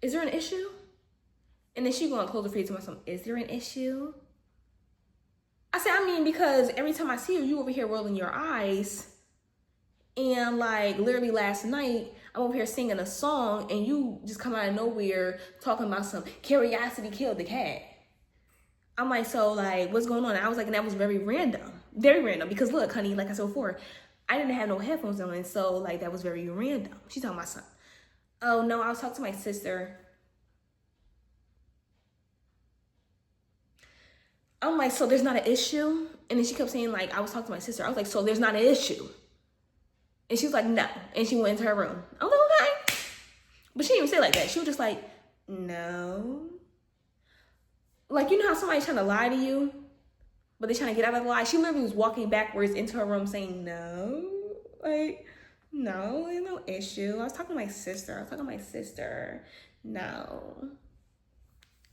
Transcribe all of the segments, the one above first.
is there an issue? And then she gonna close her face to myself, is there an issue? I said, I mean, because every time I see you over here rolling your eyes. And like literally last night, I'm over here singing a song and you just come out of nowhere talking about some curiosity killed the cat. I'm like, so like, what's going on? And I was like, and that was very random because look, honey, like I said before, I didn't have no headphones on. And so like, that was very random. She's talking about something. Oh no, I was talking to my sister. I'm like, so there's not an issue? And then she kept saying like, I was talking to my sister. I was like, so there's not an issue? And she was like, no. And she went into her room. I was like, okay. But she didn't even say it like that. She was just like, no. Like, you know how somebody's trying to lie to you, but they're trying to get out of the lie? She literally was walking backwards into her room saying, no. Like, no, there's no issue. I was talking to my sister. No.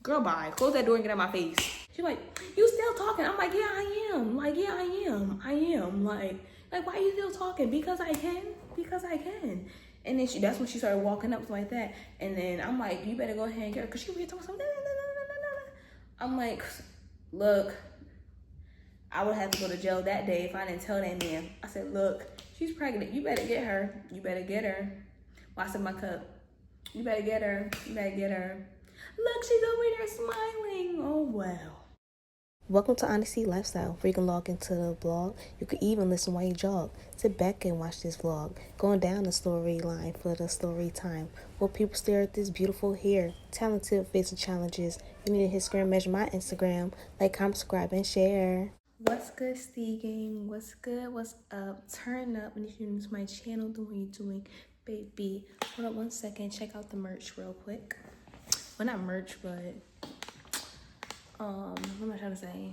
Girl, bye. Close that door and get out of my face. She's like, you still talking? I'm like, yeah, I am. Like, yeah, I am. Like, why are you still talking? Because I can. And then that's when she started walking up like that. And then I'm like, you better go ahead and get her. Because she was talking something. I'm like, look, I would have to go to jail that day if I didn't tell that man. I said, look, she's pregnant. You better get her. Well, I said, my cup. You better get her. Look, she's over there smiling. Oh, wow. Welcome to Onnastee Lifestyle, where you can log into the blog. You can even listen while you jog. Sit back and watch this vlog. Going down the storyline for the story time. While people stare at this beautiful hair, talented facing challenges. You need to hit square measure my Instagram. Like, comment, subscribe, and share. What's good, Stee Gang? What's good? What's up? Turn up. And if you're new to my channel, then what are you doing, baby? Hold up 1 second. Check out the merch real quick. Well, not merch, but what am I trying to say?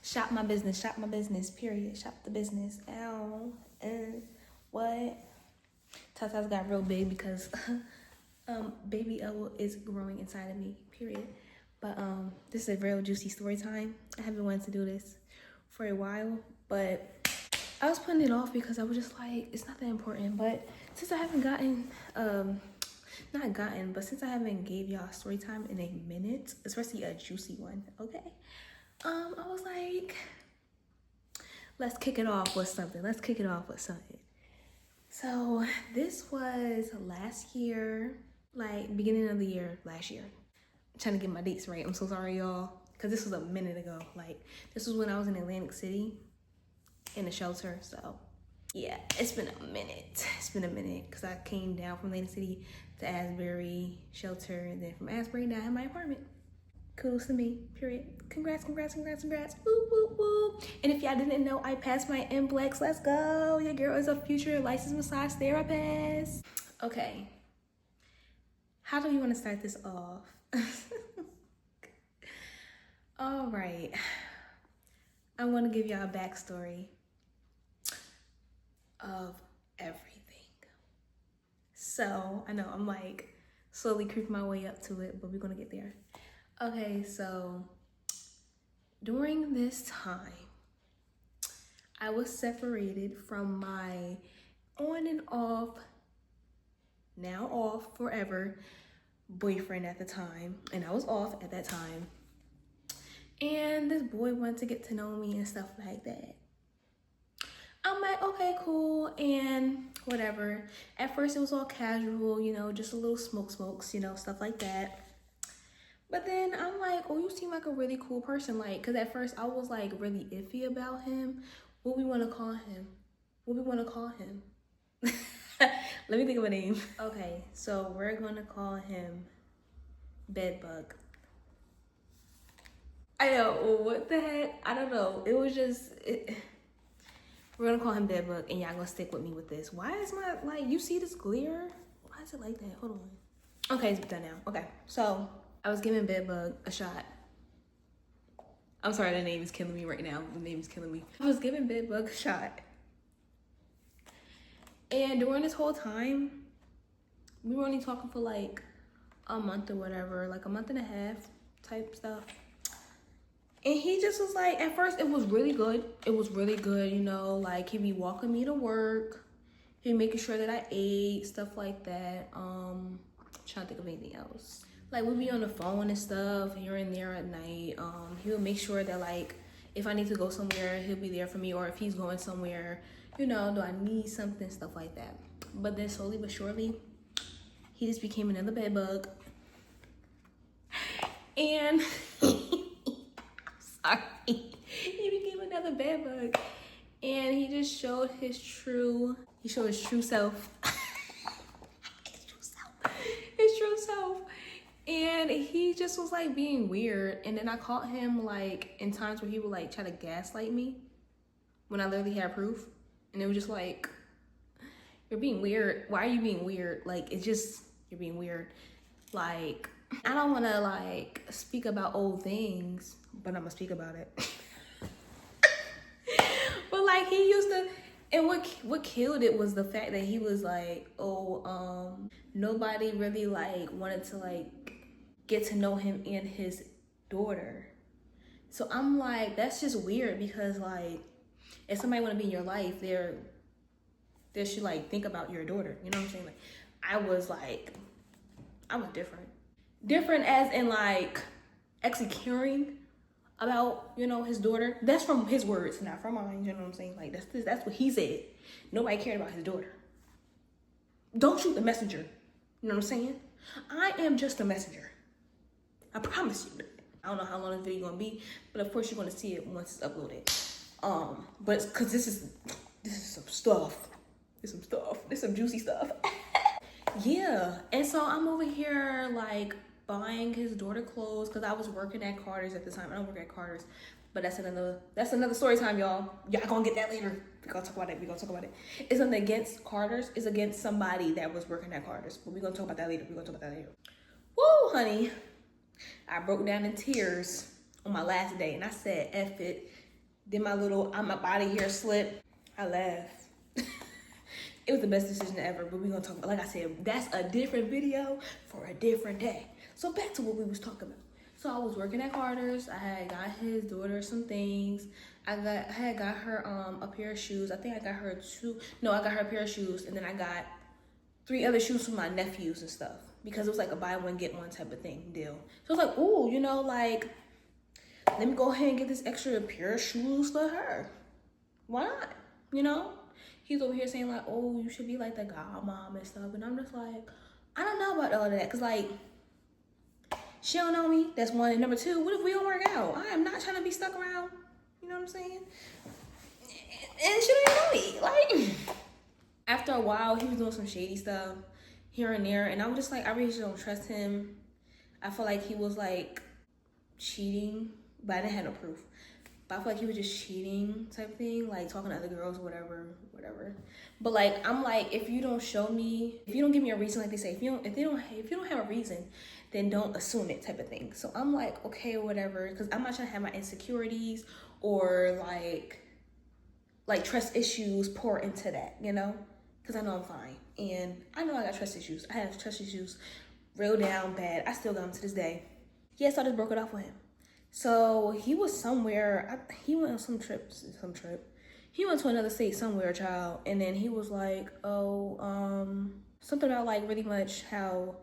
Shop my business, period. Shop the business. Ow. What? Tata's got real big because baby L is growing inside of me, period. But this is a real juicy story time. I haven't wanted to do this for a while, but I was putting it off because I was just like, it's not that important. But since I haven't since I haven't gave y'all story time in a minute, especially a juicy one, okay? I was like, let's kick it off with something. So this was last year, like beginning of the year, last year. I'm trying to get my dates right. I'm so sorry, y'all, because this was a minute ago. Like, this was when I was in Atlantic City in a shelter, so yeah, it's been a minute because I came down from Atlantic City to Asbury shelter, and then from Asbury down in my apartment. Kudos to me, period. Congrats. Woo, woo, woo. And if y'all didn't know, I passed my NBLEX. Let's go. Your girl is a future licensed massage therapist. Okay. How do we want to start this off? All right. I want to give y'all a backstory of everything. So I know I'm like slowly creeping my way up to it, but we're gonna get there. Okay, so during this time, I was separated from my on and off, now off forever, boyfriend at the time, and I was off at that time. And this boy wanted to get to know me and stuff like that. I'm like, okay, cool, and whatever. At first, it was all casual, you know, just a little smokes, you know, stuff like that. But then I'm like, oh, you seem like a really cool person. Like, because at first, I was, like, really iffy about him. What we want to call him? Let me think of a name. Okay, so we're going to call him Bedbug. I know, what the heck? I don't know. It was just... We're gonna call him Bedbug, and y'all gonna stick with me with this. Why is my, like, you see this glare? Why is it like that? Hold on. Okay, it's done now. Okay, so I was giving Bedbug a shot. I'm sorry, the name is killing me right now. I was giving Bedbug a shot. And during this whole time, we were only talking for like a month or whatever, like a month and a half type stuff. And he just was like, at first it was really good. You know, like he'd be walking me to work. He'd be making sure that I ate, stuff like that. trying to think of anything else. Like, we'll be on the phone and stuff here and there at night. He'll make sure that, like, if I need to go somewhere, he'll be there for me. Or if he's going somewhere, you know, do I need something, stuff like that. But then slowly but surely, he just became another bed bug. And sorry, he became another bed bug. And he just showed his true self. His true self. And he just was like being weird. And then I caught him like in times where he would like try to gaslight me when I literally had proof. And it was just like, you're being weird. Why are you being weird? Like, it's just, you're being weird. Like, I don't want to like speak about old things, but I'm gonna speak about it. But like, he used to, and what killed it was the fact that he was like, oh, nobody really like wanted to like get to know him and his daughter. So I'm like, that's just weird, because like, if somebody want to be in your life, they should like think about your daughter. You know what I'm saying? Like, I was different as in like actually caring about, you know, his daughter. That's from his words, not from mine. You know what I'm saying? Like, that's what he said. Nobody cared about his daughter. Don't shoot the messenger. You know what I'm saying? I am just a messenger. I promise you. I don't know how long this video gonna be, but of course you're gonna see it once it's uploaded. But it's cause this is some stuff. There's some juicy stuff. Yeah, and so I'm over here like buying his daughter clothes because I was working at Carter's at the time. I don't work at Carter's, but that's another story time, y'all. Y'all gonna get that later. We're gonna talk about it. It's nothing against Carter's. It's against somebody that was working at Carter's. But we're gonna talk about that later. Woo, honey. I broke down in tears on my last day, and I said, F it. Did my little I'm up out of here slip. I laughed. It was the best decision ever, but we're gonna talk about, like I said, that's a different video for a different day. So back to what we was talking about. So I was working at Carter's. I had got his daughter some things. I had got her a pair of shoes. I think I got her a pair of shoes, and then I got 3 other shoes for my nephews and stuff, because it was like a buy one get one type of thing deal. So I was like, ooh, you know, like, let me go ahead and get this extra pair of shoes for her. Why not? You know? He's over here saying like, oh, you should be like the godmom and stuff. And I'm just like, I don't know about all of that. Because like, she don't know me. That's one. And number 2, what if we don't work out? I am not trying to be stuck around. You know what I'm saying? And she don't even know me. Like, after a while, he was doing some shady stuff here and there. And I'm just like, I really just don't trust him. I feel like he was like cheating, but I didn't have no proof. But I feel like he was just cheating type thing, like talking to other girls, whatever. But like, I'm like, if you don't show me, if you don't give me a reason, like they say, if you don't have a reason, then don't assume it type of thing. So I'm like, okay, whatever, because I'm not trying to have my insecurities or like trust issues pour into that, you know, because I know I'm fine, and I know I got trust issues. I have trust issues real down bad. I still got them to this day. Yes, I just broke it off with him. So he was somewhere, he went on some trip. He went to another state somewhere, child. And then he was like, oh, something about like really much how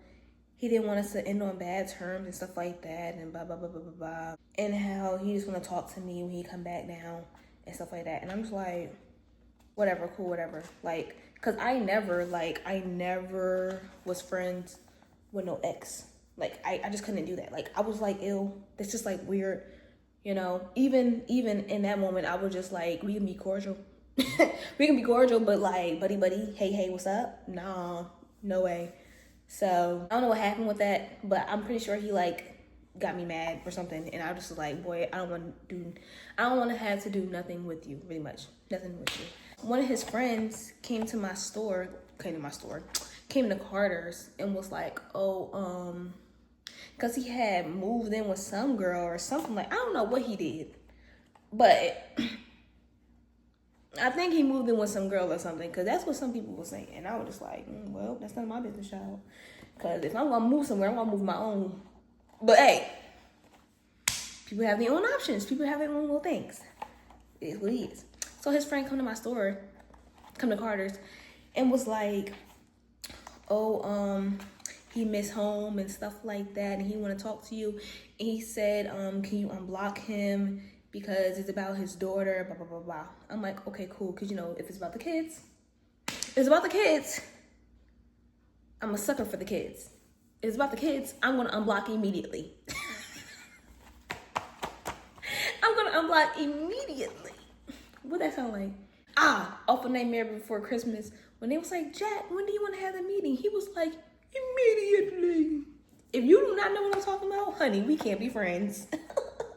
he didn't want us to end on bad terms and stuff like that, and blah, blah, blah, blah, blah, blah. And how he just want to talk to me when he come back down and stuff like that. And I'm just like, whatever, cool, whatever. Like, cause I never was friends with no ex. Like, I just couldn't do that. Like, I was like, ew, that's just like weird, you know? Even in that moment, I was just like, we can be cordial. We can be cordial, but like, buddy, hey, what's up? Nah, no way. So, I don't know what happened with that, but I'm pretty sure he like got me mad or something. And I just was like, boy, I don't want to have to do nothing with you, really much. Nothing with you. One of his friends came to Carter's and was like, oh, because he had moved in with some girl or something. Like, I don't know what he did, but I think he moved in with some girl or something, because that's what some people were saying. And I was just like, well, that's none of my business, child. Because if I'm going to move somewhere, I'm going to move my own. But hey, people have their own options. People have their own little things. It is what it is. So his friend come to Carter's, and was like, oh, he missed home and stuff like that, and he want to talk to you. And he said, can you unblock him because it's about his daughter, blah, blah, blah, blah. I'm like, okay, cool, because, you know, if it's about the kids, it's about the kids. I'm a sucker for the kids. If it's about the kids, I'm going to unblock immediately. I'm going to unblock immediately. What that sound like? Off of Nightmare Before Christmas, when they was like, Jack, when do you want to have the meeting? He was like, immediately. If you do not know what I'm talking about, honey, we can't be friends.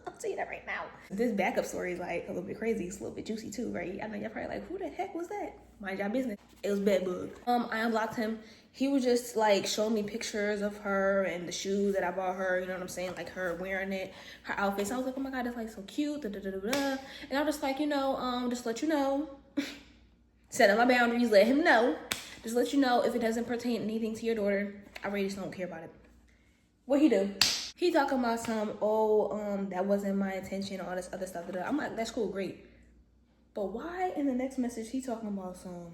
I'll tell you that right now. This backup story is like a little bit crazy. It's a little bit juicy too, right? I know y'all probably like, who the heck was that? Mind your business. It was Bedbug. I unblocked him. He was just like showing me pictures of her and the shoes that I bought her, you know what I'm saying? Like her wearing it, her outfits. I was like, oh my God, that's like so cute. Da, da, da, da, da. And I'm just like, you know, just let you know. Setting my boundaries, let him know. Just let you know if it doesn't pertain anything to your daughter, I really just don't care about it. What he do? He talking about some, that wasn't my intention, all this other stuff. Da, da. I'm like, that's cool, great. But why in the next message he talking about some,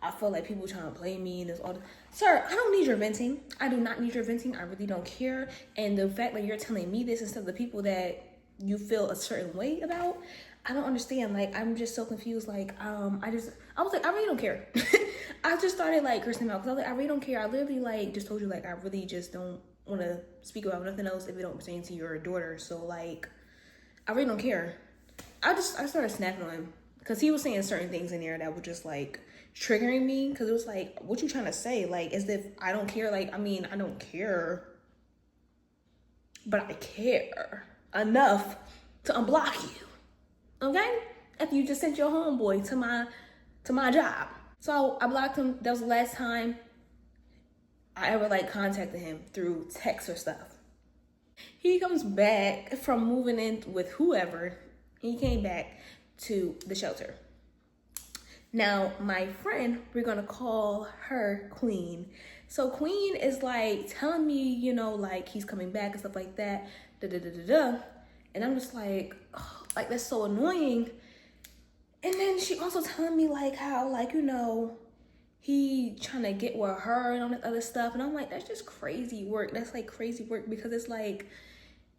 I feel like people trying to play me and this all this. Sir, I don't need your venting. I do not need your venting. I really don't care. And the fact that you're telling me this instead of the people that you feel a certain way about, I don't understand. Like, I'm just so confused. Like, I was like, I really don't care. I just started like cursing him out because I was like, I really don't care. I literally like just told you like I really just don't want to speak about nothing else if it don't pertain to your daughter. So like, I really don't care. I started snapping on him because he was saying certain things in there that were just like triggering me, because it was like, what you trying to say? Like, as if I don't care. Like, I mean, I don't care, but I care enough to unblock you, okay? After you just sent your homeboy to my job. So I blocked him. That was the last time I ever like contacted him through text or stuff. He comes back from moving in with whoever. He came back to the shelter. Now, my friend, we're gonna call her Queen. So Queen is like telling me, you know, like he's coming back and stuff like that. Da da da da da. And I'm just like, oh, like that's so annoying. And then she also telling me like how, like, you know, he trying to get with her and all that other stuff. And I'm like, that's just crazy work. That's like crazy work, because it's like,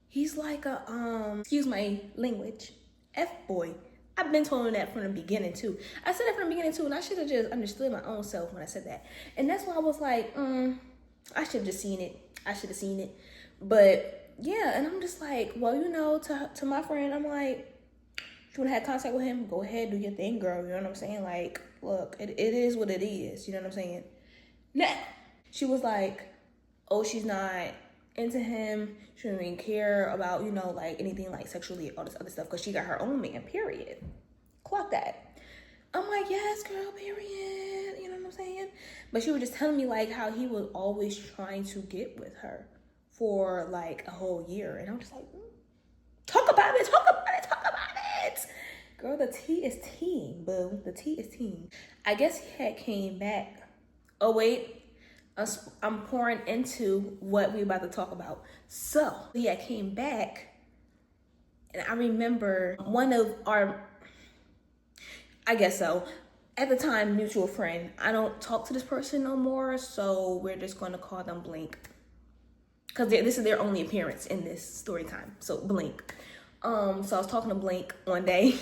he's like a, excuse my language, F-boy. I've been told him that from the beginning too. I said that from the beginning too, and I should have just understood my own self when I said that. And that's why I was like, I should have just seen it. I should have seen it. But yeah, and I'm just like, well, you know, to my friend, I'm like, if you want to have contact with him, go ahead, do your thing, girl. You know what I'm saying? Like, look, it is what it is. You know what I'm saying? Now, she was like, oh, she's not into him. She don't even care about, you know, like anything like sexually, all this other stuff, because she got her own man, period. Clock that. I'm like, yes, girl, period. You know what I'm saying? But she was just telling me like how he was always trying to get with her for like a whole year. And I'm just like, talk about it, talk about it, talk about it. Girl, the tea is tea, boo. The tea is tea. I guess he had came back. Oh, wait. I'm pouring into what we're about to talk about. So, he had came back. And I remember one of our, I guess so, at the time, mutual friend. I don't talk to this person no more, so we're just going to call them Blink. Because this is their only appearance in this story time. So, Blink. So I was talking to Blink one day.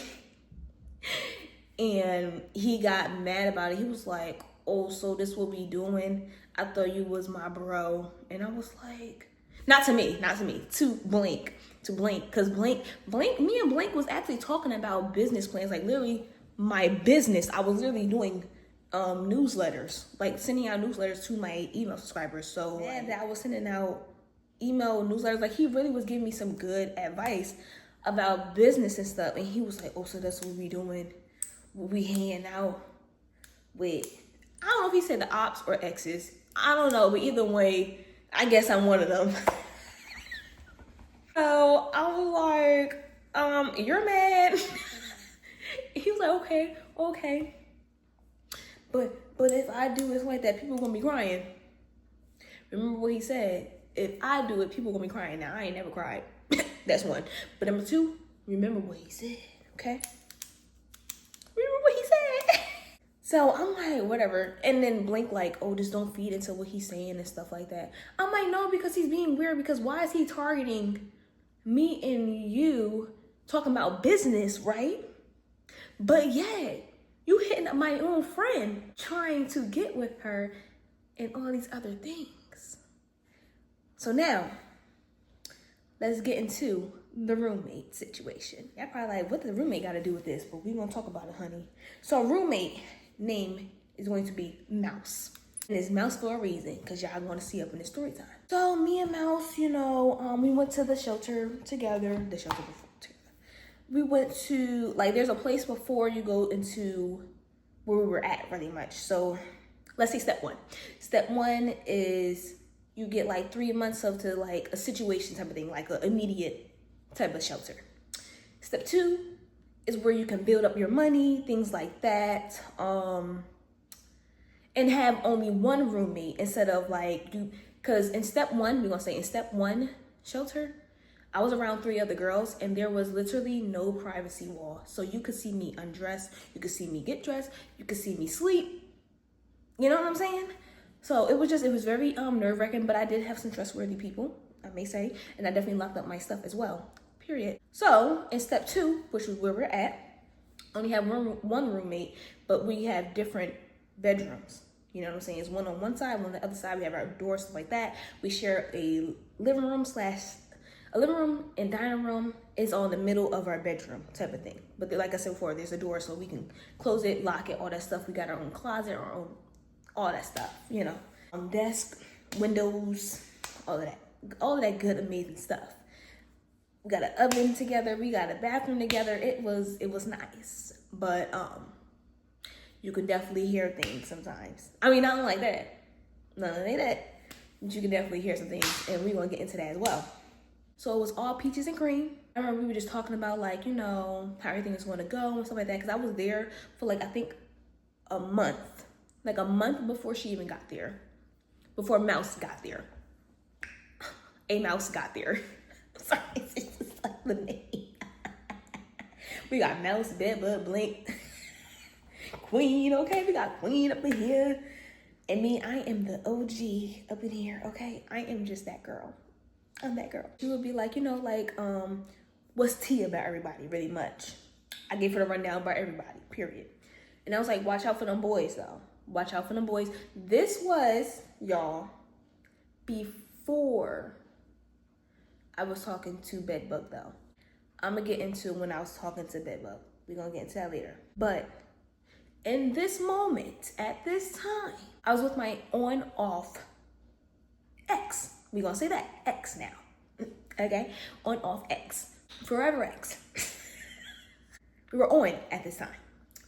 And he got mad about it. He was like, oh, so this what we doing? I thought you was my bro. And I was like, not to me, to Blink. Because Blink, me and Blink was actually talking about business plans. Like literally my business. I was literally doing newsletters, like sending out newsletters to my email subscribers. So that I was sending out email newsletters. Like he really was giving me some good advice about business and stuff. And he was like, oh, so that's what we doing. We hanging out with, I don't know if he said the ops or exes. I don't know, but either way, I guess I'm one of them. So I was like, you're mad. He was like, okay. But if I do it like that, people gonna be crying. Remember what he said. If I do it, people gonna be crying. Now, I ain't never cried. That's one. But number two, remember what he said, okay? Remember what he said. So I'm like, whatever. And then Blink like, oh, just don't feed into what he's saying and stuff like that. I'm like, no, because he's being weird. Because why is he targeting me and you talking about business, right? But yeah, you hitting up my own friend, trying to get with her and all these other things. So now, let's get into the roommate situation. Y'all probably like, what does the roommate got to do with this? But we gonna talk about it, honey. So roommate name is going to be Mouse. And it's Mouse for a reason, because y'all going to see up in the story time. So me and Mouse, you know, we went to the shelter together. The shelter before together. We went to, like, there's a place before you go into where we were at, pretty much. So let's say step one. Step one is you get like 3 months of to like a situation type of thing, like an immediate type of shelter. Step two is where you can build up your money, things like that, and have only one roommate instead of like you, because in step one, we're gonna say in step one shelter, I was around 3 other girls and there was literally no privacy wall. So you could see me undress, you could see me get dressed, you could see me sleep. You know what I'm saying? So it was very nerve-wracking, but I did have some trustworthy people, I may say, and I definitely locked up my stuff as well, period. So in step two, which is where we're at, only have one roommate, but we have different bedrooms. You know what I'm saying? It's one on one side, one on the other side. We have our doors, stuff like that. We share a living room and dining room is all in the middle of our bedroom type of thing. But like I said before, there's a door so we can close it, lock it, all that stuff. We got our own closet, our own, all that stuff, you know. Desk, windows, all of that good, amazing stuff. We got an oven together. We got a bathroom together. It was nice, but you can definitely hear things sometimes. I mean, not like that, none like that, but you can definitely hear some things, and we're gonna get into that as well. So it was all peaches and cream. I remember we were just talking about like, you know, how everything is gonna go and stuff like that, because I was there for like, I think a month before she even got there, before Mouse got there. A Mouse got there. Sorry, it's just like the name. We got Mouse, Bedbug, Blink, Queen, okay? We got Queen up in here. And me, I am the OG up in here, okay? I am just that girl. I'm that girl. She would be like, you know, like, what's tea about everybody, really much. I gave her the rundown about everybody, period. And I was like, watch out for them boys, though. Watch out for them boys. This was, y'all, before I was talking to Bedbug, though. I'm going to get into when I was talking to Bedbug. We're going to get into that later. But in this moment, at this time, I was with my on-off ex. We're going to say that, ex now. Okay? On-off ex. Forever ex. We were on at this time.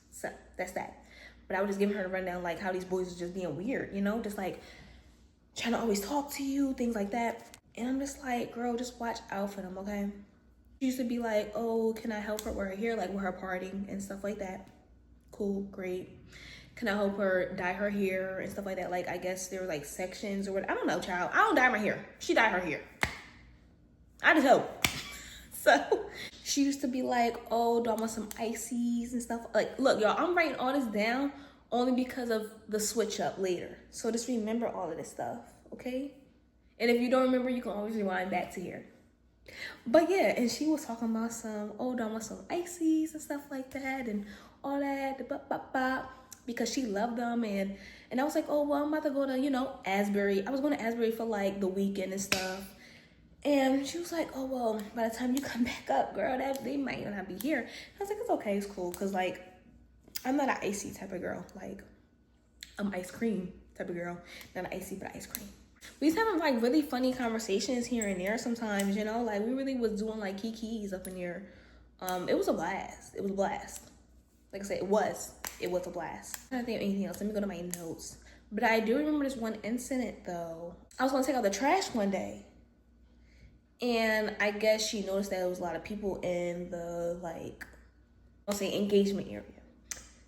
So, that's that. But I was just giving her the rundown, like, how these boys are just being weird, you know? Just, like, trying to always talk to you, things like that. And I'm just like, girl, just watch out for them, okay? She used to be like, oh, can I help her with her hair, like with her parting and stuff like that? Cool, great. Can I help her dye her hair and stuff like that? Like, I guess there were, like, sections or what. I don't know, child. I don't dye my hair. She dyed her hair. I just help. So she used to be like, oh, do I want some ices and stuff? Like, look, y'all, I'm writing all this down only because of the switch up later. So just remember all of this stuff, okay? And if you don't remember, you can always rewind back to here. But yeah, and she was talking about some, oh, do I want some ices and stuff like that and all that, because she loved them. And I was like, oh, well, I'm about to go to, you know, Asbury. I was going to Asbury for like the weekend and stuff. And she was like, oh, well, by the time you come back up, girl, that they might not be here. I was like, it's okay, it's cool. Because, like, I'm not an icy type of girl. Like, I'm ice cream type of girl. Not an icy, but ice cream. We was having, like, really funny conversations here and there sometimes, you know? Like, we really was doing, like, kikis up in here. It was a blast. It was a blast. Like I said, it was a blast. I don't think of anything else. Let me go to my notes. But I do remember this one incident, though. I was going to take out the trash one day. And I guess she noticed that there was a lot of people in the, like, I'll say engagement area.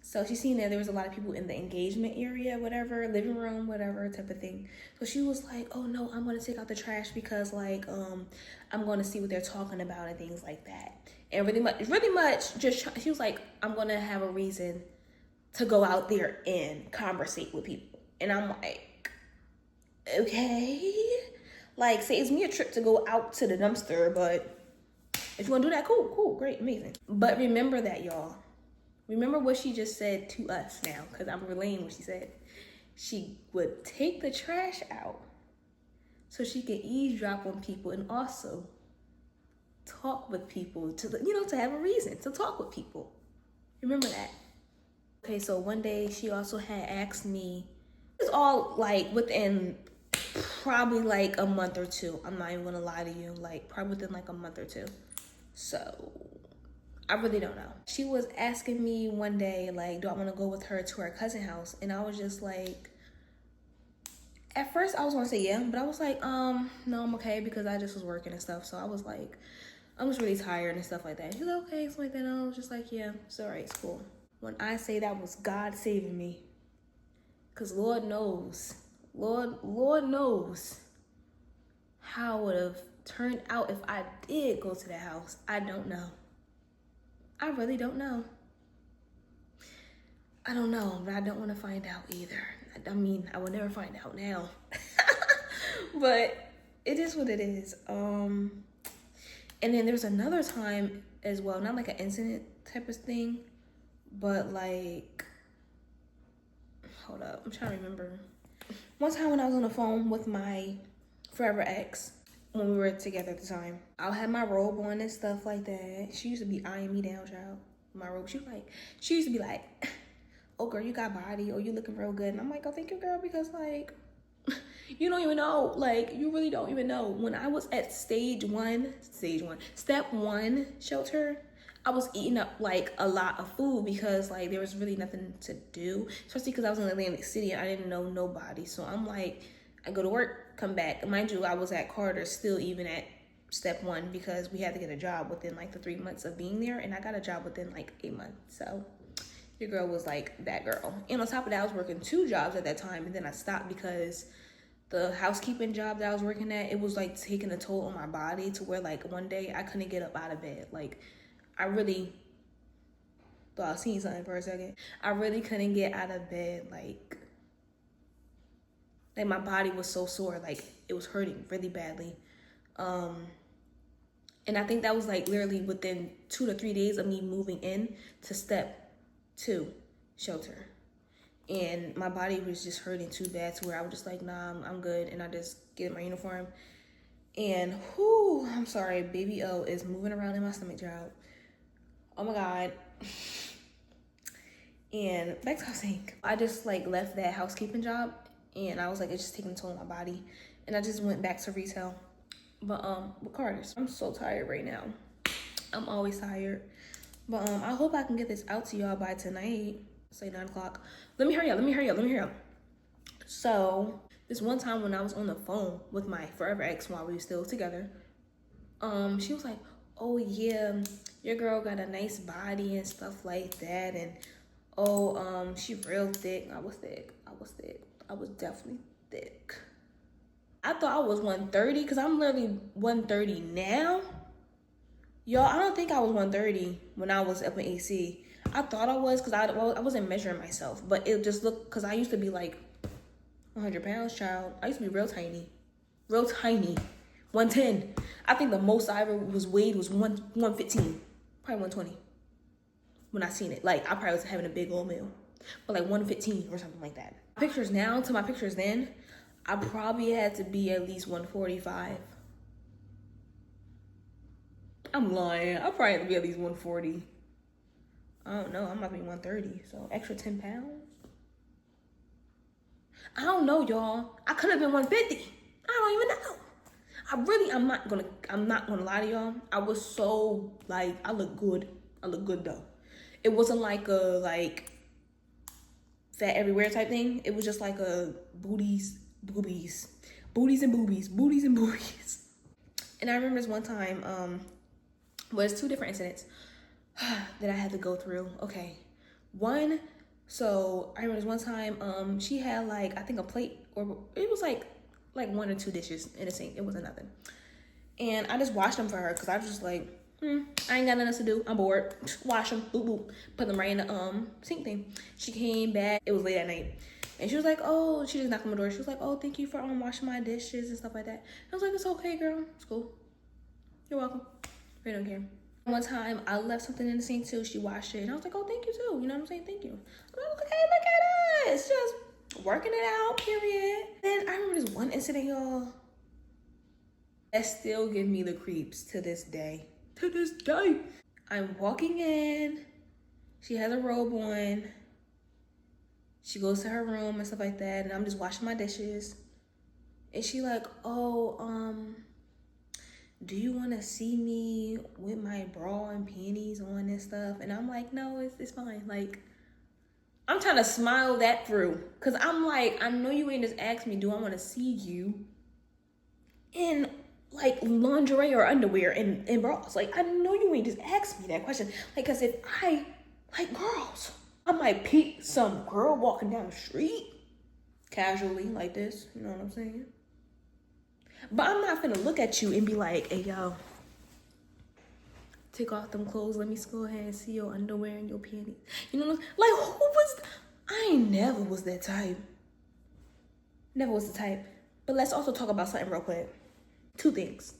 So she seen that there was a lot of people in the engagement area, whatever, living room, whatever type of thing. So she was like, oh no, I'm going to take out the trash because, like, I'm going to see what they're talking about and things like that. And really much just, she was like, I'm going to have a reason to go out there and conversate with people. And I'm like, okay. Like, saves me a trip to go out to the dumpster, but if you want to do that, cool, great, amazing. But remember that, y'all. Remember what she just said to us now, because I'm relaying what she said. She would take the trash out so she could eavesdrop on people and also talk with people to have a reason to talk with people. Remember that. Okay, so one day she also had asked me, it's all like within probably like a month or two. I'm not even gonna lie to you, like probably within like a month or two. So I really don't know. She was asking me one day, like, do I want to go with her to her cousin's house? And I was just like, at first I was gonna say yeah, but I was like, no, I'm okay, because I just was working and stuff. So I was like, I'm just really tired and stuff like that. She's like, okay, something like that. And I was just like, yeah, it's all right, it's cool. When I say that was God saving me, because Lord knows how it would have turned out if I did go to that house. I don't know. I really don't know. I don't know, but I don't want to find out either. I mean, I will never find out now. But it is what it is. And then there's another time as well, not like an incident type of thing, but like, hold up, I'm trying to remember. One time when I was on the phone with my forever ex, when we were together at the time, I had my robe on and stuff like that. She used to be eyeing me down, child. My robe, she used to be like, oh girl, you got body, or you looking real good. And I'm like, oh, thank you, girl, because like, you don't even know, like, you really don't even know. When I was at step one shelter, I was eating up like a lot of food because like there was really nothing to do, especially because I was in Atlantic City and I didn't know nobody. So I'm like, I go to work, come back. Mind you, I was at Carter still even at step one because we had to get a job within like the 3 months of being there, and I got a job within like 8 months. So your girl was like that girl. And on top of that, I was working 2 jobs at that time, and then I stopped because the housekeeping job that I was working at, it was like taking a toll on my body to where like one day I couldn't get up out of bed. Like I really thought I seen something for a second. I really couldn't get out of bed. Like my body was so sore, like it was hurting really badly. And I think that was like literally within 2 to 3 days of me moving in to step 2 shelter. And my body was just hurting too bad to where I was just like, nah, I'm good. And I just get in my uniform. And whoo, I'm sorry, baby O is moving around in my stomach, child. Oh my God. And back to what I was saying. I just like left that housekeeping job, and I was like, it's just taking a toll on my body. And I just went back to retail. But with Carter's, I'm so tired right now. I'm always tired. But I hope I can get this out to y'all by tonight. Say 9 o'clock. Let me hurry up. So this one time when I was on the phone with my forever ex while we were still together, she was like, oh yeah, your girl got a nice body and stuff like that, and oh, she real thick. I was definitely thick. I thought I was 130 because I'm literally 130 now. Y'all, I don't think I was 130 when I was up in AC. I thought I was because I wasn't measuring myself, but it just looked, because I used to be like 100 pounds, child. I used to be real tiny. 110. I think the most I ever was weighed was 115, probably 120 when I seen it. Like I probably was having a big old meal, but like 115 or something like that. Pictures now to my pictures then, I probably had to be at least 145. I'm lying. I probably had to be at least 140. I don't know. I'm about to be 130, so extra 10 pounds. I don't know, y'all. I could have been 150. I don't even know. I'm not gonna lie to y'all. I was so like, I look good though. It wasn't like a fat everywhere type thing. It was just like a booties and boobies. And I remember this one time, it's 2 different incidents that I had to go through. Okay, one, so I remember this one time, she had like, I think a plate, or it was like 1 or 2 dishes in the sink. It wasn't nothing. And I just washed them for her because I was just like, I ain't got nothing else to do. I'm bored. Wash them, boop boop. Put them right in the sink thing. She came back. It was late at night, and she was like, "Oh," she just knocked on my door. She was like, "Oh, thank you for washing my dishes and stuff like that." I was like, "It's okay, girl. It's cool. You're welcome. I don't care." One time I left something in the sink too. She washed it, and I was like, "Oh, thank you too." You know what I'm saying? Thank you. I'm like, "Okay, look at us, just working it out." Period. Then I remember this one incident, y'all, that still give me the creeps to this day. To this day. I'm walking in. She has a robe on. She goes to her room and stuff like that, and I'm just washing my dishes. And she like, "Oh, do you want to see me with my bra and panties on and stuff?" And I'm like, "No, it's fine." Like, I'm trying to smile that through, because I'm like, I know you ain't just asked me, do I want to see you in like lingerie or underwear and bras? Like, I know you ain't just asked me that question. Like, because if I like girls, I might peek some girl walking down the street casually like this. You know what I'm saying? But I'm not gonna look at you and be like, "Hey, yo, take off them clothes. Let me go ahead and see your underwear and your panties." You know, like, who was? I ain't never was that type. Never was the type. But let's also talk about something real quick. Two things.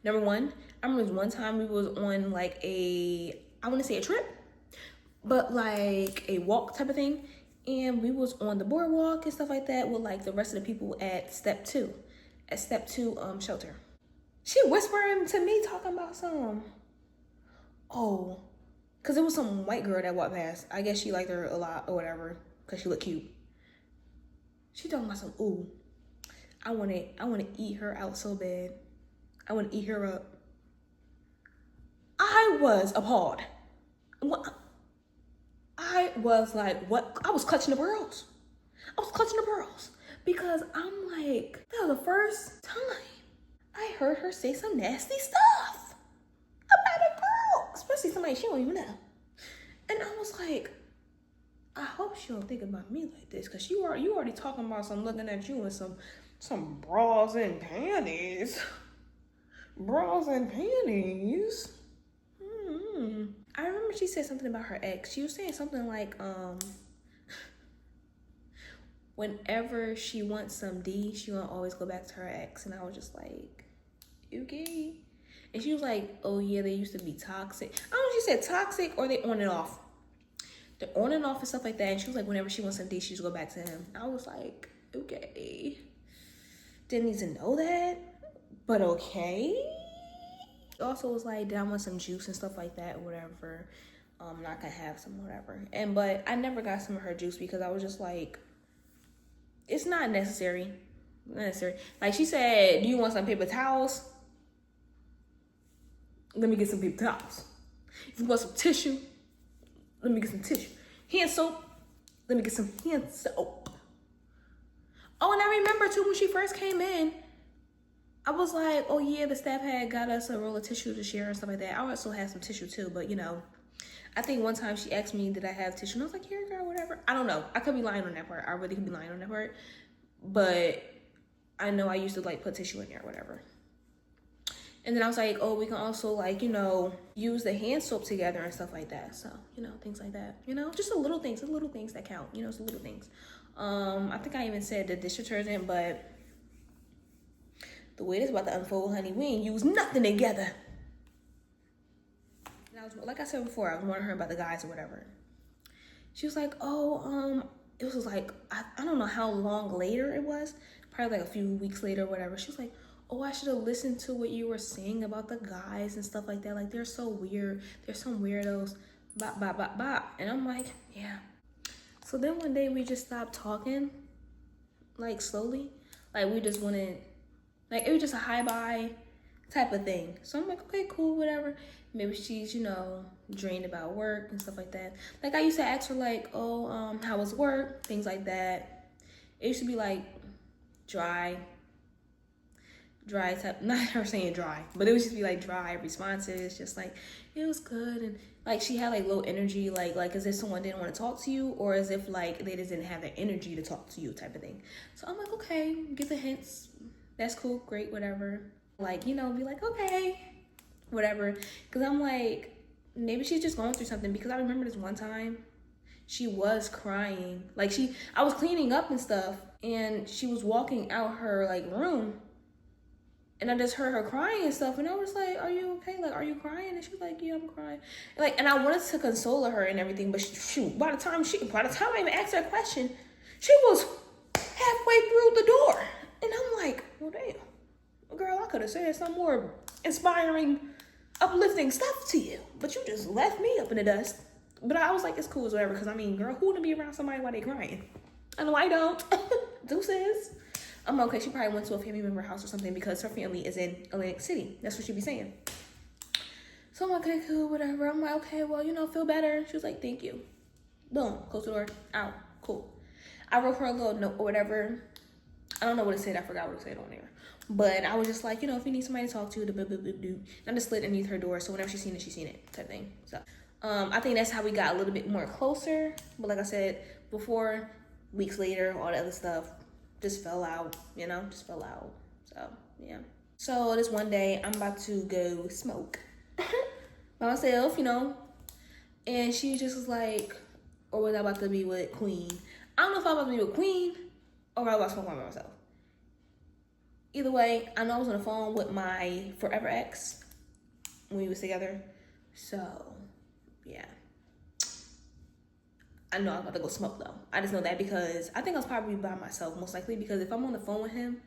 Number one, I remember one time we was on like I want to say a trip, but like a walk type of thing. And we was on the boardwalk and stuff like that with like the rest of the people at step two shelter. She whispering to me talking about some, oh, because it was some white girl that walked past. I guess she liked her a lot or whatever because she looked cute. She talking about some, ooh, I want to eat her out so bad. I want to eat her up. I was appalled. What? I was like, what? I was clutching the pearls. Because I'm like, that was the first time I heard her say some nasty stuff about a girl, especially somebody she don't even know. And I was like, I hope she don't think about me like this, because you already talking about some looking at you in some bras and panties. Bras and panties. I remember she said something about her ex. She was saying something like, whenever she wants some D, she won't always go back to her ex. And I was just like, okay. And she was like, oh yeah, they used to be toxic. I don't know if she said toxic or they on and off. They're on and off and stuff like that. And she was like, whenever she wants some D, she just go back to him. I was like, okay. Didn't need to know that, but okay. Also was like, did I want some juice and stuff like that or whatever. Not gonna have some whatever. But I never got some of her juice because I was just like, it's not necessary. Like she said, do you want some paper towels? Let me get some paper towels. If you want some tissue, let me get some tissue. Hand soap, let me get some hand soap. Oh, and I remember too when she first came in, I was like, oh yeah, the staff had got us a roll of tissue to share and stuff like that. I also had some tissue too, but you know, I think one time she asked me, did I have tissue? And I was like, here, girl, whatever. I don't know. I could be lying on that part. I really could be lying on that part. But I know I used to like put tissue in there or whatever. And then I was like, oh, we can also like, you know, use the hand soap together and stuff like that. So, you know, things like that. You know, just the little things that count. You know, it's the little things. I think I even said the dish detergent, but the way it's about to unfold, honey, we ain't use nothing together. And I was, like I said before, I was warning her about the guys or whatever. She was like, oh, it was like, I don't know how long later it was. Probably like a few weeks later or whatever. She was like, oh, I should have listened to what you were saying about the guys and stuff like that. Like, they're so weird. They're some weirdos. Bop, bop, bop, bop. And I'm like, yeah. So then one day we just stopped talking, like slowly. Like we just wanted, like it was just a hi bye type of thing. So I'm like, okay, cool, whatever. Maybe she's, you know, drained about work and stuff like that. Like I used to ask her like, oh, how was work? Things like that. It used to be like dry type, not her saying dry, but it would just be like dry responses, just like it was good. And like she had like low energy, like as if someone didn't want to talk to you, or as if like they just didn't have the energy to talk to you type of thing. So I'm like, okay, get the hints, that's cool, great, whatever. Like, you know, be like, okay, whatever. Because I'm like, maybe she's just going through something. Because I remember this one time, she was crying. Like, I was cleaning up and stuff, and she was walking out her, like, room. And I just heard her crying and stuff, and I was like, "Are you okay? Like, are you crying?" And she was like, "Yeah, I'm crying." And I wanted to console her and everything, but shoot, by the time I even asked her a question, she was halfway through the door, and I'm like, "Well, damn, girl, I could have said some more inspiring, uplifting stuff to you, but you just left me up in the dust." But I was like, "It's cool, whatever," because I mean, girl, who wouldn't be around somebody while they crying? I know I don't. Deuces. I'm okay. She probably went to a family member house or something because her family is in Atlantic City. That's what she be saying. So I'm like, okay, cool, whatever. I'm like, okay, well, feel better. She was like, thank you. Boom, close the door, out, cool. I wrote her a little note or whatever. I don't know what it said. I forgot what it said on there. But I was just like, if you need somebody to talk to, I just slid underneath her door. So whenever she's seen it type thing. So I think that's how we got a little bit more closer. But like I said before, weeks later, all the other stuff just fell out, So, yeah. So this one day, I'm about to go smoke by myself, And she just was like, or was I about to be with Queen? I don't know if I was about to be with Queen or I was about to smoke by myself. Either way, I know I was on the phone with my forever ex when we was together. So, yeah. I know I was about to go smoke though. I just know that because I think I was probably by myself most likely, because if I'm on the phone with him,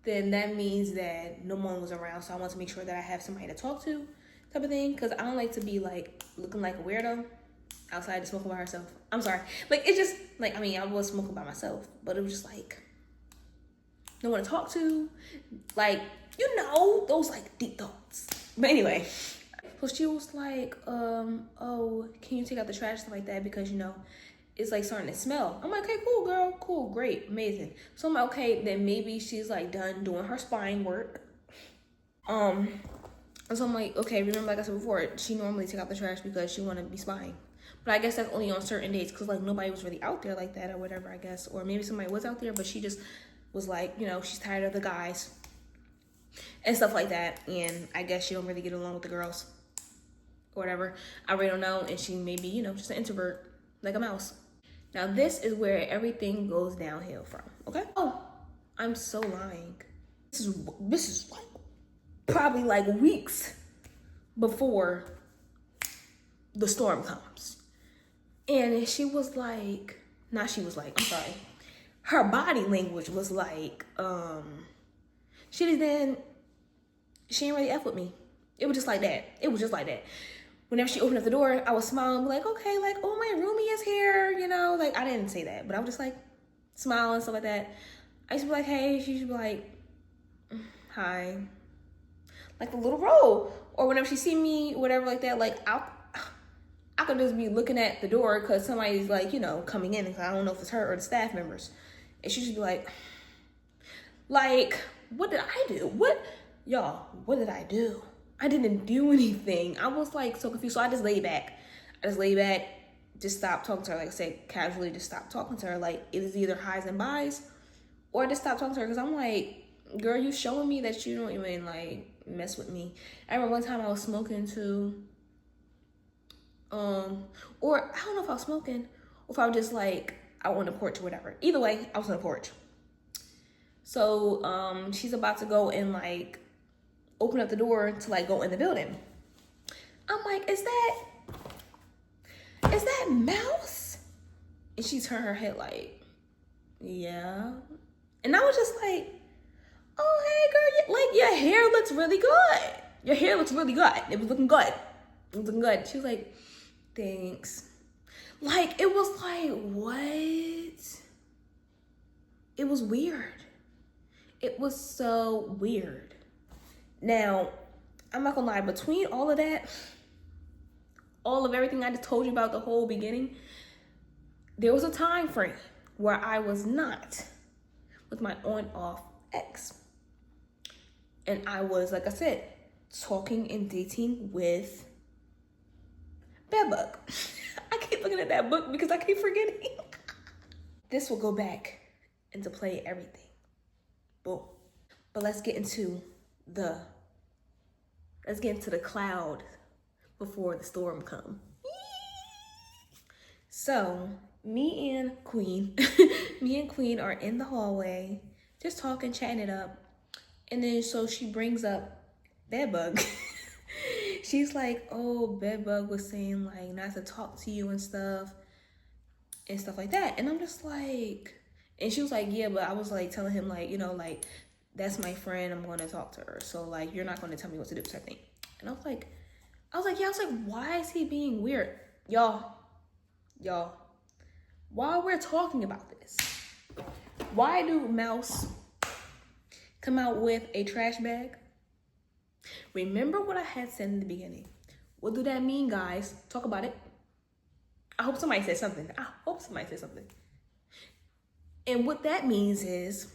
then that means that no one was around. So I want to make sure that I have somebody to talk to type of thing. Because I don't like to be like looking like a weirdo outside smoking by herself. I'm sorry. Like, it's just like, I was smoking by myself, but it was just like no one to talk to. Like, those like deep thoughts. But anyway. So she was like, oh, can you take out the trash, stuff like that, because it's like starting to smell. I'm like, okay, cool, girl, cool, great, amazing. So I'm like, okay, then maybe she's like done doing her spine work. And so I'm like, okay, remember, like I said before, she normally take out the trash because she want to be spying. But I guess that's only on certain days, because like nobody was really out there like that or whatever, I guess. Or maybe somebody was out there, but she just was like, she's tired of the guys and stuff like that. And I guess she don't really get along with the girls or whatever. I really don't know. And she may be, just an introvert, like a mouse. Now this is where everything goes downhill from, okay? Oh, I'm so lying. This is like probably like weeks before the storm comes. And she was like, I'm sorry. Her body language was like, she didn't really F with me. It was just like that. Whenever she opened up the door, I was smiling, like, okay, like, oh, my roomie is here, like, I didn't say that, but I was just like smiling and stuff like that. I used to be like, hey, she used to be like, hi, like a little roll. Or whenever she see me, whatever like that, like, I could just be looking at the door because somebody's like, coming in, because I don't know if it's her or the staff members. And she just be like, what did I do? What did I do? I didn't do anything. I was like so confused. So I just laid back. Just stopped talking to her. Like I said, casually just stopped talking to her. Like, it is either highs and buys, or I just stopped talking to her because I'm like, girl, you showing me that you don't even like mess with me. I remember one time I was smoking too. Or I don't know if I was smoking or if I was just like out on the porch or whatever. Either way, I was on the porch. So she's about to go and like open up the door to like go in the building. I'm like, is that Mouse? And she turned her head like, yeah. And I was just like, oh, hey girl, like your hair looks really good. Your hair looks really good. It was looking good. She was like, thanks. Like, it was like, what? It was weird. It was so weird. Now, I'm not gonna lie, between all of that, all of everything I just told you about the whole beginning, there was a time frame where I was not with my on-off ex. And I was, like I said, talking and dating with Bad Book. I keep looking at that book because I keep forgetting. This will go back into play everything. Boom. But let's get into the Let's get into the cloud before the storm come. So me and Queen, me and Queen are in the hallway, just talking, chatting it up. And then so she brings up Bedbug. She's like, oh, Bedbug was saying like not to talk to you and stuff like that. And I'm just like, and she was like, yeah, but I was like telling him like, you know, like that's my friend, I'm going to talk to her, so like you're not going to tell me what to do type thing. And I was like, why is he being weird? Y'all, while we're talking about this, why do Mouse come out with a trash bag? Remember what I had said in the beginning. What do that mean, guys? Talk about it. I hope somebody said something. And what that means is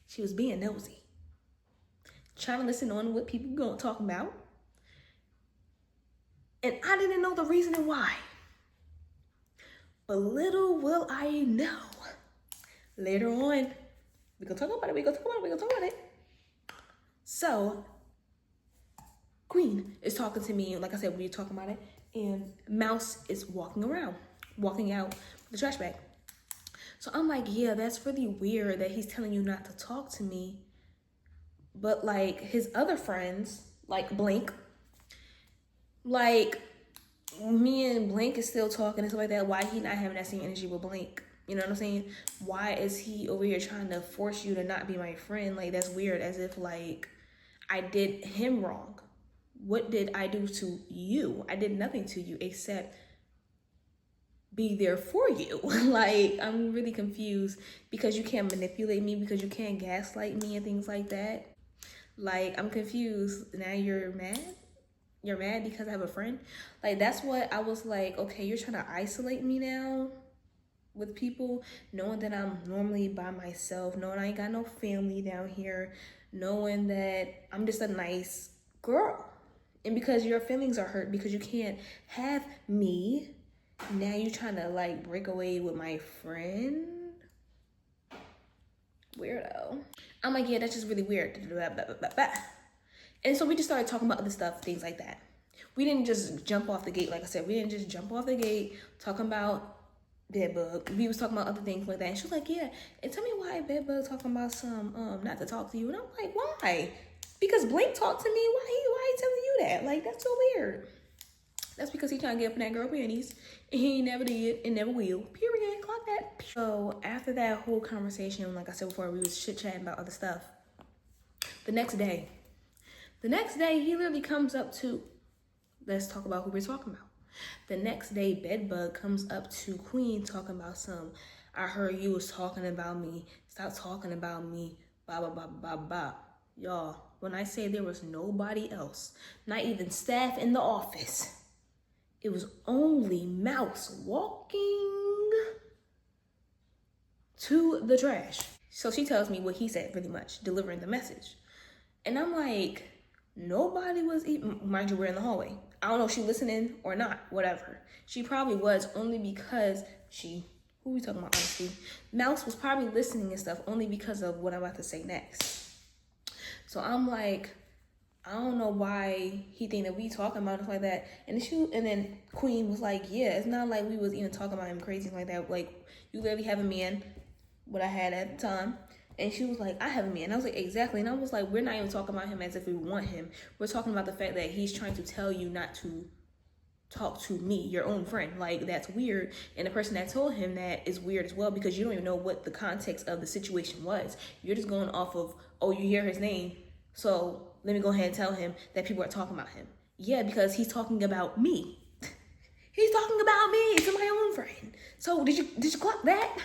she was being nosy, trying to listen on what people going to talk about. And I didn't know the reason why. But little will I know, later on, we're going to talk about it. So, Queen is talking to me, like I said, we were talking about it, and Mouse is walking out with the trash bag. So I'm like, yeah, that's really weird that he's telling you not to talk to me. But like his other friends, like Blink, like me and Blink is still talking and stuff like that. Why he not having that same energy with Blink? You know what I'm saying? Why is he over here trying to force you to not be my friend? Like, that's weird, as if like I did him wrong. What did I do to you? I did nothing to you except be there for you. Like, I'm really confused because you can't manipulate me, because you can't gaslight me and things like that. Like, I'm confused. Now you're mad? You're mad because I have a friend? Like, that's what I was like, okay, you're trying to isolate me now with people, knowing that I'm normally by myself, knowing I ain't got no family down here, knowing that I'm just a nice girl. And because your feelings are hurt because you can't have me, now you're trying to like break away with my friend? Weirdo. I'm like, yeah, that's just really weird. And so we just started talking about other stuff, things like that. We didn't just jump off the gate, like I said. We didn't just jump off the gate talking about Bedbug. We was talking about other things like that. And she was like, yeah, and tell me why Bedbug talking about some not to talk to you. And I'm like, why? Because Blink talked to me. Why he telling you that? Like, that's so weird. That's because he trying to get up in that girl panties, and he never did and never will. Period. Clock that. So after that whole conversation, like I said before, we was chit-chatting about other stuff. The next day, he literally comes up to, let's talk about who we're talking about. The next day, Bedbug comes up to Queen talking about some, I heard you was talking about me. Stop talking about me. Blah, blah, blah, blah, blah. Y'all, when I say there was nobody else, not even staff in the office, it was only Mouse walking to the trash. So she tells me what he said, pretty much, delivering the message. And I'm like, nobody was even, mind you, we're in the hallway. I don't know if she listening or not, whatever. She probably was, only because who we talking about, Onnastee? Mouse was probably listening and stuff only because of what I'm about to say next. So I'm like, I don't know why he think that we talking about it like that. And then Queen was like, yeah, it's not like we was even talking about him crazy like that. Like, you literally have a man, what I had at the time. And she was like, I have a man. And I was like, exactly. And I was like, we're not even talking about him as if we want him. We're talking about the fact that he's trying to tell you not to talk to me, your own friend. Like, that's weird. And the person that told him that is weird as well, because you don't even know what the context of the situation was. You're just going off of, oh, you hear his name, so let me go ahead and tell him that people are talking about him. Yeah, because he's talking about me. He's talking about me to my own friend. So did you clock that?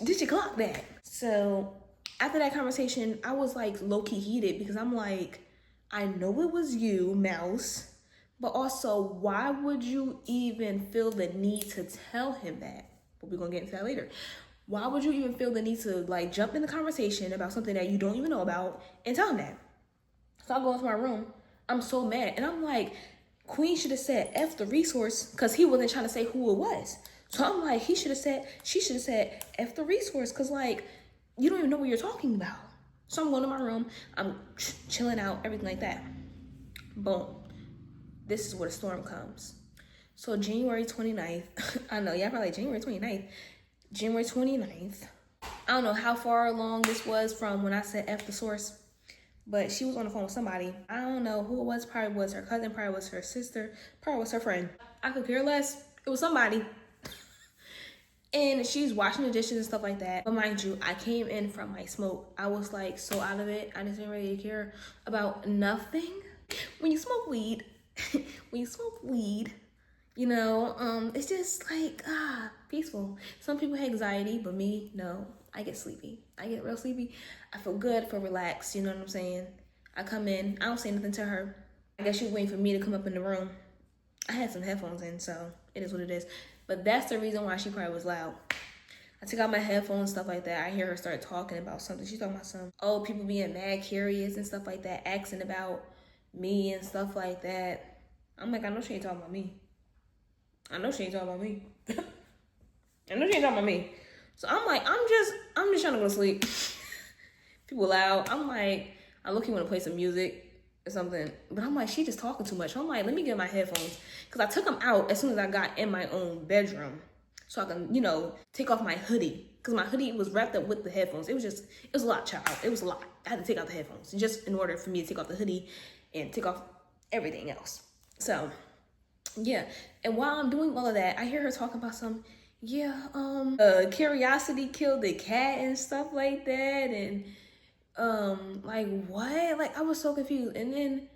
Did you clock that? So after that conversation, I was like low-key heated, because I'm like, I know it was you, Mouse, but also, why would you even feel the need to tell him that? But we're gonna get into that later. Why would you even feel the need to like jump in the conversation about something that you don't even know about and tell him that? So I go into my room, I'm so mad, and I'm like, Queen should have said F the resource, because he wasn't trying to say who it was. So I'm like, she should have said F the resource, because like, you don't even know what you're talking about. So I'm going to my room, I'm chilling out, everything like that. Boom. This is where the storm comes. So January 29th, I know, y'all probably like, January 29th. January 29th. I don't know how far along this was from when I said F the source, but she was on the phone with somebody. I don't know who it was. Probably was her cousin, probably was her sister, probably was her friend. I could care less. It was somebody. And she's washing the dishes and stuff like that. But mind you, I came in from my smoke. I was like so out of it. I didn't really care about nothing. When you smoke weed, you know, it's just like, peaceful. Some people have anxiety, but me, no. I get sleepy. I get real sleepy. I feel good, I feel relaxed, you know what I'm saying? I come in, I don't say nothing to her. I guess she was waiting for me to come up in the room. I had some headphones in, so it is what it is. But that's the reason why she probably was loud. I took out my headphones and stuff like that. I hear her start talking about something. She's talking about some, oh, people being mad curious and stuff like that, asking about me and stuff like that. I'm like, I know she ain't talking about me. I know she ain't talking about me. I know she ain't talking about me. So I'm like, I'm just trying to go to sleep. People loud. I'm like, I look, you want to play some music or something. But I'm like, she just talking too much. So I'm like, let me get my headphones. Because I took them out as soon as I got in my own bedroom. So I can, you know, take off my hoodie. Because my hoodie was wrapped up with the headphones. It was a lot, child. It was a lot. I had to take out the headphones. Just in order for me to take off the hoodie and take off everything else. So, yeah. And while I'm doing all of that, I hear her talking about some, curiosity killed the cat and stuff like that. And, like, what? Like, I was so confused. And then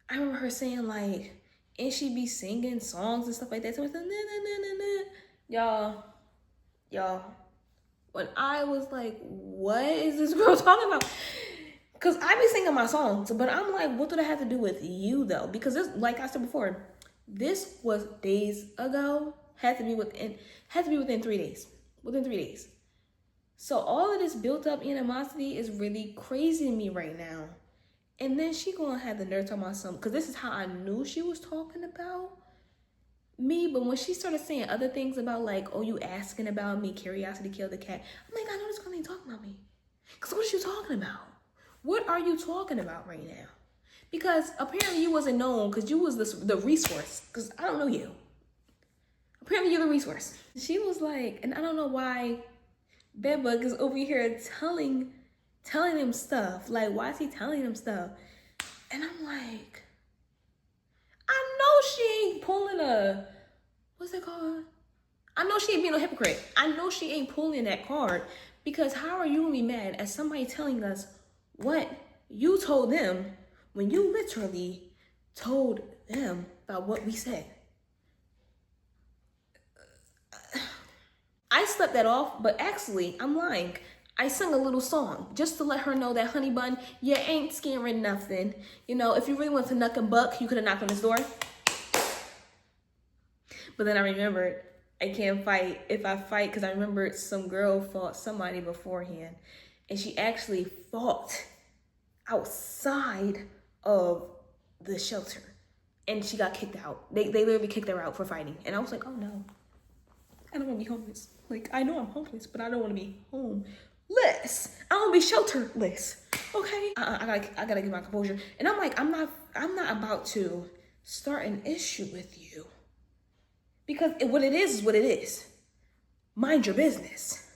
I remember her saying, like, and she be singing songs and stuff like that. So I said, y'all. When I was like, what is this girl talking about? Because I be singing my songs, but I'm like, what do that have to do with you, though? Because this, like I said before, this was days ago. Had to be within 3 days. Within 3 days. So all of this built up animosity is really crazy to me right now. And then she gonna have the nerve talking about something, because this is how I knew she was talking about me. But when she started saying other things about, like, oh, you asking about me, curiosity killed the cat, I'm like, I know this girl ain't talking about me. Because what is you talking about? What are you talking about right now? Because apparently you wasn't known because you was the resource. Because I don't know you. Apparently you're the resource. She was like, and I don't know why Bedbug is over here telling him stuff. Like, why is he telling him stuff? And I'm like, I know she ain't pulling a, what's it called? I know she ain't being a hypocrite. I know she ain't pulling that card. Because how are you gonna be mad at somebody telling us what you told them when you literally told them about what we said? I slept that off, but actually, I'm lying. I sung a little song just to let her know that, honey bun, you ain't scaring nothing. You know, if you really want to knuck and buck, you could have knocked on this door. But then I remembered, I can't fight if I fight, because I remembered some girl fought somebody beforehand. And she actually fought outside of the shelter. And she got kicked out. They literally kicked her out for fighting. And I was like, oh no, I don't want to be homeless. Like, I know I'm homeless, but I don't want to be homeless. I don't want to be shelterless. Okay? I gotta get my composure. And I'm like, I'm not about to start an issue with you. Because what it is what it is. Mind your business.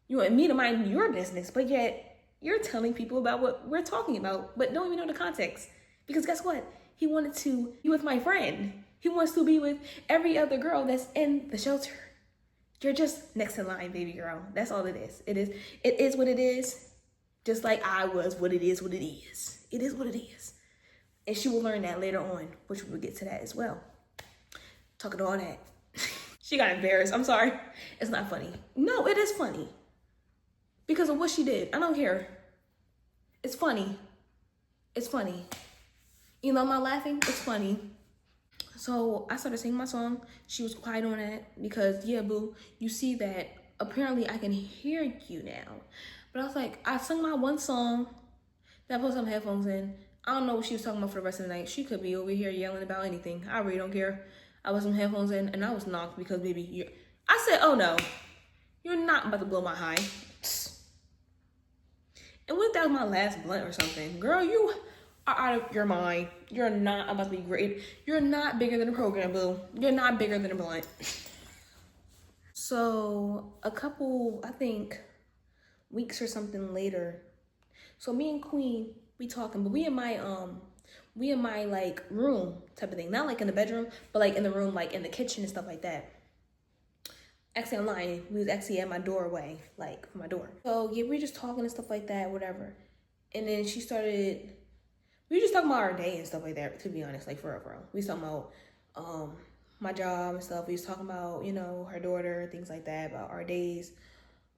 You want me to mind your business, but yet you're telling people about what we're talking about, but don't even know the context. Because guess what? He wanted to be with my friend. He wants to be with every other girl that's in the shelter. You're just next in line, baby girl. That's all it is. It is what it is. Just like I was what it is what it is. It is what it is. And she will learn that later on, which we'll get to that as well. Talking to all that. She got embarrassed. I'm sorry. It's not funny. No, it is funny. Because of what she did. I don't care. It's funny. It's funny. You know, I'm not laughing. It's funny. So I started singing my song. She was quiet on that because, yeah, boo, you see that apparently I can hear you now. But I was like, I sung my one song. Then I put some headphones in. I don't know what she was talking about for the rest of the night. She could be over here yelling about anything. I really don't care. I put some headphones in and I was knocked because, baby, I said, oh no, you're not about to blow my high. And what if that was my last blunt or something? Girl, you are out of your mind. You're not about to be great. You're not bigger than a program, boo. You're not bigger than a blunt. So a couple, I think, weeks or something later. So me and Queen, we talking, but we in my like room type of thing. Not like in the bedroom, but like in the room, like in the kitchen and stuff like that. Actually, I'm lying. We was actually at my doorway, like my door. So yeah, we were just talking and stuff like that, whatever. And then we were just talking about our day and stuff like that, to be honest, like for real. We was talking about my job and stuff. We was talking about, you know, her daughter, things like that, about our days,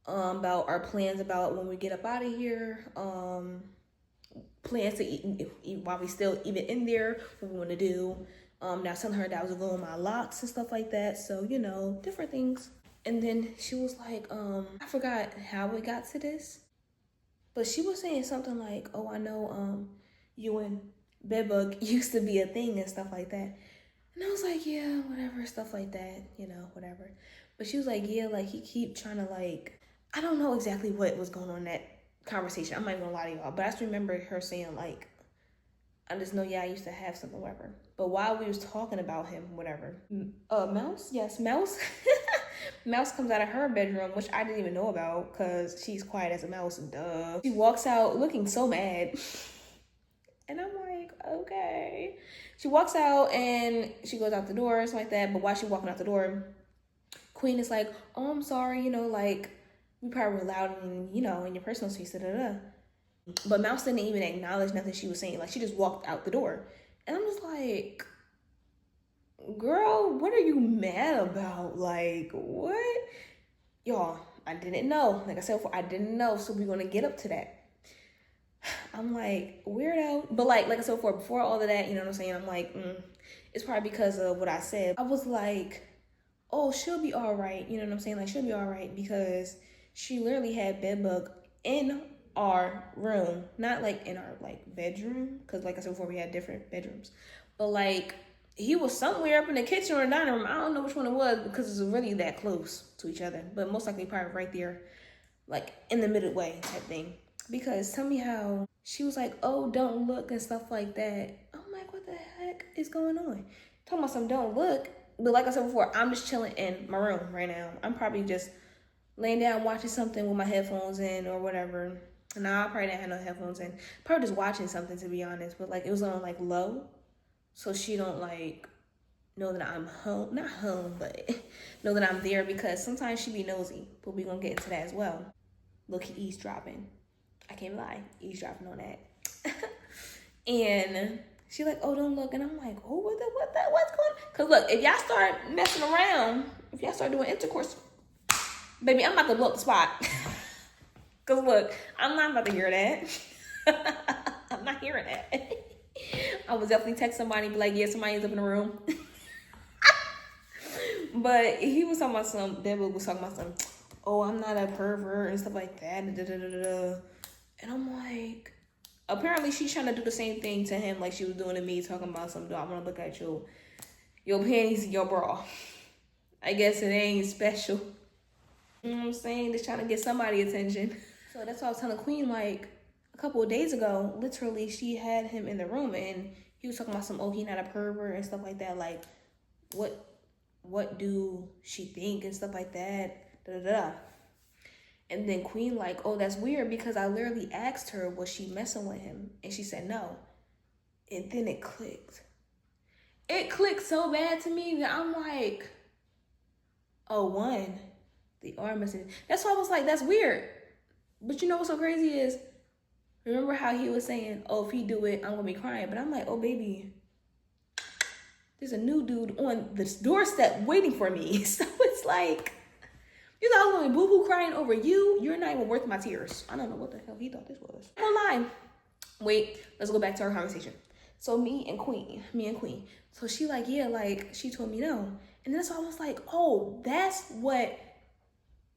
about our plans about when we get up out of here, plans to eat while we still even in there, what we want to do. Now telling her that I was going my locks and stuff like that. So, you know, different things. And then she was like, I forgot how we got to this, but she was saying something like, oh, I know, you and bedbug used to be a thing and stuff like that. And I was like, yeah, whatever, stuff like that, you know, whatever. But she was like, yeah, like he keep trying to like, I don't know exactly what was going on in that conversation. I'm not even gonna lie to y'all, but I just remember her saying like, I just know, yeah, I used to have something, whatever. But while we was talking about him, whatever, Mouse, yes, Mouse, Mouse comes out of her bedroom, which I didn't even know about because she's quiet as a mouse, duh. She walks out looking so mad. And I'm like, okay. She walks out and she goes out the door, something like that. But while she's walking out the door, Queen is like, oh, I'm sorry, you know, like, we probably were loud and, you know, in your personal space, da-da-da. But Mouse didn't even acknowledge nothing she was saying. Like, she just walked out the door. And I'm just like, girl, what are you mad about? Like, what? Y'all, I didn't know. Like I said before, I didn't know. So we're going to get up to that. I'm like, weirdo. But like I said before all of that, you know what I'm saying? I'm like, it's probably because of what I said. I was like, oh, she'll be all right. You know what I'm saying? Like, she'll be all right because she literally had bedbug in our room, not like in our like bedroom, because like I said before, we had different bedrooms, but like he was somewhere up in the kitchen or the dining room. I don't know which one it was because it's really that close to each other, but most likely probably right there, like in the middle way type thing. Because tell me how she was like, oh, don't look and stuff like that. I'm like, what the heck is going on? Talking about some don't look, but like I said before, I'm just chilling in my room right now. I'm probably just laying down watching something with my headphones in or whatever. Nah, I probably didn't have no headphones in. Probably just watching something, to be honest. But like it was on like low, so she don't like know that I'm home. Not home, but know that I'm there because sometimes she be nosy. But we gonna get into that as well. Look, eavesdropping. I can't lie, eavesdropping on that. And she like, oh, don't look. And I'm like, oh, what's going on? Cause look, if y'all start messing around, if y'all start doing intercourse, baby, I'm about to blow up the spot. Cause look, I'm not about to hear that. I'm not hearing that. I would definitely text somebody and be like, yeah, somebody's up in the room. But he was talking about some, Deborah was talking about some, oh, I'm not a pervert and stuff like that. And I'm like, apparently she's trying to do the same thing to him like she was doing to me, talking about some, I want to look at your panties and your bra. I guess it ain't special. You know what I'm saying? Just trying to get somebody attention. So that's why I was telling Queen, like, a couple of days ago, literally, she had him in the room, and he was talking about some, oh, he not a pervert and stuff like that. Like, what do she think and stuff like that? Da-da-da. And then Queen like, oh, that's weird because I literally asked her, was she messing with him? And she said no. And then it clicked. It clicked so bad to me that I'm like, oh, one, the arm message. That's why I was like, that's weird. But you know what's so crazy is, remember how he was saying, oh, if he do it, I'm going to be crying. But I'm like, oh, baby, there's a new dude on this doorstep waiting for me. So it's like, you thought I was going to be boo-boo crying over you? You're not even worth my tears. I don't know what the hell he thought this was. I'm not lying. Wait, let's go back to our conversation. So me and Queen. So she like, yeah, like, she told me no. And then so I was like, oh, that's what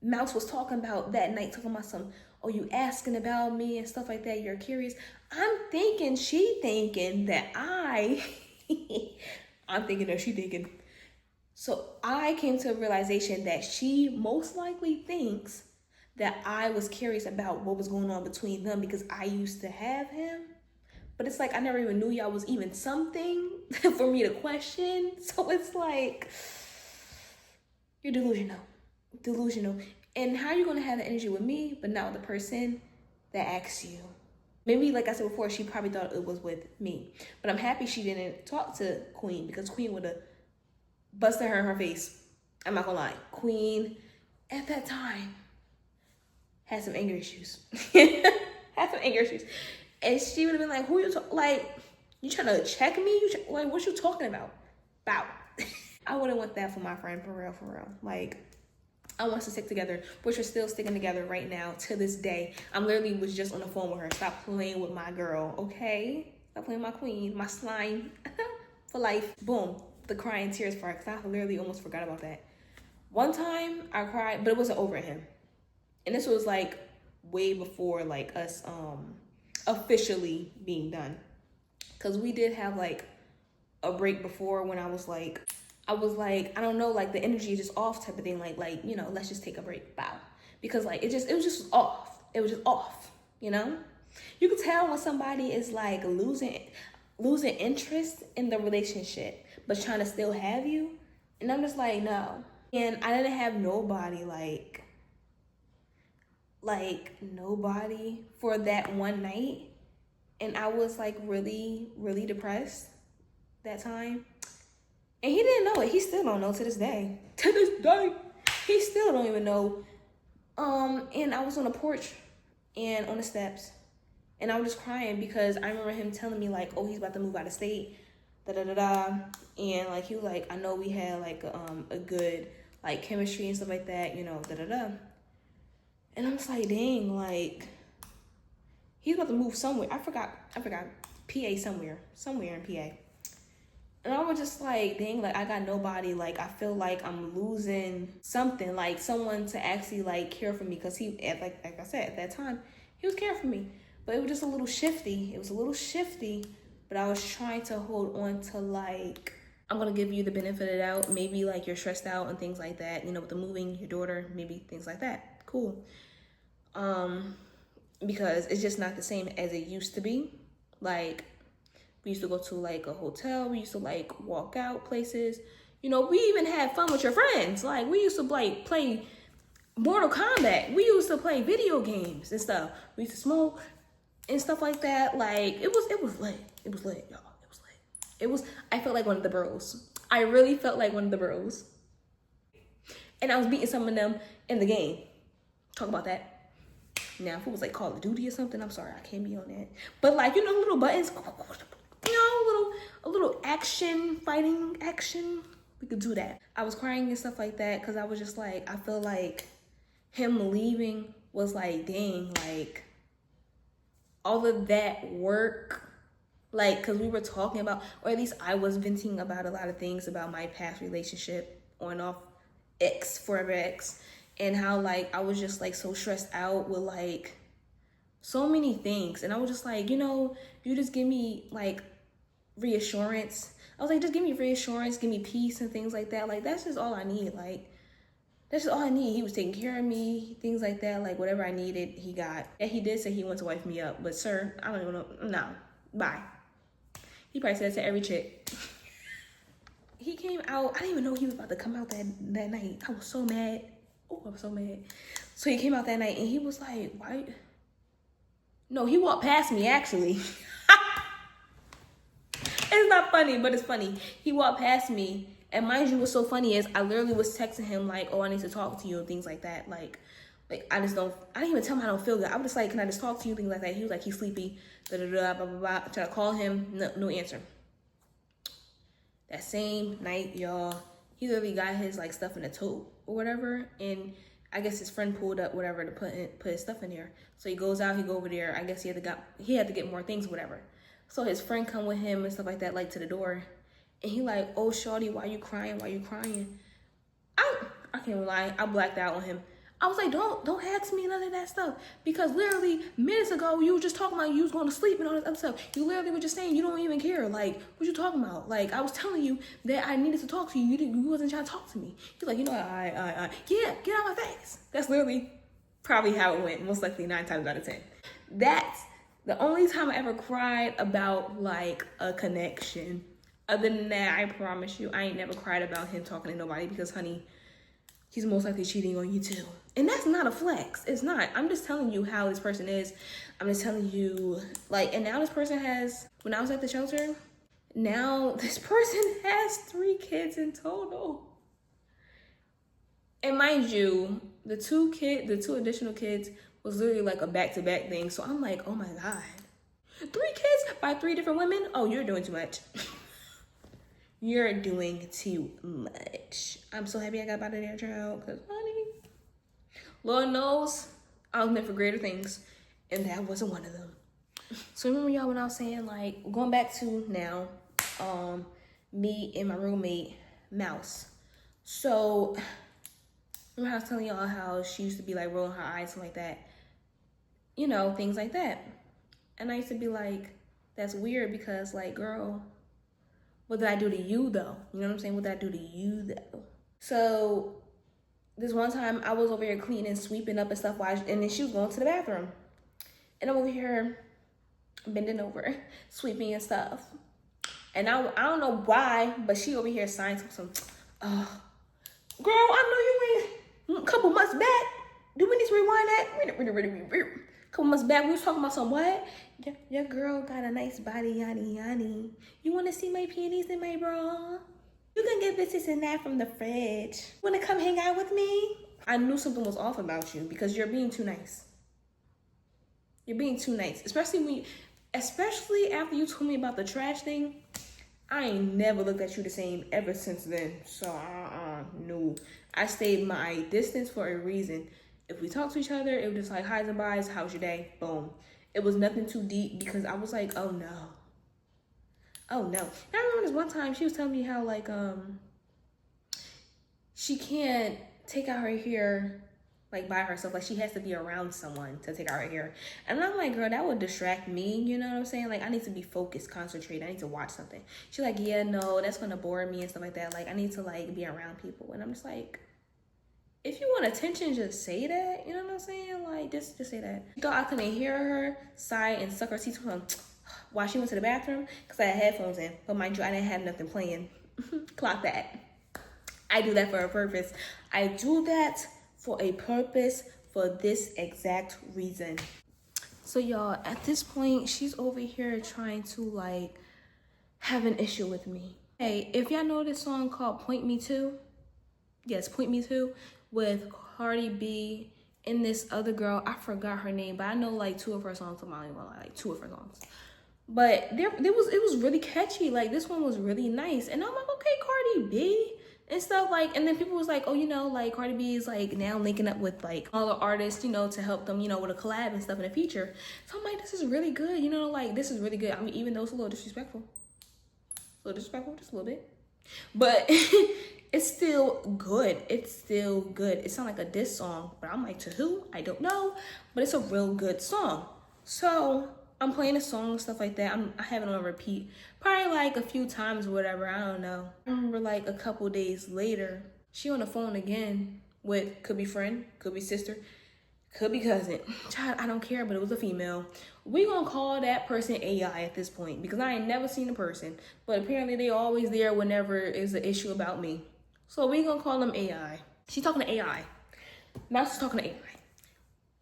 Mouse was talking about that night, talking about some, oh, you asking about me and stuff like that, you're curious. I'm thinking she thinking that I'm thinking that she thinking. So I came to a realization that she most likely thinks that I was curious about what was going on between them because I used to have him, But it's like, I never even knew y'all was even something for me to question. So it's like, you're delusional. Delusional. And how are you going to have the energy with me, but not with the person that asks you? Maybe, like I said before, she probably thought it was with me. But I'm happy she didn't talk to Queen, because Queen would have busted her in her face. I'm not gonna lie. Queen, at that time, had some anger issues. Had some anger issues. And she would have been like, who you like, you trying to check me? Like, what you talking about? Bow. I wouldn't want that for my friend, for real, for real. Like, I want us to stick together, which we're still sticking together right now to this day. I'm literally was just on the phone with her. Stop playing with my girl, okay? Stop playing with my queen, my slime for life. Boom, the crying tears part, because I literally almost forgot about that. One time I cried, but it wasn't over him. And this was like way before like us officially being done. Because we did have like a break before when I was like, I don't know, like the energy is just off type of thing. Like, you know, let's just take a break. Bow. Because like, it was just off. It was just off, you know? You can tell when somebody is like losing interest in the relationship, but trying to still have you. And I'm just like, no. And I didn't have nobody like nobody for that one night. And I was like really, really depressed that time. And he didn't know it. He still don't know to this day. To this day. He still don't even know. And I was on the porch and on the steps. And I was just crying because I remember him telling me like, oh, he's about to move out of state. Da-da-da-da. And like, he was like, I know we had like a good like chemistry and stuff like that, you know, da-da-da. And I'm just like, dang, like, he's about to move somewhere. I forgot, PA somewhere in PA. And I was just like, dang, like, I got nobody. Like, I feel like I'm losing something, like someone to actually like care for me. Because he, like I said, at that time, he was caring for me. But it was just a little shifty. It was a little shifty. But I was trying to hold on to like, I'm going to give you the benefit of the doubt. Maybe like you're stressed out and things like that. You know, with the moving, your daughter, maybe things like that. Cool. Because it's just not the same as it used to be. Like, we used to go to like a hotel. We used to like walk out places. You know, we even had fun with your friends. Like, we used to like play Mortal Kombat. We used to play video games and stuff. We used to smoke and stuff like that. Like, it was lit. It was lit, y'all. It was lit. I felt like one of the bros. I really felt like one of the bros. And I was beating some of them in the game. Talk about that. Now, if it was like Call of Duty or something, I'm sorry, I can't be on that. But like, you know, little buttons, you know, a little action, fighting action, we could do that. I was crying and stuff like that because I was just like, I feel like him leaving was like, dang, like all of that work, like, because we were talking about, or at least I was venting about a lot of things about my past relationship, on and off, forever ex. And how, like, I was just, like, so stressed out with, like, so many things. And I was just like, you know, you just give me, like, reassurance. I was like, just give me reassurance, give me peace and things like that. Like, that's just all I need. Like, that's just all I need. He was taking care of me, things like that. Like, whatever I needed, he got. And he did say he wanted to wife me up. But, sir, I don't even know. No. Bye. He probably said that to every chick. He came out. I didn't even know he was about to come out that night. I was so mad. Oh, I was so mad. So he came out that night and he was like, why? No, he walked past me, actually. It's not funny, but it's funny. He walked past me. And mind you, what's so funny is I literally was texting him like, oh, I need to talk to you and things like that. Like I didn't even tell him I don't feel good. I was just like, can I just talk to you? Things like that. He was like, he's sleepy. Da, da, da, blah, blah, blah. I tried to call him. No answer. That same night, y'all, he literally got his like stuff in a tote or whatever, and I guess his friend pulled up whatever to put his stuff in there. So he goes out, he go over there. I guess he had to get more things, whatever. So his friend come with him and stuff like that, like to the door, and he like, oh shorty, why you crying? Why you crying? I can't lie, I blacked out on him. I was like, don't ask me none of that stuff, because literally minutes ago you were just talking about you was going to sleep and all this other stuff. You literally were just saying you don't even care. Like, what you talking about? Like, I was telling you that I needed to talk to you. You wasn't trying to talk to me. You're like, you know, yeah, get out of my face. That's literally probably how it went. Most likely 9 times out of 10. The only time I ever cried about like a connection, other than that, I promise you, I ain't never cried about him talking to nobody because, honey, he's most likely cheating on you too. And that's not a flex. It's not. I'm just telling you how this person is. I'm just telling you, like, and now this person has, when I was at the shelter, now this person has 3 kids in total. And mind you, the two additional kids was literally like a back-to-back thing. So I'm like, oh my God. 3 kids by 3 different women? Oh, you're doing too much. You're doing too much. I'm so happy I got out of there, child. Because, honey, Lord knows I was meant for greater things. And that wasn't one of them. So remember, y'all, when I was saying, like, going back to now, me and my roommate, Mouse. So, remember I was telling y'all how she used to be, like, rolling her eyes and like that. You know, things like that. And I used to be like, that's weird because, like, girl, what did I do to you, though? You know what I'm saying? What did I do to you, though? So, this one time, I was over here cleaning, sweeping up and stuff, and then she was going to the bathroom. And I'm over here bending over, sweeping and stuff. And I don't know why, but she over here signed some, girl, I know you ain't, a couple months back, do we need to rewind that? Couple months back, we was talking about some what? Your girl got a nice body, yanni. You want to see my panties and my bra? You can get this and that from the fridge. Want to come hang out with me? I knew something was off about you because you're being too nice. You're being too nice, especially after you told me about the trash thing. I ain't never looked at you the same ever since then. So, no. I stayed my distance for a reason. If we talk to each other, it was just like, hi's and byes, how's your day? Boom. It was nothing too deep because I was like, oh no. Oh no. And I remember this one time she was telling me how, like, she can't take out her hair like by herself. Like, she has to be around someone to take out her hair. And I'm like, girl, that would distract me. You know what I'm saying? Like, I need to be focused, concentrate. I need to watch something. She's like, yeah, no, that's gonna bore me and stuff like that. Like, I need to, like, be around people. And I'm just like, if you want attention, just say that. You know what I'm saying? Like, just say that. She thought I couldn't hear her sigh and suck her teeth while she went to the bathroom because I had headphones in. But mind you, I didn't have nothing playing. Clock that. I do that for a purpose. I do that for a purpose, for this exact reason. So y'all, at this point, she's over here trying to, like, have an issue with me. Hey, if y'all know this song called Point Me To, yes, Point Me To, with Cardi B and this other girl, I forgot her name, but I know like 2 of her songs. I'm not even gonna lie, like 2 of her songs. But it was really catchy. Like, this one was really nice. And I'm like, okay, Cardi B and stuff, like, and then people was like, oh, you know, like, Cardi B is like now linking up with like all the artists, you know, to help them, you know, with a collab and stuff in the future. So I'm like, this is really good, you know, like, this is really good. I mean, even though it's a little disrespectful, just a little bit, but it's still good. It's still good. It sounds like a diss song, but I'm like, to who? I don't know, but it's a real good song. So I'm playing a song and stuff like that. I have it on repeat probably like a few times or whatever. I don't know. I remember like a couple days later, she on the phone again with, could be friend, could be sister, could be cousin. Child, I don't care, but it was a female. We gonna call that person AI at this point because I ain't never seen a person, but apparently they always there whenever is an issue about me. So we gonna call them AI. She's talking to AI. Mouse is talking to AI.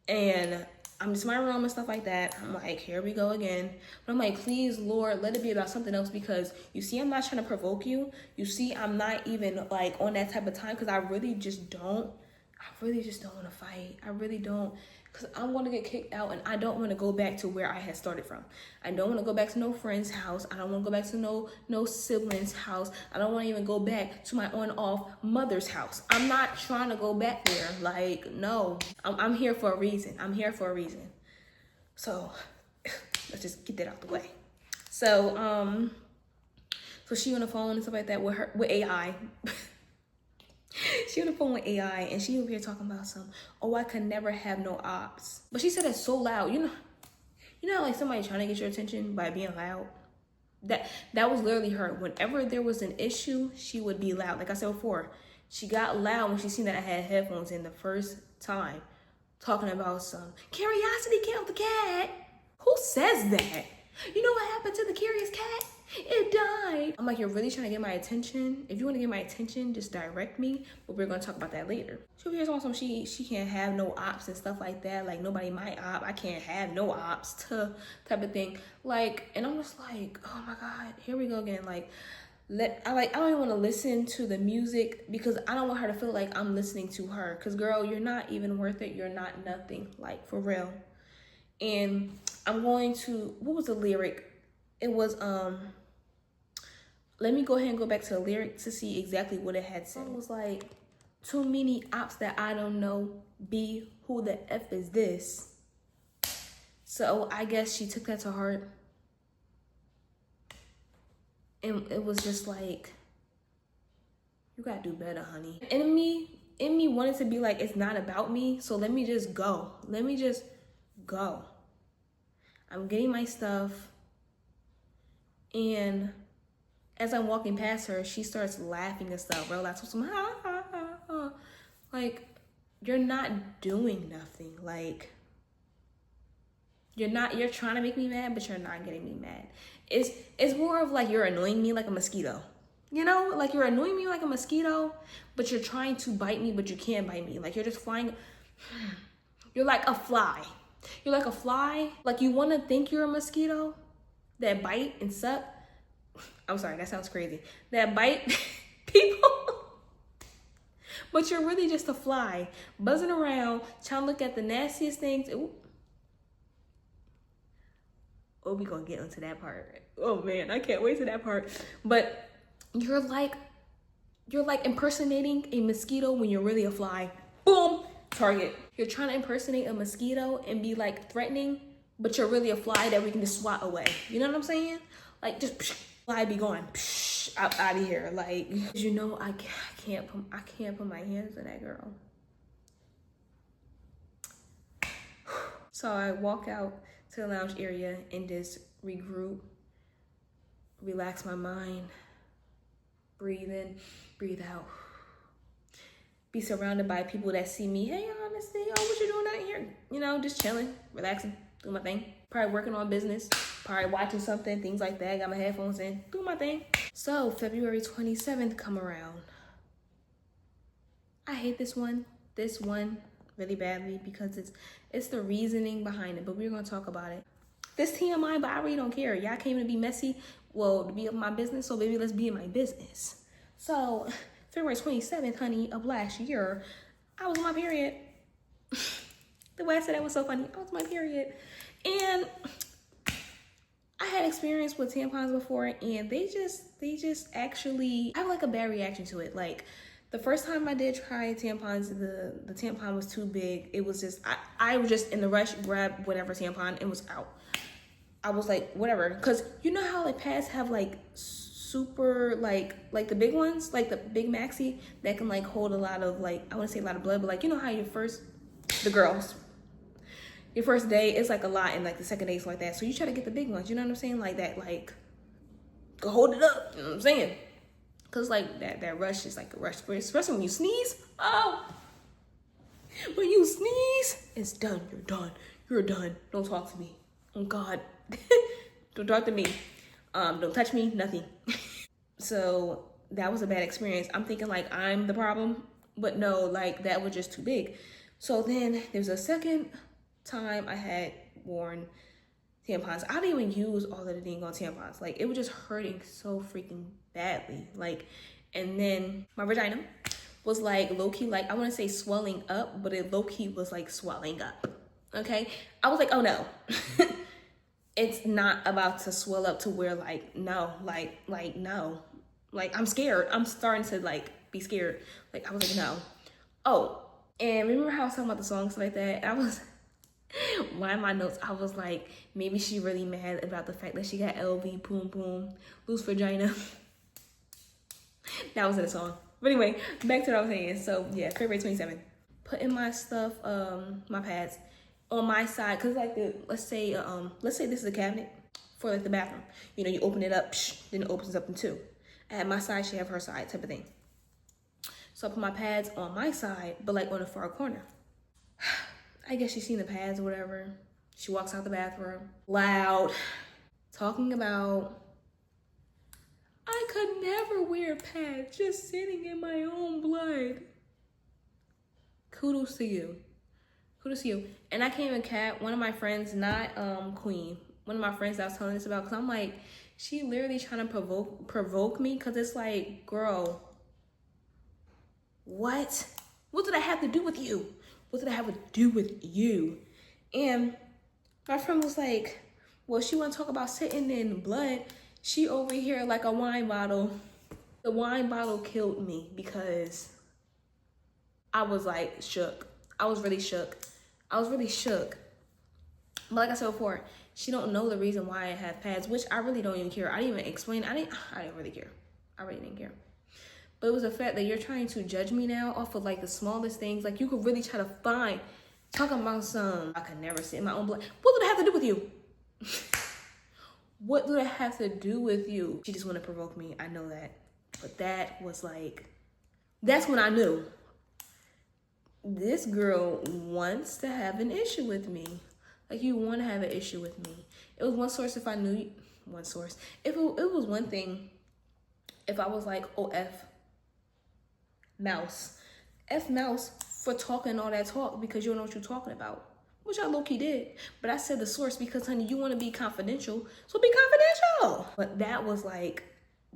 And I'm just in my room and stuff like that. I'm like, here we go again. But I'm like, please, Lord, let it be about something else because you see, I'm not trying to provoke you. You see, I'm not even like on that type of time because I really just don't want to fight. I really don't, because I want to get kicked out and I don't want to go back to where I had started from. I don't want to go back to no friend's house. I don't want to go back to no sibling's house. I don't want to even go back to my on-off mother's house. I'm not trying to go back there. Like, no, I'm here for a reason. I'm here for a reason. So let's just get that out the way. So, so she on the phone and stuff like that with AI. She on the phone with AI and she over here talking about some, oh, I could never have no ops. But she said it so loud. You know, like somebody trying to get your attention by being loud. That was literally her. Whenever there was an issue, she would be loud. Like I said before, she got loud when she seen that I had headphones in the first time, talking about some curiosity killed the cat. Who says that? You know what happened to the curious cat? It died. I'm like, you're really trying to get my attention? If you want to get my attention, just direct me. But we're going to talk about that later. She over here talking some she can't have no ops and stuff like that. Like, nobody my op. I can't have no ops type of thing. Like, and I'm just like, oh my God, here we go again. Like, I don't even want to listen to the music because I don't want her to feel like I'm listening to her. Because, girl, you're not even worth it. You're not nothing. Like, for real. And I'm going to, what was the lyric? It was, let me go ahead and go back to the lyric to see exactly what it had said. It was like, too many ops that I don't know, B, who the F is this? So I guess she took that to heart. And it was just like, you gotta do better, honey. And in me wanted to be like, it's not about me, so let me just go. Let me just go. I'm getting my stuff, and as I'm walking past her, she starts laughing and stuff, bro. Like, some ha, ha, ha, ha. Like, you're not doing nothing. Like, you're trying to make me mad, but you're not getting me mad. It's more of like, you're annoying me like a mosquito. You know, like, you're annoying me like a mosquito, but you're trying to bite me, but you can't bite me. Like, you're just flying. You're like a fly. You're like a fly. Like, you want to think you're a mosquito that bite and suck. I'm sorry, that sounds crazy. That bite people. But you're really just a fly buzzing around, trying to look at the nastiest things. Ooh. Oh, we gonna get into that part. Oh man, I can't wait to that part. But you're like impersonating a mosquito when you're really a fly. Boom, target. You're trying to impersonate a mosquito and be like threatening, but you're really a fly that we can just swat away. You know what I'm saying? Like, just fly be gone, out of here. Like, you know, I can't put my hands on that girl. So I walk out to the lounge area and just regroup, relax my mind, breathe in, breathe out. Be surrounded by people that see me. Hey, Onnastee, oh, what you doing out here? You know, just chilling, relaxing, doing my thing. Probably working on business, probably watching something, things like that. Got my headphones in, doing my thing. So February 27th come around. I hate this one really badly because it's the reasoning behind it, but we're gonna talk about it. This TMI, but I really don't care. Y'all came to be messy, well, to be in my business, so baby, let's be in my business. So February 27th, honey, of last year, I was on my period. The way I said that was so funny. I was on my period. And I had experience with tampons before, and they just actually, I have like a bad reaction to it. Like, the first time I did try tampons, the tampon was too big. It was just, I was just in the rush, grabbed whatever tampon and was out. I was like, whatever. Because you know how like pads have like super, like the big ones, like the big maxi that can like hold a lot of like, I want to say a lot of blood, but like, you know how your first day it's like a lot, and like the second day is like that. So you try to get the big ones, you know what I'm saying? Like that, like, go hold it up, you know what I'm saying? Cause like that rush is like a rush, especially when you sneeze. Oh, when you sneeze, it's done. You're done. You're done. Don't talk to me. Oh God, don't talk to me. Don't touch me. Nothing. So that was a bad experience. I'm thinking like I'm the problem, but no, like that was just too big. So then there's a second time I had worn tampons. I didn't even use all of the dang on tampons. Like, it was just hurting so freaking badly. Like, and then my vagina was like low-key, like, I want to say swelling up, but it low-key was like swelling up. Okay? I was like, oh no. It's not about to swell up to where like, no, like no. Like, I'm scared. I'm starting to like be scared. Like, I was like, no. Oh, and remember how I was talking about the songs like that? I was, one of my notes, I was like, maybe she really mad about the fact that she got LV, boom, boom, loose vagina. That was in the song. But anyway, back to what I was saying. So yeah, February 27th. Putting my stuff, my pads on my side. Cause like let's say this is a cabinet for like the bathroom. You know, you open it up, then it opens up in two. At my side, she have her side type of thing. So I put my pads on my side, but like on the far corner. I guess she's seen the pads or whatever. She walks out the bathroom, loud, talking about, I could never wear pads, just sitting in my own blood. Kudos to you. Kudos to you. And I can't even cap one of my friends, not Queen, one of my friends that I was telling this about, because I'm like, she literally trying to provoke me, because it's like, girl, what? What did I have to do with you? What did I have to do with you? And my friend was like, well, she want to talk about sitting in blood. She over here like a wine bottle. The wine bottle killed me because I was like shook. I was really shook. But like I said before, she don't know the reason why I have pads, which I really don't even care. I didn't even explain. I didn't really care. I really didn't care. But it was the fact that you're trying to judge me now off of like the smallest things. Like you could really try to talking about I could never sit in my own blood. What did I have to do with you? What do I have to do with you? She just want to provoke me. I know that. But that was like, that's when I knew. This girl wants to have an issue with me. Like, you want to have an issue with me. It was one source if I knew, one source. If it was one thing, if I was like, oh, F mouse for talking all that talk because you don't know what you're talking about. Which I low-key did. But I said the source because, honey, you want to be confidential. So be confidential. But that was like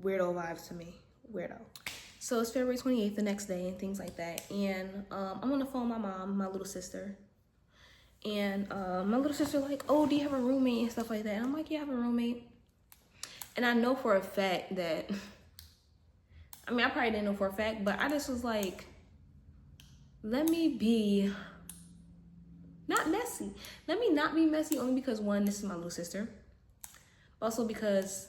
weirdo vibes to me. Weirdo. So it's February 28th, the next day, and things like that. And I'm on the phone with my mom, my little sister. And my little sister like, oh, do you have a roommate and stuff like that? And I'm like, yeah, I have a roommate. And I know for a fact that, I mean, I probably didn't know for a fact, but I just was like, let me be not messy. Let me not be messy only because, one, this is my little sister. Also because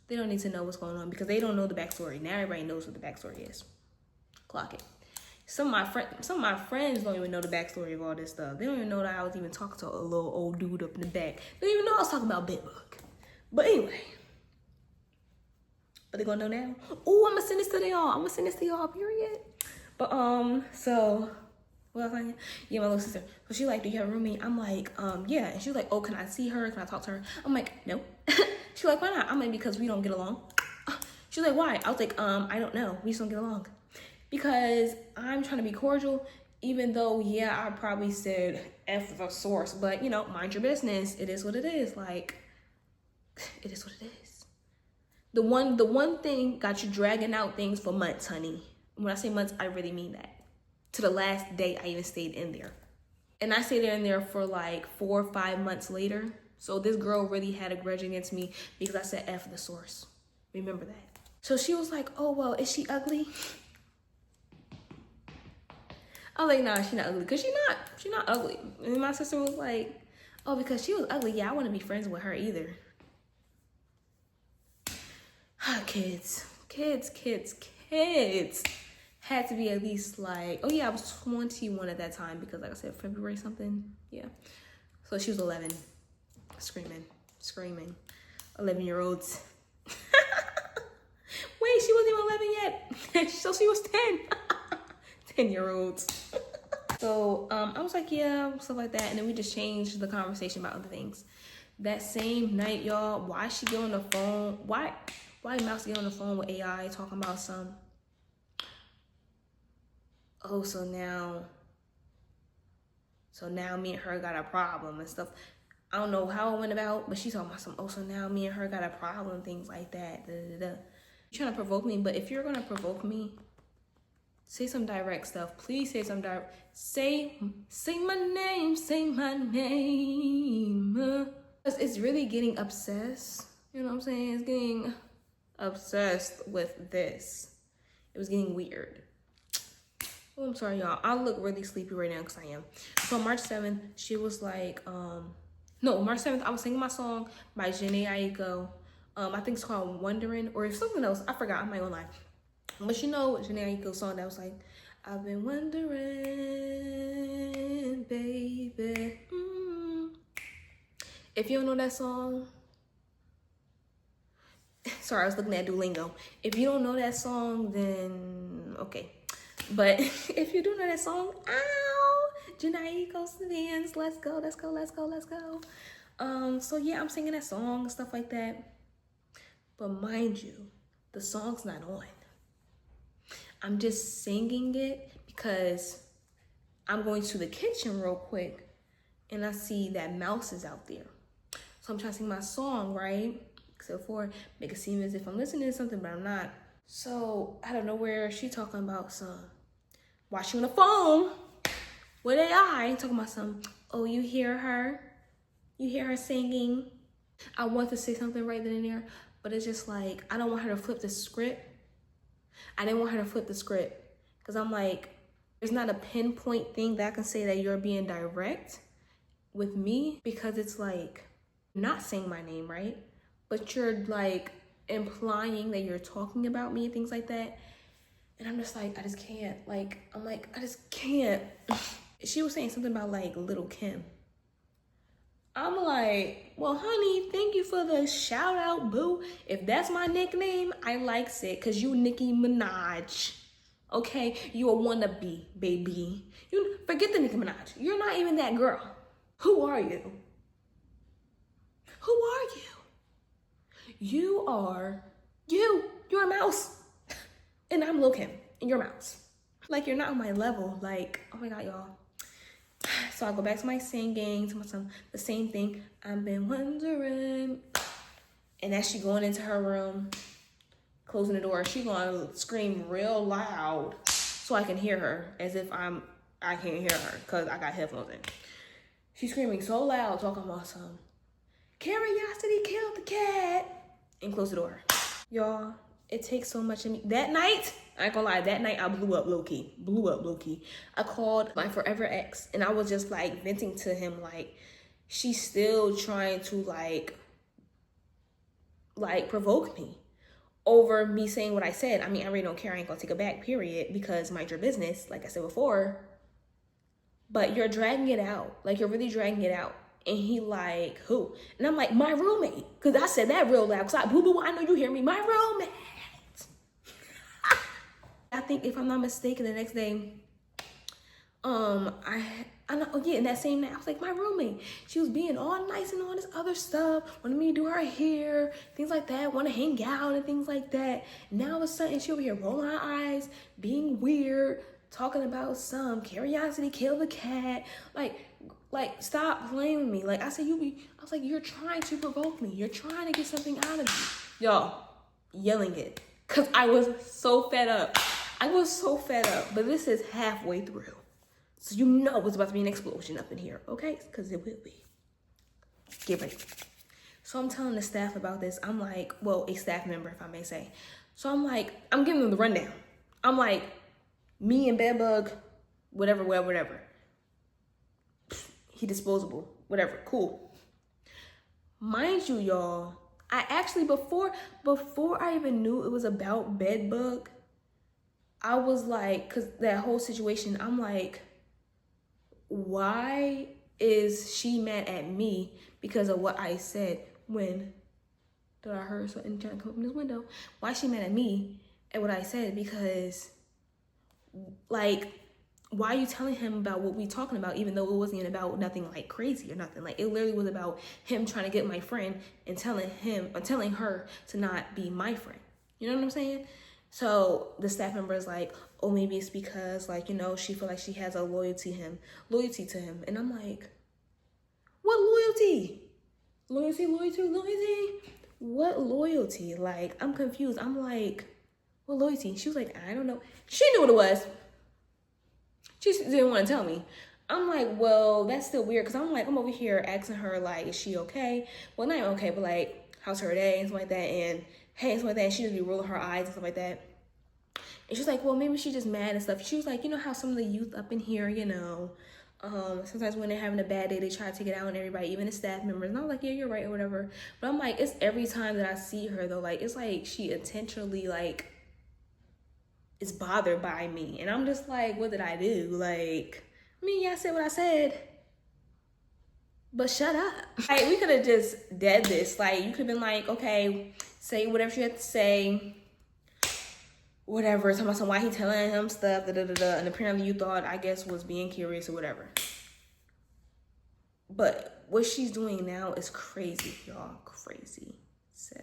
they don't need to know what's going on because they don't know the backstory. Now everybody knows what the backstory is. Clock it. Some of my friends don't even know the backstory of all this stuff. They don't even know that I was even talking to a little old dude up in the back. They don't even know I was talking about Bitbook. But anyway. But they're gonna know now. Oh, I'm gonna send this to y'all. Period. But so what else? Yeah, my little sister. So she like, do you have a roommate? I'm like, yeah. And she was like, oh, can I see her? Can I talk to her? I'm like, no. She's like, why not? I'm like, because we don't get along. She's like, why? I was like, I don't know. We just don't get along. Because I'm trying to be cordial, even though, yeah, I probably said F the source, but you know, mind your business. It is what it is. Like, it is what it is. The one thing got you dragging out things for months, honey. When I say months, I really mean that. To the last day I even stayed in there. And I stayed in there for like 4 or 5 months later. So this girl really had a grudge against me because I said F the source. Remember that. So she was like, oh, well, is she ugly? I was like, nah, she's not ugly. Because she's not ugly. And my sister was like, oh, because she was ugly. Yeah, I wouldn't be friends with her either. Kids. Had to be at least like, oh yeah, I was 21 at that time because like I said, February something. Yeah. So she was 11. Screaming. 11-year-olds. Wait, she wasn't even 11 yet. So she was 10. 10-year-olds. So I was like, yeah, stuff like that. And then we just changed the conversation about other things. That same night, y'all, why she get on the phone? Why Mouse get on the phone with AI talking about some, oh, so now me and her got a problem and stuff. I don't know how it went about, but she's talking about some, oh, so now me and her got a problem, things like that. You're trying to provoke me, but if you're gonna provoke me, say some direct stuff. Please say some direct. Say my name. It's really getting obsessed. You know what I'm saying? It's getting obsessed with this. It was getting weird. Oh, I'm sorry, y'all. I look really sleepy right now because I am. So March 7th, she was like, March 7th, I was singing my song by Jhené Aiko. I think it's called Wondering, or if something else, I forgot, I'm not gonna lie. But you know Jhené Aiko's song that was like, I've been wondering, baby. If you don't know that song, sorry, I was looking at Duolingo. If you don't know that song, then okay. But if you do know that song, ow, Janae goes to dance. Let's go, let's go, let's go, let's go. So yeah, I'm singing that song and stuff like that. But mind you, the song's not on. I'm just singing it because I'm going to the kitchen real quick and I see that Mouse is out there. So I'm trying to sing my song, right? Except for make it seem as if I'm listening to something, but I'm not. So I don't know where she talking about some. While she on the phone with AI, talking about some, oh, you hear her? You hear her singing? I want to say something right then and there, but it's just like, I don't want her to flip the script. I didn't want her to flip the script because I'm like, there's not a pinpoint thing that I can say that you're being direct with me, because it's like, not saying my name, right? But you're like implying that you're talking about me and things like that. And I'm just like, I just can't. Like, I'm like, I just can't. She was saying something about like Little Kim. I'm like, well, honey, thank you for the shout out, boo. If that's my nickname, I likes it, cause you Nicki Minaj. Okay, you a wannabe, baby. You forget the Nicki Minaj. You're not even that girl. Who are you? Who are you? You're a mouse. And I'm Lil Kim, and you're a mouse. Like, you're not on my level. Like, oh my God, y'all. So I go back to my singing, to my song, the same thing. I've been wondering. And as she going into her room, closing the door, she gonna scream real loud so I can hear her, as if I can't hear her because I got headphones in. She's screaming so loud, talking about some, curiosity killed the cat, and close the door. Y'all, it takes so much of me. That night, I ain't gonna lie, that night I blew up low-key. I called my forever ex, and I was just like venting to him, like, she's still trying to like provoke me over me saying what I said. I mean, I really don't care. I ain't gonna take it back, period, because mind your business, like I said before. But you're dragging it out. Like, you're really dragging it out. And he like, who? And I'm like, my roommate. Because I said that real loud. Because boo-boo, I know you hear me. My roommate. I think, if I'm not mistaken, the next day, I know, oh yeah, in that same night, I was like, my roommate, she was being all nice and all this other stuff, wanted me to do her hair, things like that, want to hang out and things like that. Now all of a sudden, she over here rolling her eyes, being weird, talking about some curiosity kill the cat. Like stop playing with me. Like I said, I was like, you're trying to provoke me. You're trying to get something out of me. Y'all, yelling it. Cause I was so fed up. But this is halfway through. So you know it's about to be an explosion up in here, okay? Because it will be. Get ready. So I'm telling the staff about this. I'm like, well, a staff member, if I may say. So I'm like, I'm giving them the rundown. I'm like, me and Bedbug, whatever. He disposable, whatever, cool. Mind you, y'all, I actually, before I even knew it was about Bedbug, I was like, cause that whole situation, I'm like, why is she mad at me because of what I said when I heard something trying to come up in this window? Why is she mad at me at what I said? Because, like, why are you telling him about what we talking about, even though it wasn't about nothing like crazy or nothing? Like, it literally was about him trying to get my friend and telling her to not be my friend. You know what I'm saying? So the staff member is like, oh, maybe it's because, like, you know, she feel like she has a loyalty to him. And I'm like, what loyalty? Loyalty? What loyalty? Like, I'm confused. I'm like, what loyalty? She was like, I don't know. She knew what it was. She didn't want to tell me. I'm like, well, that's still weird. Because I'm like, I'm over here asking her, like, is she okay? Well, not okay, but like, how's her day and stuff like that. And hey, and stuff like that. And she just be rolling her eyes and stuff like that. And she's like, well, maybe she's just mad and stuff. She was like, you know how some of the youth up in here, you know, sometimes when they're having a bad day, they try to take it out on everybody, even the staff members. And I was like, yeah, you're right or whatever. But I'm like, it's every time that I see her, though, like, it's like she intentionally, like, is bothered by me. And I'm just like, what did I do? Like, I mean, yeah, I said what I said, but shut up. Like, we could have just dead this. Like, you could have been like, okay, say whatever you have to say. whatever, talking about some why he telling him stuff, and apparently you thought, I guess, was being curious or whatever. But what she's doing now is crazy, y'all, crazy. So,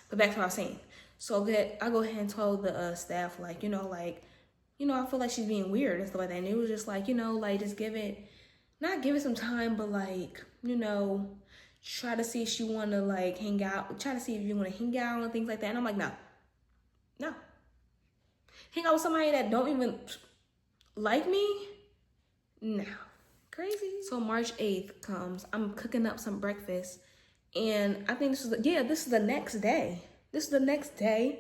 but back to what I was saying. So I go ahead and told the staff, I feel like she's being weird and stuff like that. And it was just like, just not give it some time, but try to see if she want to hang out, try to see if you want to hang out and things like that. And I'm like, no. Hang out with somebody that don't even like me? No. Crazy. So March 8th comes, I'm cooking up some breakfast, and I think this is the next day. The next day.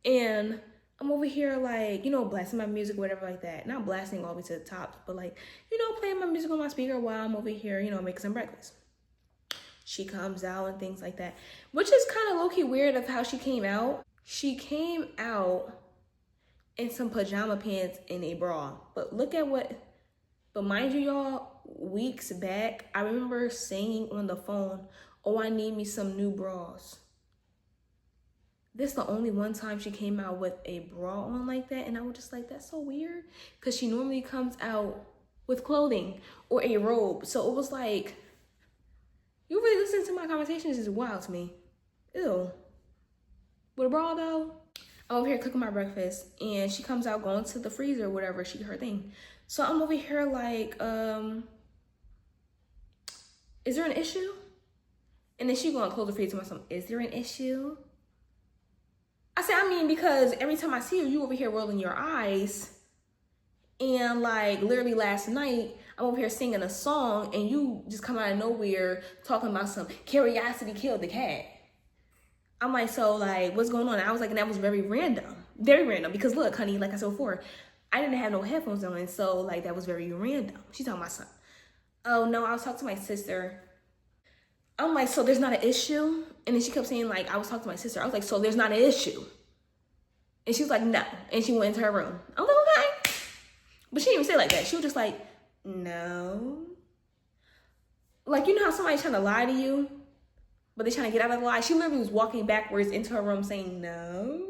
And I'm over here blasting my music, whatever like that. Not blasting all the way to the top, but playing my music on my speaker while I'm over here, making some breakfast. She comes out and things like that, which is kind of low-key weird of how she came out. She came out in some pajama pants and a bra. But mind you, y'all, weeks back, I remember saying on the phone, oh, I need me some new bras. This is the only one time she came out with a bra on like that. And I was just like, that's so weird. Because she normally comes out with clothing or a robe. So it was like, you really listen to my conversations is wild to me. Ew. With a bra though? I'm over here cooking my breakfast, and she comes out going to the freezer or whatever, her thing. So I'm over here is there an issue? And then she gonna close the freezer to myself, is there an issue? I said, because every time I see you over here rolling your eyes, and literally last night, I'm over here singing a song, and you just come out of nowhere talking about some curiosity killed the cat. I'm like, so what's going on? I was like, and that was very random, because look, honey, like I said before, I didn't have no headphones on, so that was very random. She's talking about something. Oh no, I was talking to my sister. I'm like, so there's not an issue? And then she kept saying I was talking to my sister. I was like, so there's not an issue? And she was like, no. And she went into her room. I was like, okay. But she didn't even say it like that. She was just like, no. You know how somebody's trying to lie to you, but they're trying to get out of the lie? She literally was walking backwards into her room saying, no.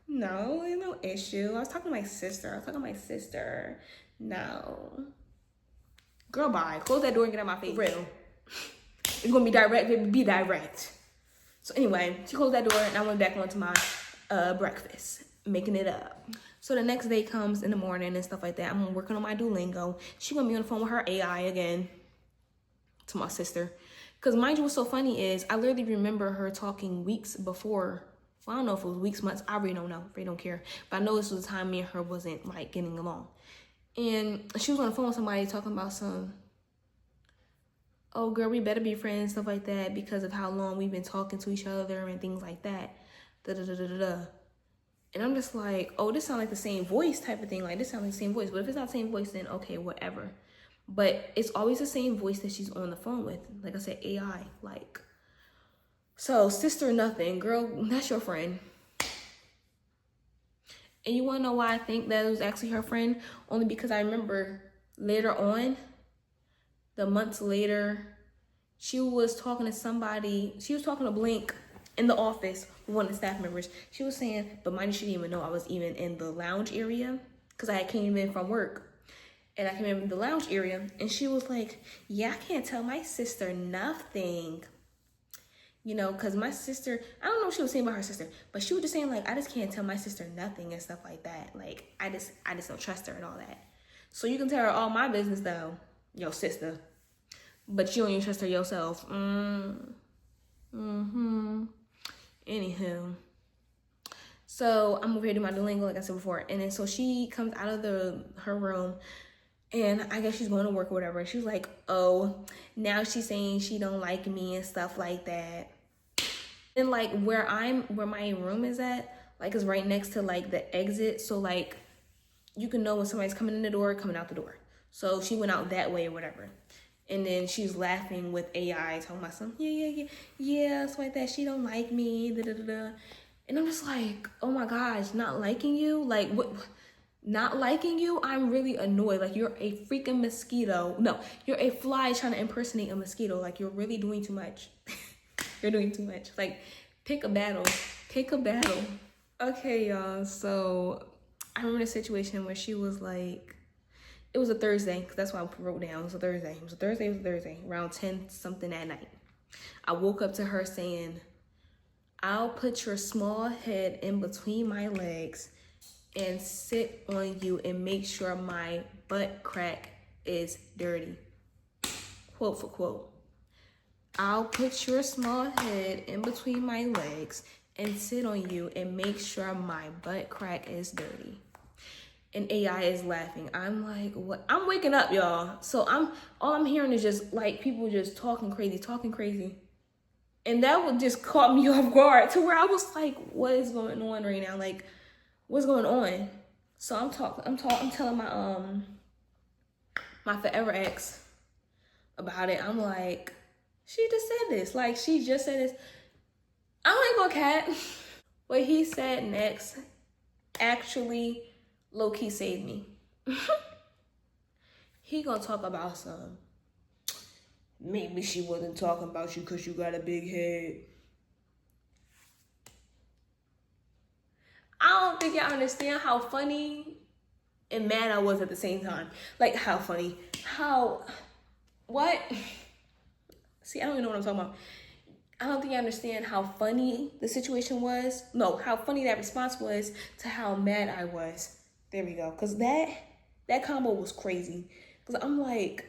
No, there's no issue. I was talking to my sister. No. Girl, bye. Close that door and get out of my face. For real. It's going to be direct. Be direct. So anyway, she closed that door, and I went back onto my breakfast, making it up. So the next day comes in the morning and stuff like that. I'm working on my Duolingo. She gonna be on the phone with her AI again to my sister. Because mind you, what's so funny is I literally remember her talking weeks before. Well, I don't know if it was weeks, months. I really don't know. Really don't care. But I know this was the time me and her wasn't getting along. And she was on the phone with somebody talking about some, oh girl, we better be friends, stuff like that, because of how long we've been talking to each other and things like that. And I'm just like, oh, this sounds like the same voice type of thing. This sounds like the same voice. But if it's not the same voice, then okay, whatever. But it's always the same voice that she's on the phone with. Like I said, AI. So sister nothing. Girl, that's your friend. And you want to know why I think that it was actually her friend? Only because I remember later on, the months later, she was talking to somebody. She was talking to Blink in the office with one of the staff members. She was saying, but mind you, she didn't even know I was even in the lounge area because I came in from work. And I came in the lounge area, and she was like, yeah, I can't tell my sister nothing. Because my sister, I don't know what she was saying about her sister, but she was just saying, I just can't tell my sister nothing and stuff like that. I just don't trust her and all that. So you can tell her all my business, though, your sister. But you don't even trust her yourself. Anywho. So I'm over here doing my Duolingo, like I said before. And then so she comes out of her room, and I guess she's going to work or whatever. And she was like, oh, now she's saying she don't like me and stuff like that. And where my room is at, is right next to the exit. So you can know when somebody's coming in the door, coming out the door. So she went out that way or whatever. And then she's laughing with AI, talking about something, yeah, it's like that. She don't like me, And I'm just like, oh my gosh, not liking you? What? Not liking you? I'm really annoyed. You're a freaking mosquito. No, you're a fly trying to impersonate a mosquito. You're really doing too much. You're doing too much. Pick a battle. Pick a battle. Okay, y'all. So I remember a situation where she was like, it was a Thursday, because that's what I wrote down. It was a Thursday, around 10 something at night. I woke up to her saying, I'll put your small head in between my legs and sit on you and make sure my butt crack is dirty. Quote for quote. I'll put your small head in between my legs and sit on you and make sure my butt crack is dirty. And AI is laughing. I'm like, what? I'm waking up, y'all. So all I'm hearing is just like people just talking crazy. And that would just caught me off guard to where I was like, what is going on right now? Like, what's going on? So I'm telling my forever ex about it. I'm like, she just said this. Like, she just said this. I ain't gonna cat. What he said next actually low-key saved me. He gonna talk about some, maybe she wasn't talking about you because you got a big head. I don't think y'all understand how funny and mad I was at the same time. Like, how funny. What? See, I don't even know what I'm talking about. I don't think you understand how funny the situation was. No, how funny that response was to how mad I was. There we go. Because that combo was crazy. Because I'm like,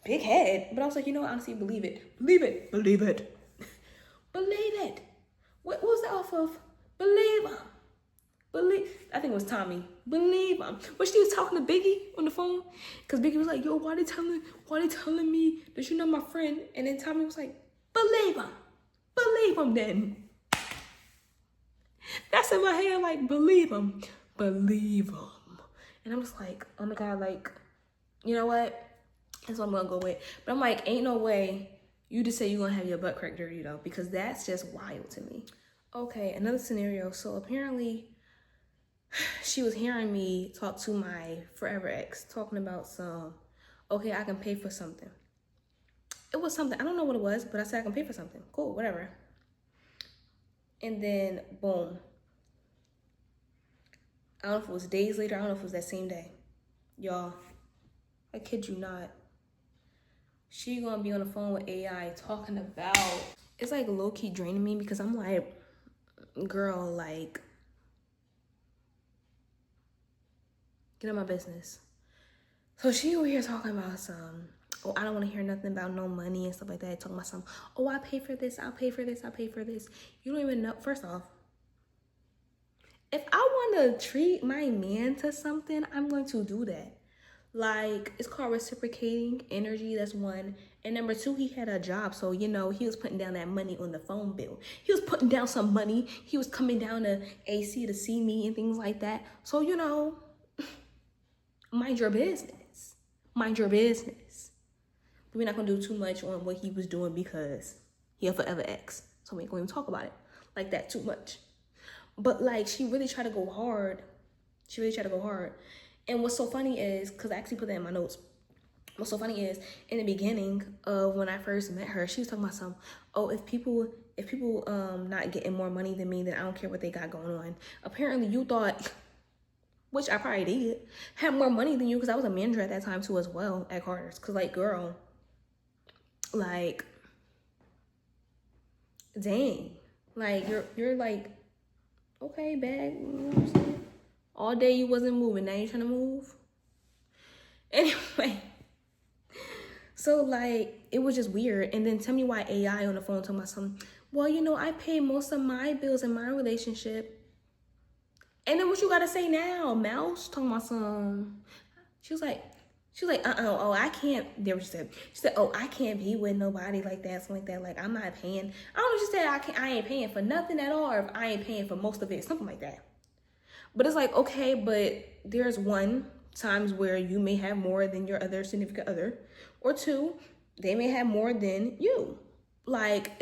big head. But I was like, you know what? Honestly, believe it. Believe it. Believe it. Believe it. What was that off of? Believe him. I think it was Tommy. Believe him. But she was talking to Biggie on the phone. Because Biggie was like, yo, why they telling me that you're not my friend? And then Tommy was like, believe him. Believe him then. That's in my head, like, believe him. Believe him. And I'm just like, oh my God, like, you know what? That's what I'm gonna go with. But I'm like, ain't no way you just say you're gonna have your butt crack dirty though, because that's just wild to me. Okay, another scenario. So apparently she was hearing me talk to my forever ex, talking about some, okay, I can pay for something. It was something, I don't know what it was, but I said I can pay for something. Cool, whatever. And then, boom. I don't know if it was days later. I don't know if it was that same day. Y'all, I kid you not. She gonna be on the phone with AI talking about, it's like low-key draining me because I'm like, girl, like, get out my business. So she over here talking about some, oh, I don't want to hear nothing about no money and stuff like that. Talking about some, oh, I pay for this, I'll pay for this, I'll pay for this. You don't even know. First off, if I want to treat my man to something, I'm going to do that. Like, it's called reciprocating energy. That's one. And number two, he had a job. So, you know, he was putting down that money on the phone bill. He was putting down some money. He was coming down to AC to see me and things like that. So, you know, mind your business. Mind your business. We're not going to do too much on what he was doing because he a forever ex. So we ain't going to even talk about it like that too much. But, like, she really tried to go hard. And what's so funny is, because I actually put that in my notes. What's so funny is, in the beginning of when I first met her, she was talking about some, oh, if people not getting more money than me, then I don't care what they got going on. Apparently, you thought, which I probably did, had more money than you, because I was a manager at that time too as well at Carter's. Because, like, girl, like, dang, like, you're like, okay, bag, you know what I'm saying? All day you wasn't moving, now you're trying to move? Anyway, so, like, it was just weird. And then tell me why AI on the phone talking about something, well, you know, I pay most of my bills in my relationship. And then what you gotta say now, Mouse? Talking about some, she was like, oh, I can't, there what she said. She said, oh, I can't be with nobody like that, something like that. Like, I'm not paying. I don't know, she said, I ain't paying for nothing at all, or if I ain't paying for most of it, something like that. But it's like, okay, but there's times where you may have more than your other significant other, or two, they may have more than you. Like,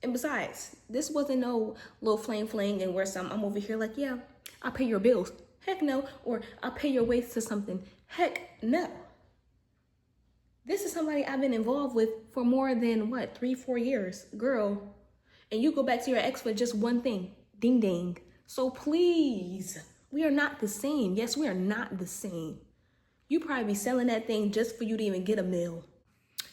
and besides, this wasn't no little fling and where I'm over here like, yeah, I'll pay your bills. Heck no. Or I'll pay your ways to something. Heck no. This is somebody I've been involved with for more than, 3-4 years. Girl, And you go back to your ex for just one thing. Ding ding. So please, we are not the same. Yes, we are not the same. You probably be selling that thing just for you to even get a meal.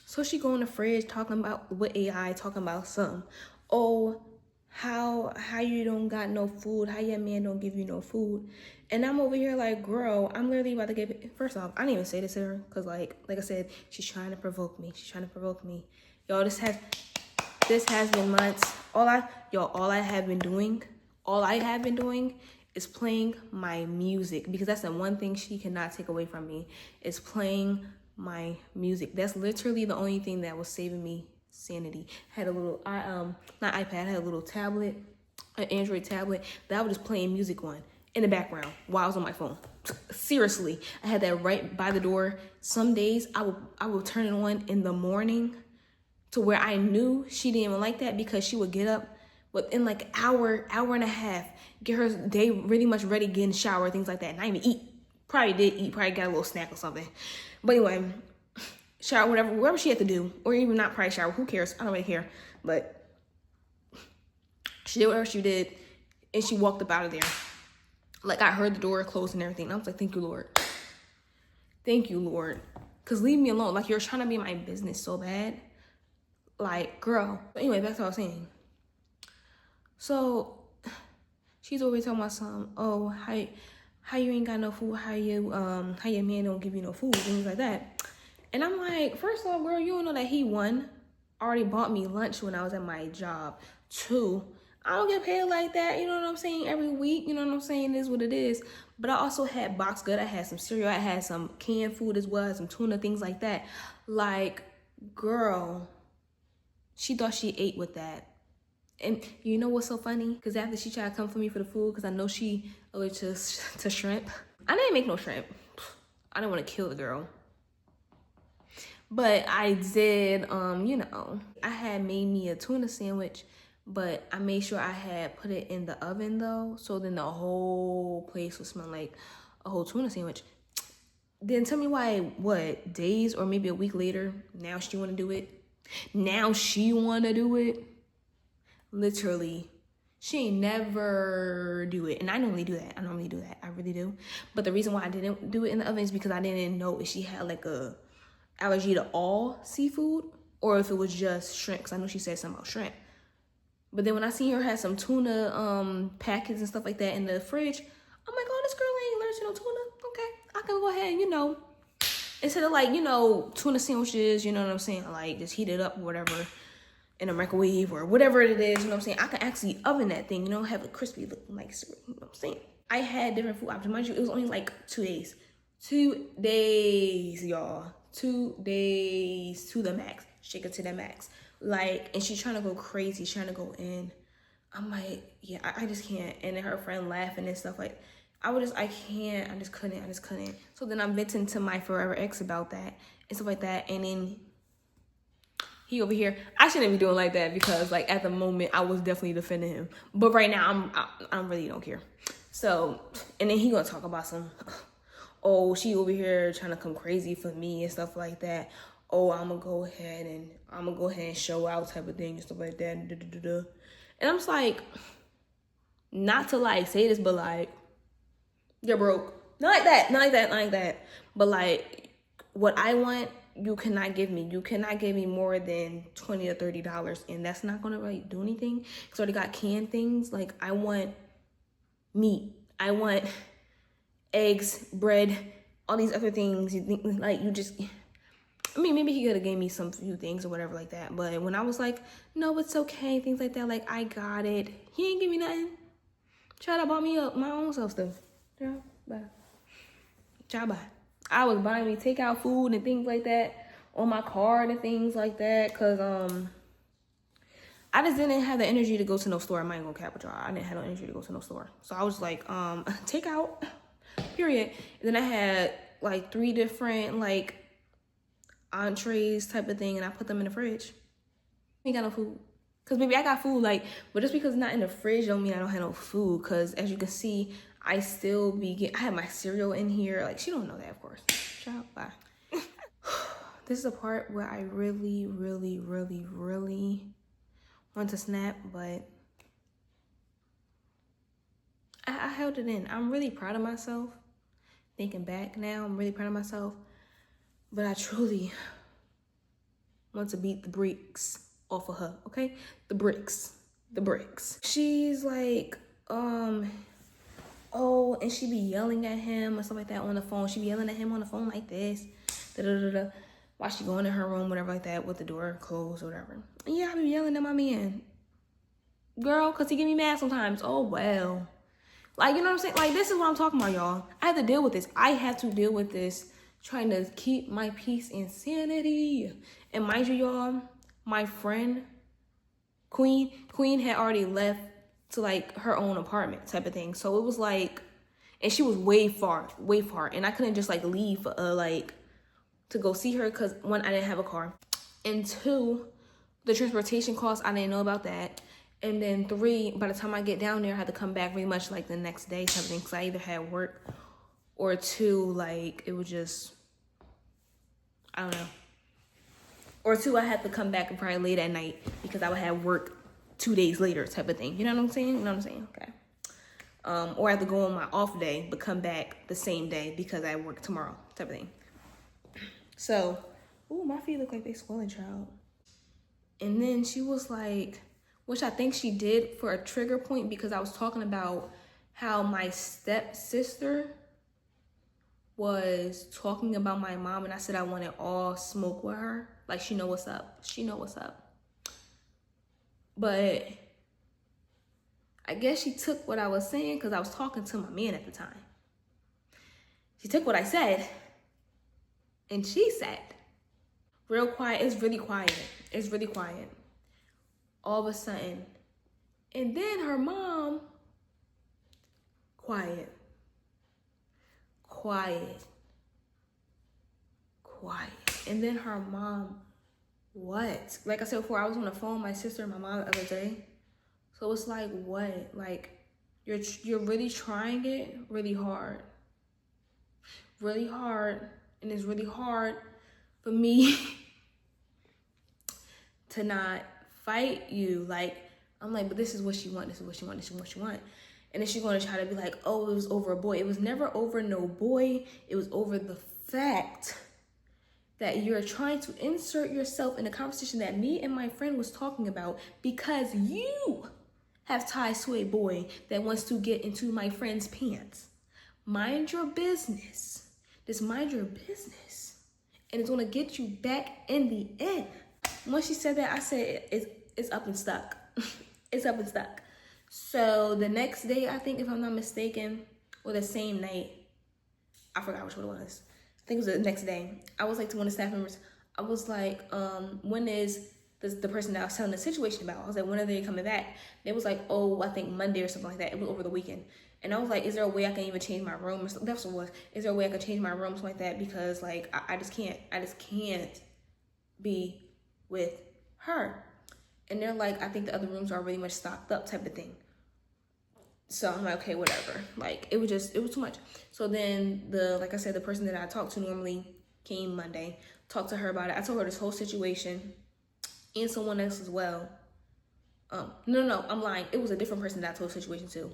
So she go in the fridge talking about with AI, talking about something. Oh, how you don't got no food, how your man don't give you no food. And I'm over here like, girl, I'm literally about to get, first off, I didn't even say this to her, because like I said, she's trying to provoke me. She's trying to provoke me. Y'all, this has been months. All I have been doing is playing my music, because that's the one thing she cannot take away from me, is playing my music. That's literally the only thing that was saving me sanity. I had a little not iPad, I had a little tablet, an Android tablet that I was just playing music on in the background while I was on my phone. Seriously, I had that right by the door. Some days I would turn it on in the morning, to where I knew she didn't even like that, because she would get up within like hour and a half, get her day really much ready, get in the shower, things like that, and I didn't even eat. Probably did eat, probably got a little snack or something. But anyway, shower, whatever she had to do, or even not probably shower, who cares? I don't really care. But she did whatever she did, and she walked up out of there. Like, I heard the door close and everything, and I was like, thank you, Lord. Thank you, Lord. Because leave me alone. Like, you're trying to be in my business so bad. Like, girl. But anyway, back to what I was saying. So she's always talking about something. Oh, how you ain't got no food? How your man don't give you no food? Things like that. And I'm like, first of all, girl, you don't know that he, one, already bought me lunch when I was at my job. Two, I don't get paid like that. You know what I'm saying? Every week, you know what I'm saying? It is what it is. But I also had box good. I had some cereal. I had some canned food as well, some tuna, things like that. Like, girl, she thought she ate with that. And you know what's so funny? Because after she tried to come for me for the food, because I know she allergic to shrimp. I didn't make no shrimp. I didn't want to kill the girl. But I did, you know, I had made me a tuna sandwich, but I made sure I had put it in the oven though. So then the whole place would smell like a whole tuna sandwich. Then tell me why, what, days or maybe a week later, now she want to do it? Now she want to do it? Literally, she ain't never do it. And I normally do that. I really do. But the reason why I didn't do it in the oven is because I didn't know if she had like a allergy to all seafood or if it was just shrimp, because I know she said something about shrimp. But then when I seen her had some tuna packets and stuff like that in the fridge, I'm like, oh, this girl ain't allergic to no tuna. Okay, I can go ahead and, you know, instead of like, you know, tuna sandwiches, you know what I'm saying, like just heat it up or whatever in a microwave or whatever it is, you know what I'm saying, I can actually oven that thing, you know, have it crispy looking like, you know what I'm saying. I had different food options. Mind you, it was only like 2 days. 2 days, y'all. 2 days to the max. Shake it to the max. Like, and she's trying to go crazy, she's trying to go in. I'm like, yeah, I just can't. And then her friend laughing and stuff like, I just couldn't. So then I'm venting to my forever ex about that and stuff like that. And then he over here, I shouldn't be doing like that because like at the moment I was definitely defending him. But right now I really don't care. So, and then he gonna talk about some, oh, she over here trying to come crazy for me and stuff like that. Oh, I'm gonna go ahead and show out type of thing and stuff like that. And I'm just like, not to like say this, but like, you're broke. Not like that. But like, what I want, you cannot give me. You cannot give me more than $20 or $30, and that's not gonna really do anything. Cause I already got canned things. Like, I want meat. I want eggs, bread, all these other things. You think like you just. I mean, maybe he could have gave me some few things or whatever like that. But when I was like, no, it's okay, things like that, like, I got it. He ain't give me nothing. Try to buy me up my own self stuff. Yeah, bye. Try buy. I was buying me takeout food and things like that on my card and things like that. Because I just didn't have the energy to go to no store. I'm not gonna cap with y'all. I didn't have no energy to go to no store. So I was like, takeout, period. And then I had like 3 different like entrees type of thing, and I put them in the fridge. I ain't got no food. Cause maybe I got food, like, but just because it's not in the fridge don't mean I don't have no food. Cause as you can see, I still be I have my cereal in here. Like, she don't know that, of course. Ciao, bye. This is a part where I really want to snap, but I held it in. I'm really proud of myself. Thinking back now, I'm really proud of myself. But I truly want to beat the bricks off of her, okay? The bricks. She's like, oh, and she be yelling at him or stuff like that on the phone. She be yelling at him on the phone like this, da-da-da-da, while she going in her room, whatever like that, with the door closed or whatever. And yeah, I be yelling at my man. Girl, because he get me mad sometimes. Oh, well. Like, you know what I'm saying? Like, this is what I'm talking about, y'all. I have to deal with this. I have to deal with this, trying to keep my peace and sanity. And mind you, y'all, my friend, Queen had already left to, like, her own apartment type of thing. So it was, like, and she was way far. And I couldn't just, like, leave, like, to go see her because, one, I didn't have a car. And two, the transportation costs, I didn't know about that. And then three, by the time I get down there, I had to come back pretty much like the next day type of thing, because I either had work or two, like, it was just, I don't know. Or two, I had to come back and probably late at night because I would have work 2 days later type of thing. You know what I'm saying? You know what I'm saying? Okay. Or I have to go on my off day, but come back the same day because I work tomorrow type of thing. So, ooh, my feet look like they swelling, child. And then she was like, which I think she did for a trigger point, because I was talking about how my stepsister was talking about my mom, and I said I wanted all smoke with her. Like, she know what's up. She know what's up. But I guess she took what I was saying, because I was talking to my man at the time. She took what I said, and she said, real quiet, it's really quiet. It's really quiet. All of a sudden. And then her mom, quiet. And then her mom, what? Like I said before, I was on the phone with my sister and my mom the other day. So it's like, what? Like, you're really trying it really hard. Really hard. And it's really hard for me to not fight you. Like, I'm like, but this is what she want. And then she's going to try to be like, oh, it was over a boy. It was never over no boy. It was over the fact that you're trying to insert yourself in a conversation that me and my friend was talking about, because you have ties to a boy that wants to get into my friend's pants. Mind your business. Just mind your business. And it's going to get you back in the end. Once she said that, I said, it's up and stuck. It's up and stuck. So the next day, I think, if I'm not mistaken, or the same night, I forgot which one it was. I think it was the next day. I was like to one of the staff members, I was like, when is the person that I was telling the situation about? I was like, when are they coming back? They was like, oh, I think Monday or something like that. It was over the weekend. And I was like, is there a way I can even change my room? Or something? That's what it was. Is there a way I could change my room, something like that? Because, like, I just can't be with her. And they're like, I think the other rooms are really much stocked up type of thing. So I'm like, okay, whatever. Like, it was too much. So then like I said, the person that I talk to normally came Monday, talked to her about it. I told her this whole situation and someone else as well. No, I'm lying. It was a different person that I told the situation to.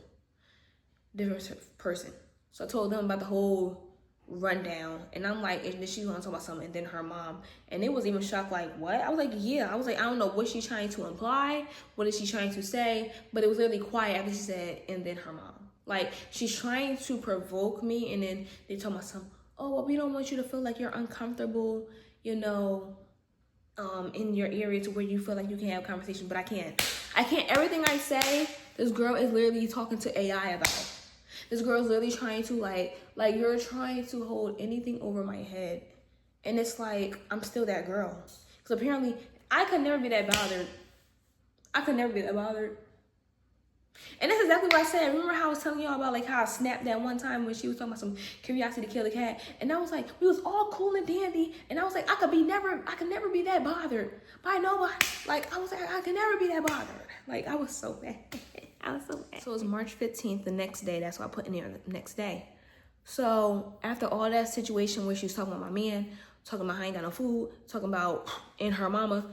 Different person. So I told them about the whole rundown, and I'm like, and then she's gonna talk about something, and then her mom, and they was even shocked, like, what? I was like, yeah. I was like, I don't know what she's trying to imply, what is she trying to say, but it was literally quiet after she said, and then her mom. Like, she's trying to provoke me, and then they told my son, oh, well, we don't want you to feel like you're uncomfortable, you know, in your area to where you feel like you can have conversation, but I can't. Everything I say, this girl is literally talking to AI about. This girl's literally trying to, like you're trying to hold anything over my head. And it's like, I'm still that girl. Because apparently, I could never be that bothered. And that's exactly what I said. Remember how I was telling y'all about, like, how I snapped that one time when she was talking about some curiosity to kill the cat? And I was like, we was all cool and dandy. And I was like, I could never be that bothered by nobody. Like, I was like, I could never be that bothered. Like, I was so mad. So it was March 15th, the next day. That's why I put in there the next day. So after all that situation where she was talking about my man, talking about I ain't got no food, talking about and her mama,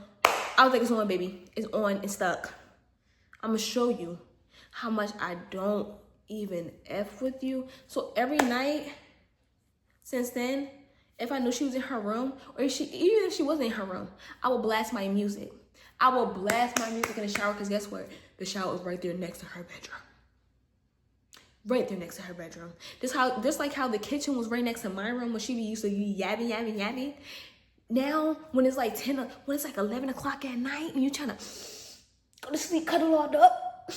I was like, it's on, baby. It's on. It's stuck. I'm gonna show you how much I don't even F with you. So every night since then, if I knew she was in her room, or even if she wasn't in her room, I would blast my music. I will blast my music in the shower, because guess what? The shower is right there next to her bedroom. Right there next to her bedroom. Just like how the kitchen was right next to my room when she used to be yabbing. Now, when it's like 11 o'clock at night and you're trying to go to sleep, cuddle all up,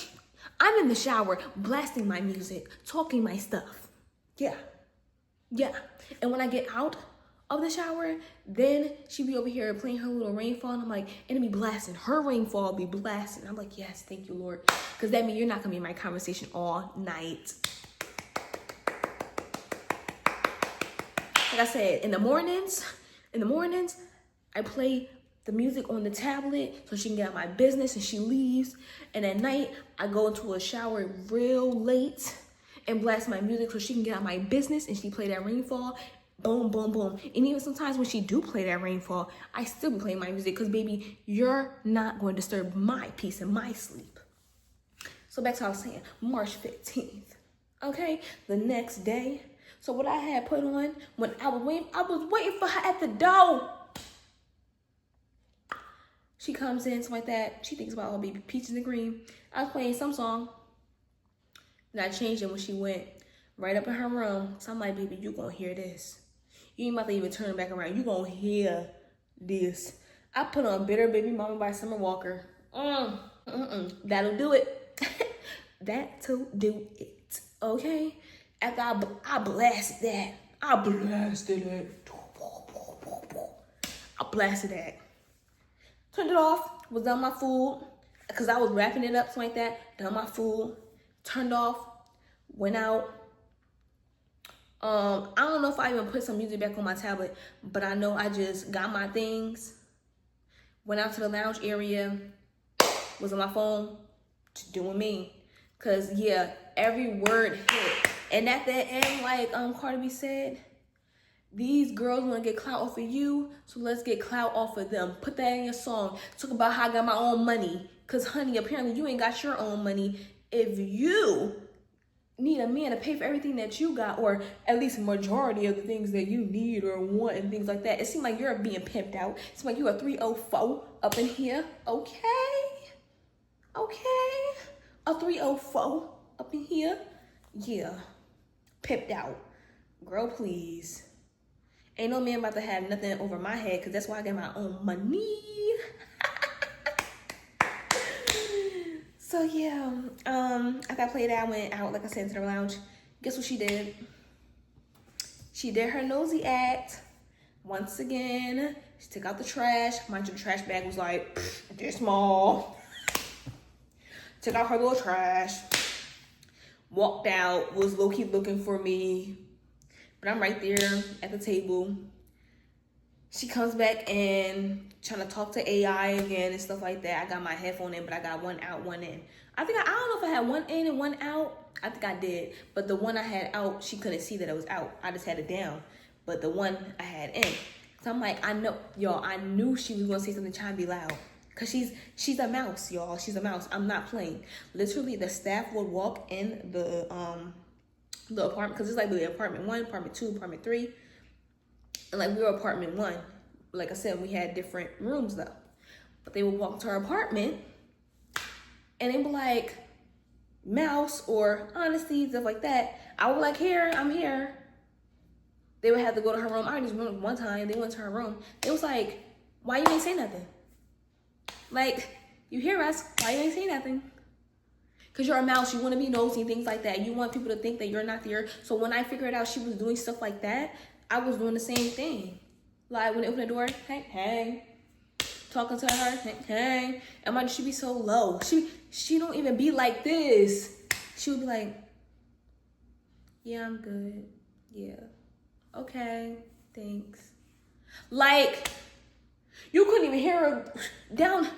I'm in the shower blasting my music, talking my stuff. Yeah. And when I get out of the shower, then she be over here playing her little rainfall, and I'm like, and it be blasting. Her rainfall be blasting. I'm like, yes, thank you, Lord. Because that means you're not going to be in my conversation all night. Like I said, in the mornings, I play the music on the tablet so she can get out my business, and she leaves. And at night, I go into a shower real late and blast my music so she can get out my business, and she play that rainfall. Boom, boom, boom. And even sometimes when she do play that rainfall, I still be playing my music, because baby, you're not going to disturb my peace and my sleep. So back to what I was saying, March 15th. Okay, the next day. So what I had put on when I was waiting for her at the door. She comes in, something like that. She thinks about, oh, baby, peaches and cream. I was playing some song. And I changed it when she went right up in her room. So I'm like, baby, you gonna hear this. You ain't about to even turn back around. You gonna hear this. I put on Bitter Baby Mama by Summer Walker. That'll do it. That'll do it. Okay? After I blasted that. I blasted that. Turned it off. Was done my food. Because I was wrapping it up, something like that. Done my food. Turned off. Went out. I don't know if I even put some music back on my tablet, but I know I just got my things, went out to the lounge area, was on my phone, just doing me. Cause yeah, every word hit. And at that end, like Cardi B said, these girls want to get clout off of you, so let's get clout off of them. Put that in your song. Talk about how I got my own money. Cause honey, apparently you ain't got your own money. If you need a man to pay for everything that you got, or at least majority of the things that you need or want and things like that, it seems like you're being pimped out. It seems like you're a 304 up in here. Okay. A 304 up in here. Yeah. Pimped out. Girl, please. Ain't no man about to have nothing over my head, because that's why I get my own money. So yeah, after I played that, I went out, like I said, to the lounge. Guess what she did? She did her nosy act. Once again, she took out the trash. Mind you, the trash bag was like this small. Took out her little trash. Walked out, was low-key looking for me. But I'm right there at the table. She comes back and trying to talk to AI again and stuff like that. I got my headphone in, but I got one out, one in. I don't know if I had one in and one out. I think I did. But the one I had out, she couldn't see that it was out. I just had it down. But the one I had in. So I'm like, I knew she was going to say something trying to be loud. Because she's a mouse, y'all. She's a mouse. I'm not playing. Literally, the staff would walk in the apartment. Because it's like the apartment 1, apartment 2, apartment 3. And like we were apartment 1. Like I said, we had different rooms though. But they would walk to our apartment and they would be like, Mouse or Onnastee, stuff like that. I would be like, here, I'm here. They would have to go to her room. I just went one time. They went to her room. It was like, why you ain't say nothing? Like, you hear us. Why you ain't say nothing? Because you're a mouse. You want to be nosy and things like that. You want people to think that you're not there. So when I figured out she was doing stuff like that, I was doing the same thing. Like when they open the door, hey. Talking to her, hey. And my, she be so low. She don't even be like this. She would be like, yeah, I'm good. Yeah. Okay, thanks. Like, you couldn't even hear her down.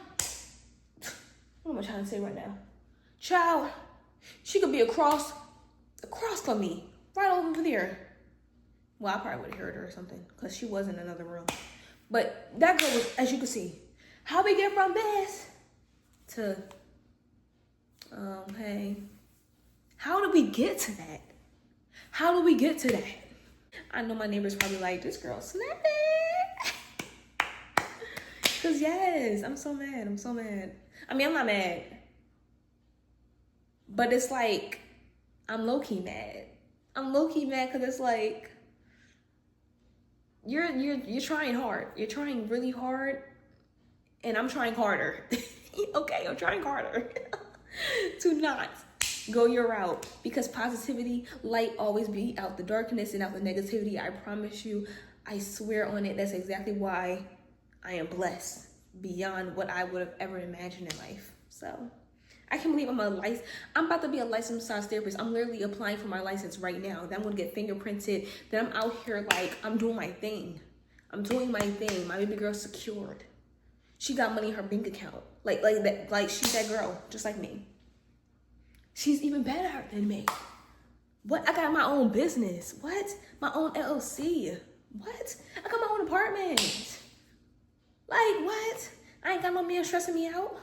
What am I trying to say right now? Child, she could be across from me. Right over there. Well, I probably would have heard her or something, because she was in another room. But that girl was, as you can see, how we get from this to Hey, how did we get to that? How did we get to that? I know my neighbors probably like, this girl snapping. Cause yes, I'm so mad. I'm so mad. I mean, I'm not mad, but it's like I'm low key mad. I'm low key mad because it's like you're trying hard. You're trying really hard, and I'm trying harder. Okay, I'm trying harder to not go your route, because positivity, light always be out the darkness and out the negativity. I promise you, I swear on it. That's exactly why I am blessed beyond what I would have ever imagined in life. So I can't believe I'm about to be a licensed massage therapist. I'm literally applying for my license right now. Then I'm gonna get fingerprinted. Then I'm out here like I'm doing my thing. I'm doing my thing. My baby girl's secured. She got money in her bank account. Like that, like she's that girl, just like me. She's even better than me. What? I got my own business. What? My own LLC. What? I got my own apartment. Like, what? I ain't got no man stressing me out.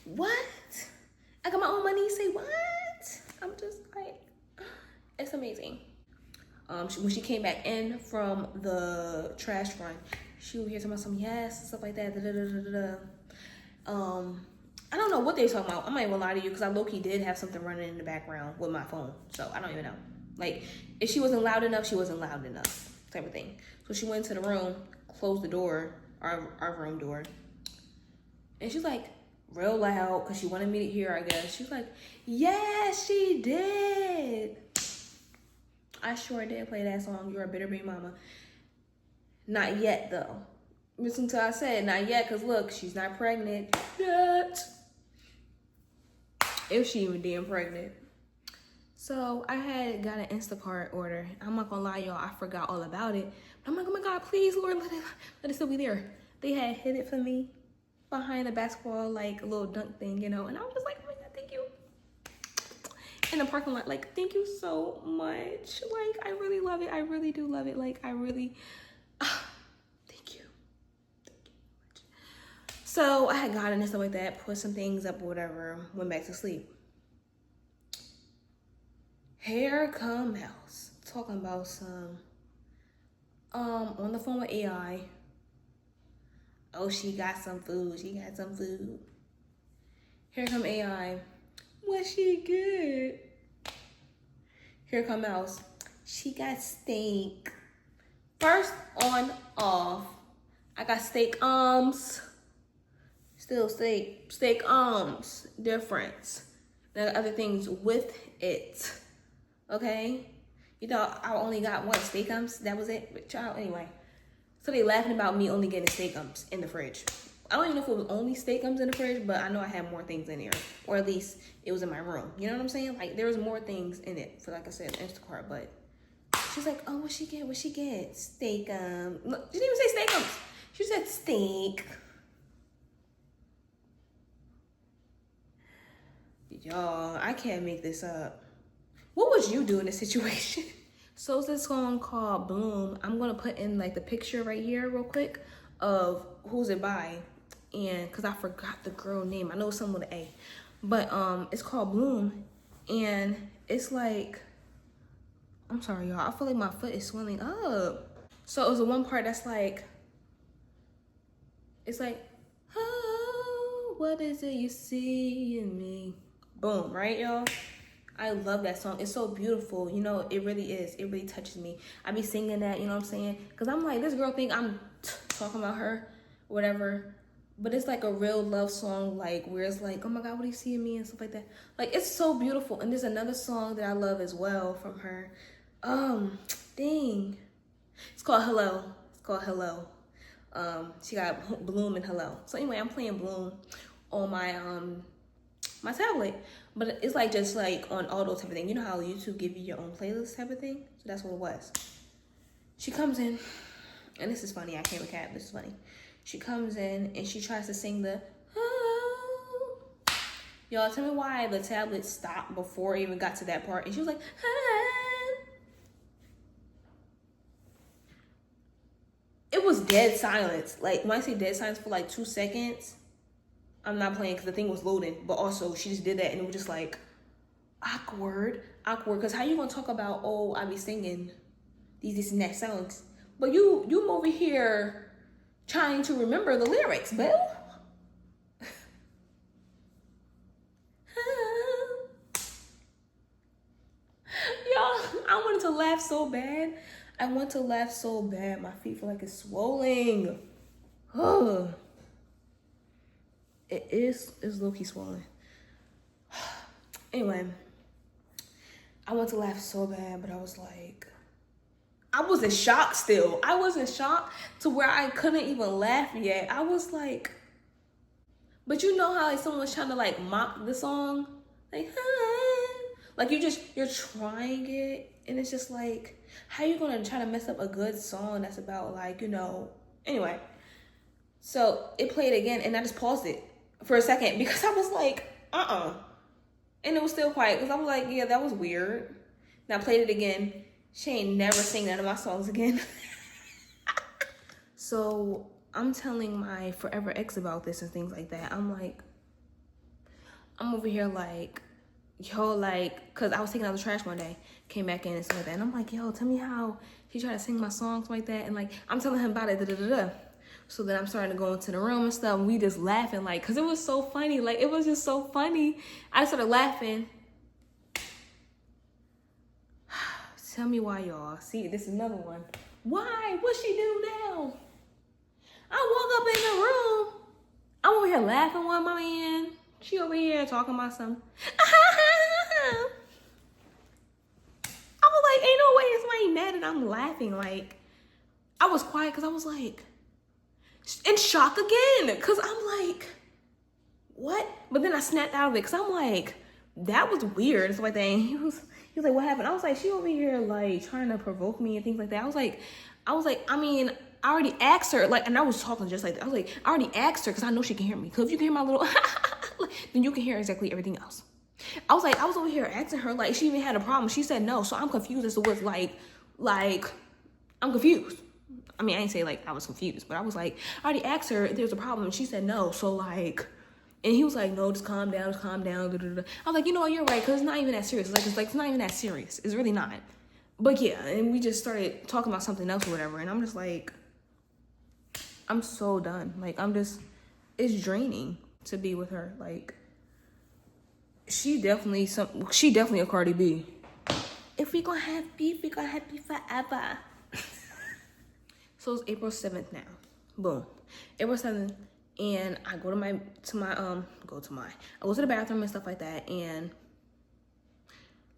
What? I got my own money. Say what? I'm just like, it's amazing. When she came back in from the trash run, she would hear talking about some yes, stuff like that. I don't know what they were talking about. I'm not even lie to you, because I low-key did have something running in the background with my phone. So I don't even know. Like, if she wasn't loud enough, she wasn't loud enough, type of thing. So she went into the room, closed the door, our room door. And she's like, real loud, because she wanted me to hear, I guess. She's like, yes, she did. I sure did play that song, You're a Bitter Baby Mama. Not yet, though. Listen to what I said, not yet, because look, she's not pregnant yet. If she even damn pregnant. So I had got an Instacart order. I'm not gonna lie, y'all, I forgot all about it. But I'm like, oh my God, please, Lord, let it still be there. They had hid it for me behind the basketball, like a little dunk thing, you know. And I was just like, oh my God, thank you. In the parking lot, like, thank you so much. Like, I really love it. I really do love it. Like, I really, thank you. Thank you much. So I had gotten and stuff like that, put some things up or whatever, went back to sleep. Here come Mouse talking about some, on the phone with AI. Oh, she got some food. She got some food. Here come AI. What she get? Here come Mouse. She got steak. First on off, I got steak still steak difference. There are other things with it. Okay? You thought I only got one steak that was it? But child, anyway. So they laughing about me only getting steak in the fridge. I don't even know if it was only steak in the fridge, but I know I had more things in there. Or at least it was in my room. You know what I'm saying? Like, there was more things in it for, like I said, Instacart. But she's like, oh, what she get? What she get? Steak Look, she didn't even say steak She said steak. Y'all, I can't make this up. What would you do in this situation? So it's this song called Bloom. I'm gonna put in like the picture right here real quick of who's it by. And cause I forgot the girl name. I know it's someone with an A. But it's called Bloom. And it's like, I'm sorry y'all, I feel like my foot is swelling up. So it was the one part that's like, it's like, oh, what is it you see in me? Boom, right y'all? I love that song. It's so beautiful. You know, it really is. It really touches me. I be singing that, you know what I'm saying? Because I'm like, this girl think I'm talking about her, whatever. But it's like a real love song, like, where it's like, oh my God, what do you see in me? And stuff like that. Like, it's so beautiful. And there's another song that I love as well from her. Dang. It's called Hello. It's called Hello. She got Bloom and Hello. So anyway, I'm playing Bloom on my tablet, but it's like just like on auto type of thing. You know how YouTube give you your own playlist type of thing? So that's what it was. She comes in, and this is funny. I can't recap. This is funny. She comes in and she tries to sing the, oh. Y'all, tell me why the tablet stopped before it even got to that part. And she was like, ah. It was dead silence. Like, when I say dead silence for like 2 seconds, I'm not playing because the thing was loading, but also she just did that and it was just like awkward. Because how you gonna talk about, oh, I be singing these and that songs, but you over here trying to remember the lyrics, Bill. Y'all, I wanted to laugh so bad. My feet feel like it's swollen. It's low-key swollen. Anyway, I want to laugh so bad, but I was in shock still. I was in shock to where I couldn't even laugh yet. I was like, but you know how like someone's trying to like mock the song? Like, like you're trying it, and it's just like, how you gonna try to mess up a good song that's about like, you know, anyway. So it played again, and I just paused it for a second because I was like, and it was still quiet because I was like, yeah, that was weird. And I played it again. She ain't never sing none of my songs again. So I'm telling my forever ex about this and things like that. I'm over here like, yo, like, cause I was taking out the trash one day, came back in and stuff like that, and I'm like, yo, tell me how he tried to sing my songs like that, and like I'm telling him about it, So then I'm starting to go into the room and stuff, and we just laughing, like, cause it was so funny, like it was just so funny. I started laughing. Tell me why, y'all. See, this is another one. Why? What she do now? I walk up in the room. I'm over here laughing with my man. She over here talking about something. I was like, ain't no way somebody mad and I'm laughing. Like, I was quiet because I was like, in shock again. Because I'm like, what? But then I snapped out of it because I'm like, that was weird. And stuff like that. And he was like, what happened? I was like, she over here like trying to provoke me and things like that. I was like, I mean, I already asked her, like, and I was talking just like that. I was like, I already asked her because I know she can hear me. Because if you can hear my little, then you can hear exactly everything else. I was like, I was over here asking her, like, she even had a problem. She said no. So I'm confused as to what's like, I'm confused. I mean, I didn't say like I was confused, but I was like, I already asked her if there's a problem. And she said no. So like, and he was like, no, just calm down, Da, da, da. I was like, you know what, you're right, because it's not even that serious. It's not even that serious. It's really not. But yeah, and we just started talking about something else or whatever. And I'm just like, I'm so done. Like, it's draining to be with her. Like, she definitely a Cardi B. If we gonna have beef, we gonna have beef forever. So it's April 7th now. Boom. April 7th. And I go to the bathroom and stuff like that. And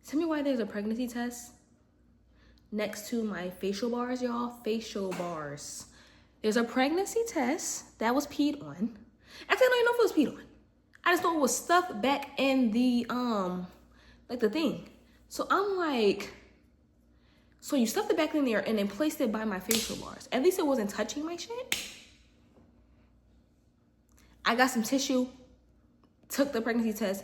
tell me why there's a pregnancy test next to my facial bars, y'all. Facial bars. There's a pregnancy test that was peed on. Actually, I don't even know if it was peed on. I just know it was stuffed back in the, like the thing. So I'm like, so you stuffed it back in there and then placed it by my facial bars. At least it wasn't touching my shit. I got some tissue, took the pregnancy test,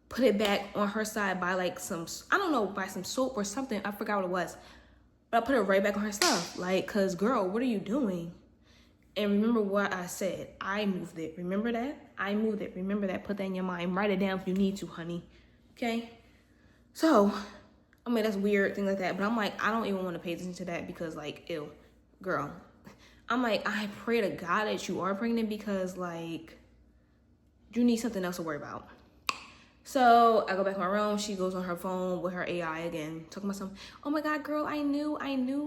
put it back on her side by like some soap or something. I forgot what it was. But I put it right back on her stuff. Like, cause girl, what are you doing? And remember what I said. I moved it. Remember that? I moved it. Remember that. Put that in your mind. Write it down if you need to, honey. Okay? So, I mean, that's weird, things like that. But I'm like, I don't even want to pay attention to that because, like, ew, girl. I'm like, I pray to God that you are pregnant because, like, you need something else to worry about. So I go back to my room. She goes on her phone with her AI again, talking about something. Oh my God, girl, I knew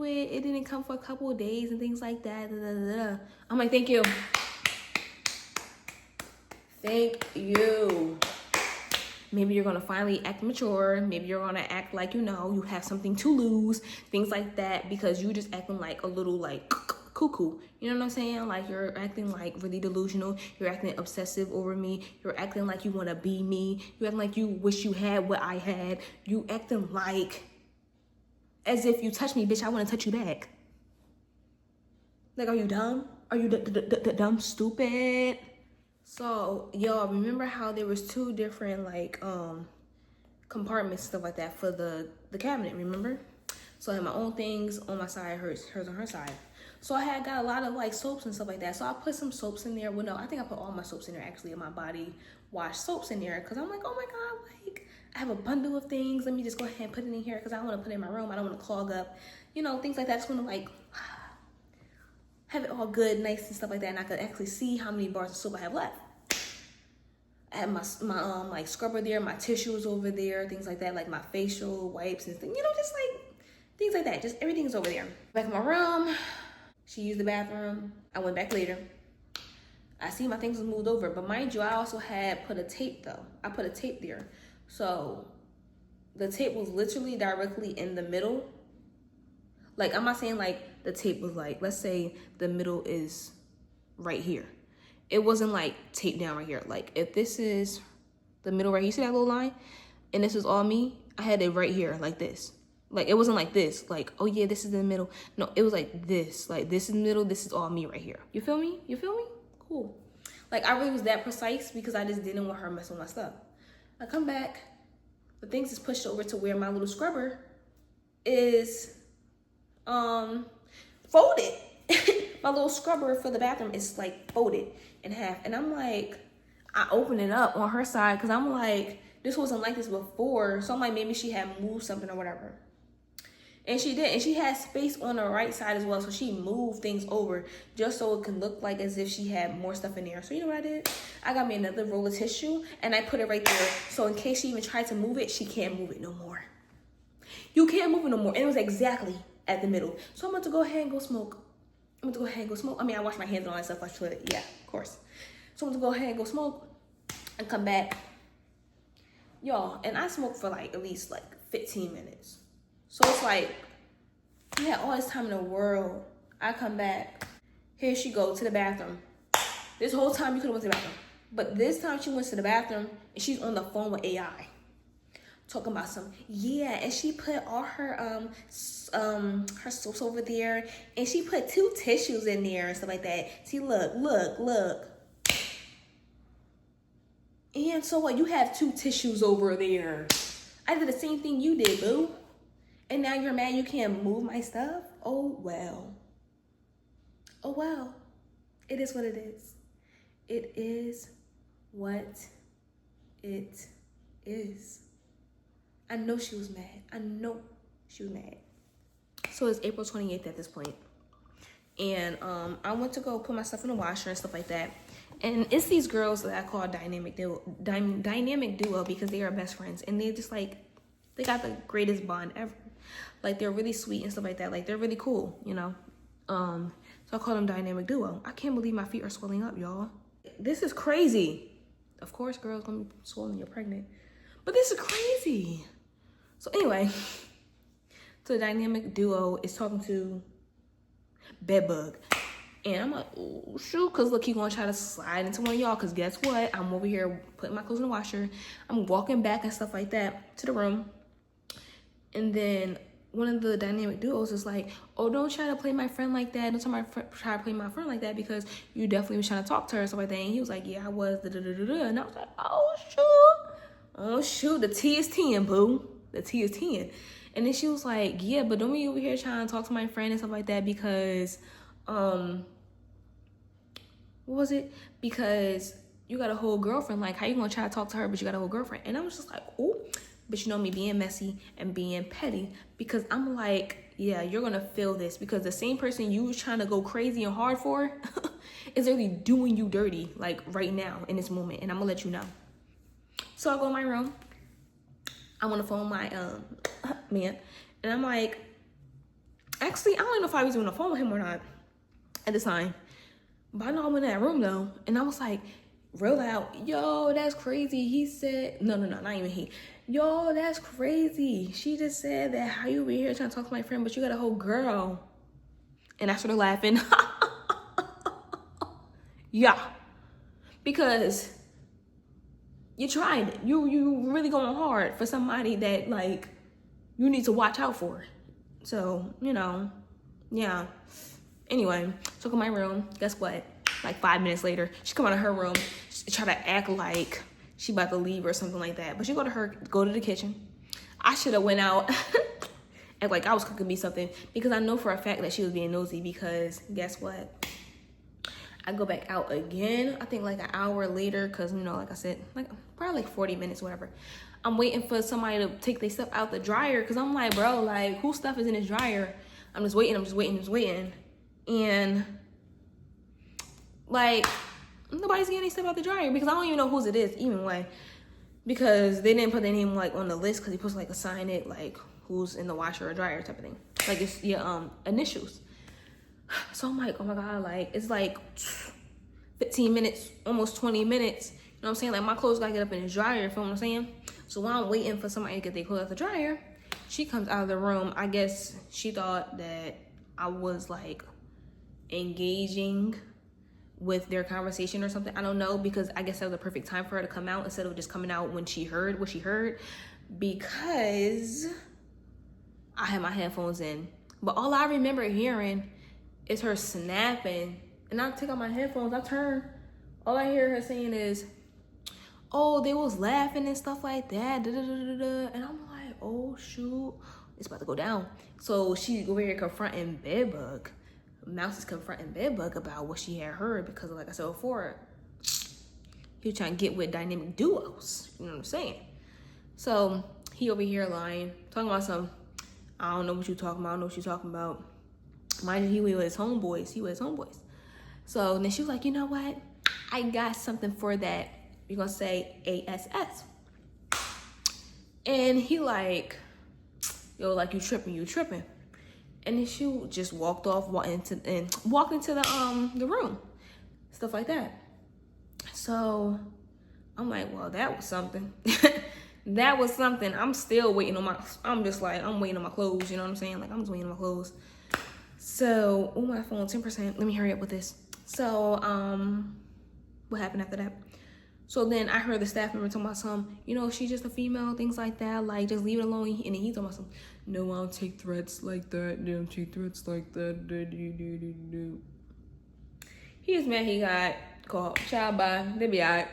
it. It didn't come for a couple of days and things like that. Da, da, da, da. I'm like, thank you. Thank you. Maybe you're gonna finally act mature. Maybe you're gonna act like, you know, you have something to lose, things like that, because you just acting like a little like cuckoo. You know what I'm saying? Like you're acting like really delusional. You're acting obsessive over me. You're acting like you want to be me. You're acting like you wish you had what I had. You acting like as if you touch me, bitch, I want to touch you back. Like, are you dumb? Are you dumb, stupid? So, y'all, remember how there was two different, like, compartments, stuff like that for the cabinet, remember? So I had my own things on my side, hers on her side. So I had got a lot of like soaps and stuff like that. So I put some soaps in there. Well, no, I think I put all my soaps in there actually, in my body wash soaps in there, because I'm like, oh my God, like I have a bundle of things. Let me just go ahead and put it in here because I don't want to put it in my room. I don't want to clog up, you know, things like that. I just want to like have it all good, nice and stuff like that, and I could actually see how many bars of soap I have left. I have my like scrubber there, my tissues over there, things like that, like my facial wipes and things, you know, just like things like that. Just everything's over there. Back in my room, she used the bathroom. I went back later. I see my things was moved over, but mind you, I also had put a tape though. I put a tape there, so the tape was literally directly in the middle. Like, I'm not saying like the tape was like, let's say the middle is right here. It wasn't like taped down right here. Like, if this is the middle right here, you see that little line? And this is all me, I had it right here like this. Like, it wasn't like this, like, oh yeah, this is in the middle. No, it was like this is the middle, this is all me right here. You feel me? You feel me? Cool. Like, I really was that precise because I just didn't want her messing with my stuff. I come back, the things is pushed over to where my little scrubber is folded. My little scrubber for the bathroom is like folded in half. And I'm like, I open it up on her side because I'm like, this wasn't like this before. So I'm like, maybe she had moved something or whatever. And she did. And she had space on the right side as well. So she moved things over just so it could look like as if she had more stuff in there. So you know what I did? I got me another roll of tissue and I put it right there. So in case she even tried to move it, she can't move it no more. You can't move it no more. And it was exactly at the middle. So I'm about to go ahead and go smoke. I mean, I wash my hands and all that stuff. I should, yeah, of course. So I'm gonna go ahead and go smoke and come back. Y'all, and I smoked for like at least like 15 minutes. So it's like, yeah, all this time in the world. I come back. Here she go to the bathroom. This whole time you could have went to the bathroom. But this time she went to the bathroom and she's on the phone with AI. Talking about some, yeah, and she put all her soaps over there, and she put 2 tissues in there and stuff like that. See, look. And so what? You have 2 tissues over there. I did the same thing you did, boo. And now you're mad you can't move my stuff? Oh, well. Oh, well. It is what it is. It is what it is. I know she was mad. I know she was mad. So it's April 28th at this point. And I went to go put my stuff in the washer and stuff like that. And it's these girls that I call dynamic duo because they are best friends. And they just like, they got the greatest bond ever. Like, they're really sweet and stuff like that. Like, they're really cool, you know. So I call them dynamic duo. I can't believe my feet are swelling up, y'all. This is crazy. Of course, girls gonna be swollen, you're pregnant. But this is crazy. So anyway, so the dynamic duo is talking to Bedbug. And I'm like, oh, shoot, because look, he's going to try to slide into one of y'all. Because guess what? I'm over here putting my clothes in the washer. I'm walking back and stuff like that to the room. And then one of the dynamic duos is like, oh, don't try to play my friend like that. Don't try to play my friend like that because you definitely was trying to talk to her and stuff like that. And he was like, yeah, I was. And I was like, oh, shoot. Oh, shoot. The T is 10, boo. The T is 10. And then she was like, yeah, but don't be over here trying to talk to my friend and stuff like that because, what was it? Because you got a whole girlfriend. Like, how you gonna try to talk to her, but you got a whole girlfriend? And I was just like, ooh. But you know me being messy and being petty because I'm like, yeah, you're gonna feel this because the same person you was trying to go crazy and hard for is really doing you dirty, like right now in this moment. And I'm gonna let you know. So I go in my room. I'm on the phone with my man. And I'm like, actually, I don't know if I was on the phone with him or not at the time. But I know I'm in that room though. And I was like, real loud, yo, that's crazy. He said, no, not even he. Yo, that's crazy. She just said that how you over here trying to talk to my friend, but you got a whole girl. And I started laughing. Yeah. Because you tried it. You really going hard for somebody that like you need to watch out for. So, you know, yeah. Anyway, took in my room. Guess what? Like 5 minutes later, she come out of her room, she try to act like she about to leave or something like that. But she go to the kitchen. I should have went out act like I was cooking me something, because I know for a fact that she was being nosy, because guess what? I go back out again, I think like an hour later, because, you know, like I said, like probably like 40 minutes, whatever. I'm waiting for somebody to take their stuff out the dryer, because I'm like, bro, like, whose stuff is in this dryer? I'm just waiting. And, like, nobody's getting their stuff out the dryer, because I don't even know whose it is, even way. Because they didn't put their name, like, on the list, because they supposed to, like, assign it, like, who's in the washer or dryer type of thing. Like, it's your initials. So I'm like, oh my God, like, it's like 15 minutes, almost 20 minutes. You know what I'm saying? Like, my clothes gotta get up in the dryer, you feel what I'm saying? So while I'm waiting for somebody to get their clothes out the dryer, she comes out of the room. I guess she thought that I was, like, engaging with their conversation or something. I don't know, because I guess that was the perfect time for her to come out instead of just coming out when she heard what she heard, because I had my headphones in. But all I remember hearing is her snapping, and I take out my headphones, I turn, all I hear her saying is, oh, they was laughing and stuff like that, da, da, da, da, da. And I'm like, oh shoot, it's about to go down. So she over here confronting Bedbug. Mouse is confronting Bedbug about what she had heard, because like I said before, he was trying to get with dynamic duos, you know what I'm saying? So he over here lying, talking about some, I don't know what you talking about, I don't know what you talking about. Mind you, he with his homeboys. So then she was like, you know what? I got something for that. You're gonna say ASS. And he like, yo, like, you tripping. And then she just walked off, walked into the room. Stuff like that. So I'm like, well, that was something. That was something. I'm still waiting on my, I'm waiting on my clothes, you know what I'm saying? Like, I'm just waiting on my clothes. So, oh, my phone, 10%. Let me hurry up with this. So, what happened after that? So then I heard the staff member talking about some, you know, she's just a female, things like that. Like, just leave it alone. And then he talking about some, no, I don't take threats like that. They don't take threats like that. He was mad he got caught. Child, bye. They be all right.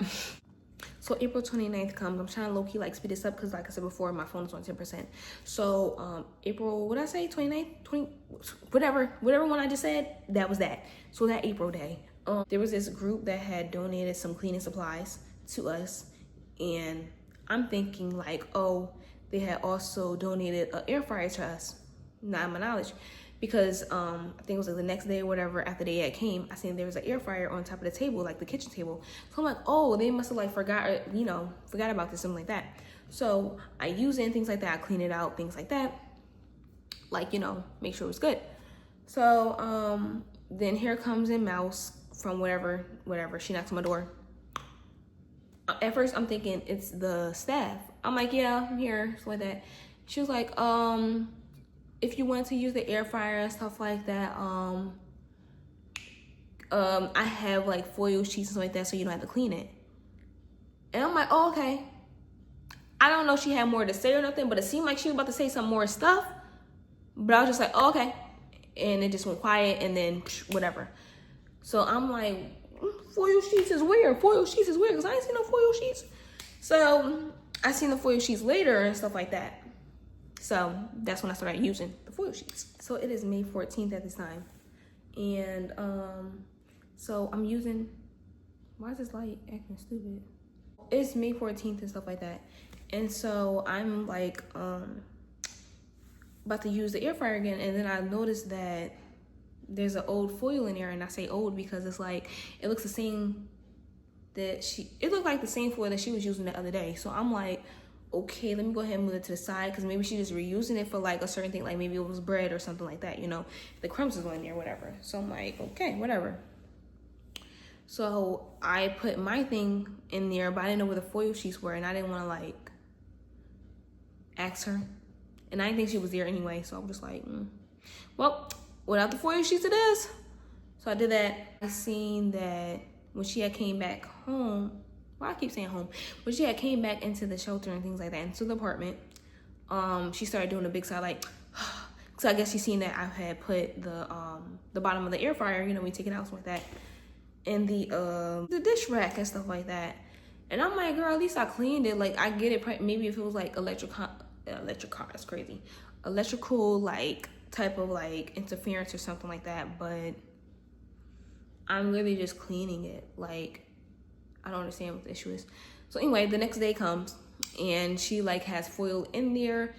So April 29th comes. I'm trying to low-key like speed this up, because like I said before, my phone is on 10%. So April, what did I say? 29th? 20, whatever one I just said, that was that. So that April day, there was this group that had donated some cleaning supplies to us. And I'm thinking like, oh, they had also donated an air fryer to us. Not in my knowledge. Because I think it was like the next day or whatever, after they had came, I seen there was an air fryer on top of the table, like the kitchen table. So I'm like, oh, they must have like forgot about this, something like that. So I use it and things like that. I clean it out, things like that. Like, you know, make sure it's good. So then here comes in Mouse from whatever. She knocks on my door. At first I'm thinking it's the staff. I'm like, yeah, I'm here, stuff like that. She was like, if you want to use the air fryer and stuff like that, I have like foil sheets and stuff like that, so you don't have to clean it. And I'm like, oh, okay. I don't know if she had more to say or nothing, but it seemed like she was about to say some more stuff. But I was just like, oh, okay. And it just went quiet, and then whatever. So I'm like, foil sheets is weird, because I ain't seen no foil sheets. So I seen the foil sheets later and stuff like that. So that's when I started using the foil sheets. So it is May 14th at this time. And so I'm using, why is this light acting stupid? It's May 14th and stuff like that. And so I'm like about to use the air fryer again. And then I noticed that there's an old foil in there. And I say old because it's like, it looks the same it looked like the same foil that she was using the other day. So I'm like, okay, let me go ahead and move it to the side, because maybe she just reusing it for like a certain thing, like maybe it was bread or something like that, you know, the crumbs is going there, whatever. So I'm like, okay, whatever. So I put my thing in there, but I didn't know where the foil sheets were, and I didn't want to like ask her, and I didn't think she was there anyway. So I'm just like, well, without the foil sheets it is. So I did that. I seen that when she had came back home, well, I keep saying home. When she had came back into the shelter and things like that, into the apartment, she started doing a big sigh, like, so I guess she seen that I had put the bottom of the air fryer, you know, we take it out, something like that, in the dish rack and stuff like that. And I'm like, girl, at least I cleaned it. Like, I get it, maybe if it was like electric car, that's crazy. electrical like type of like interference or something like that, but I'm literally just cleaning it. Like, I don't understand what the issue is. So anyway, the next day comes and she like has foil in there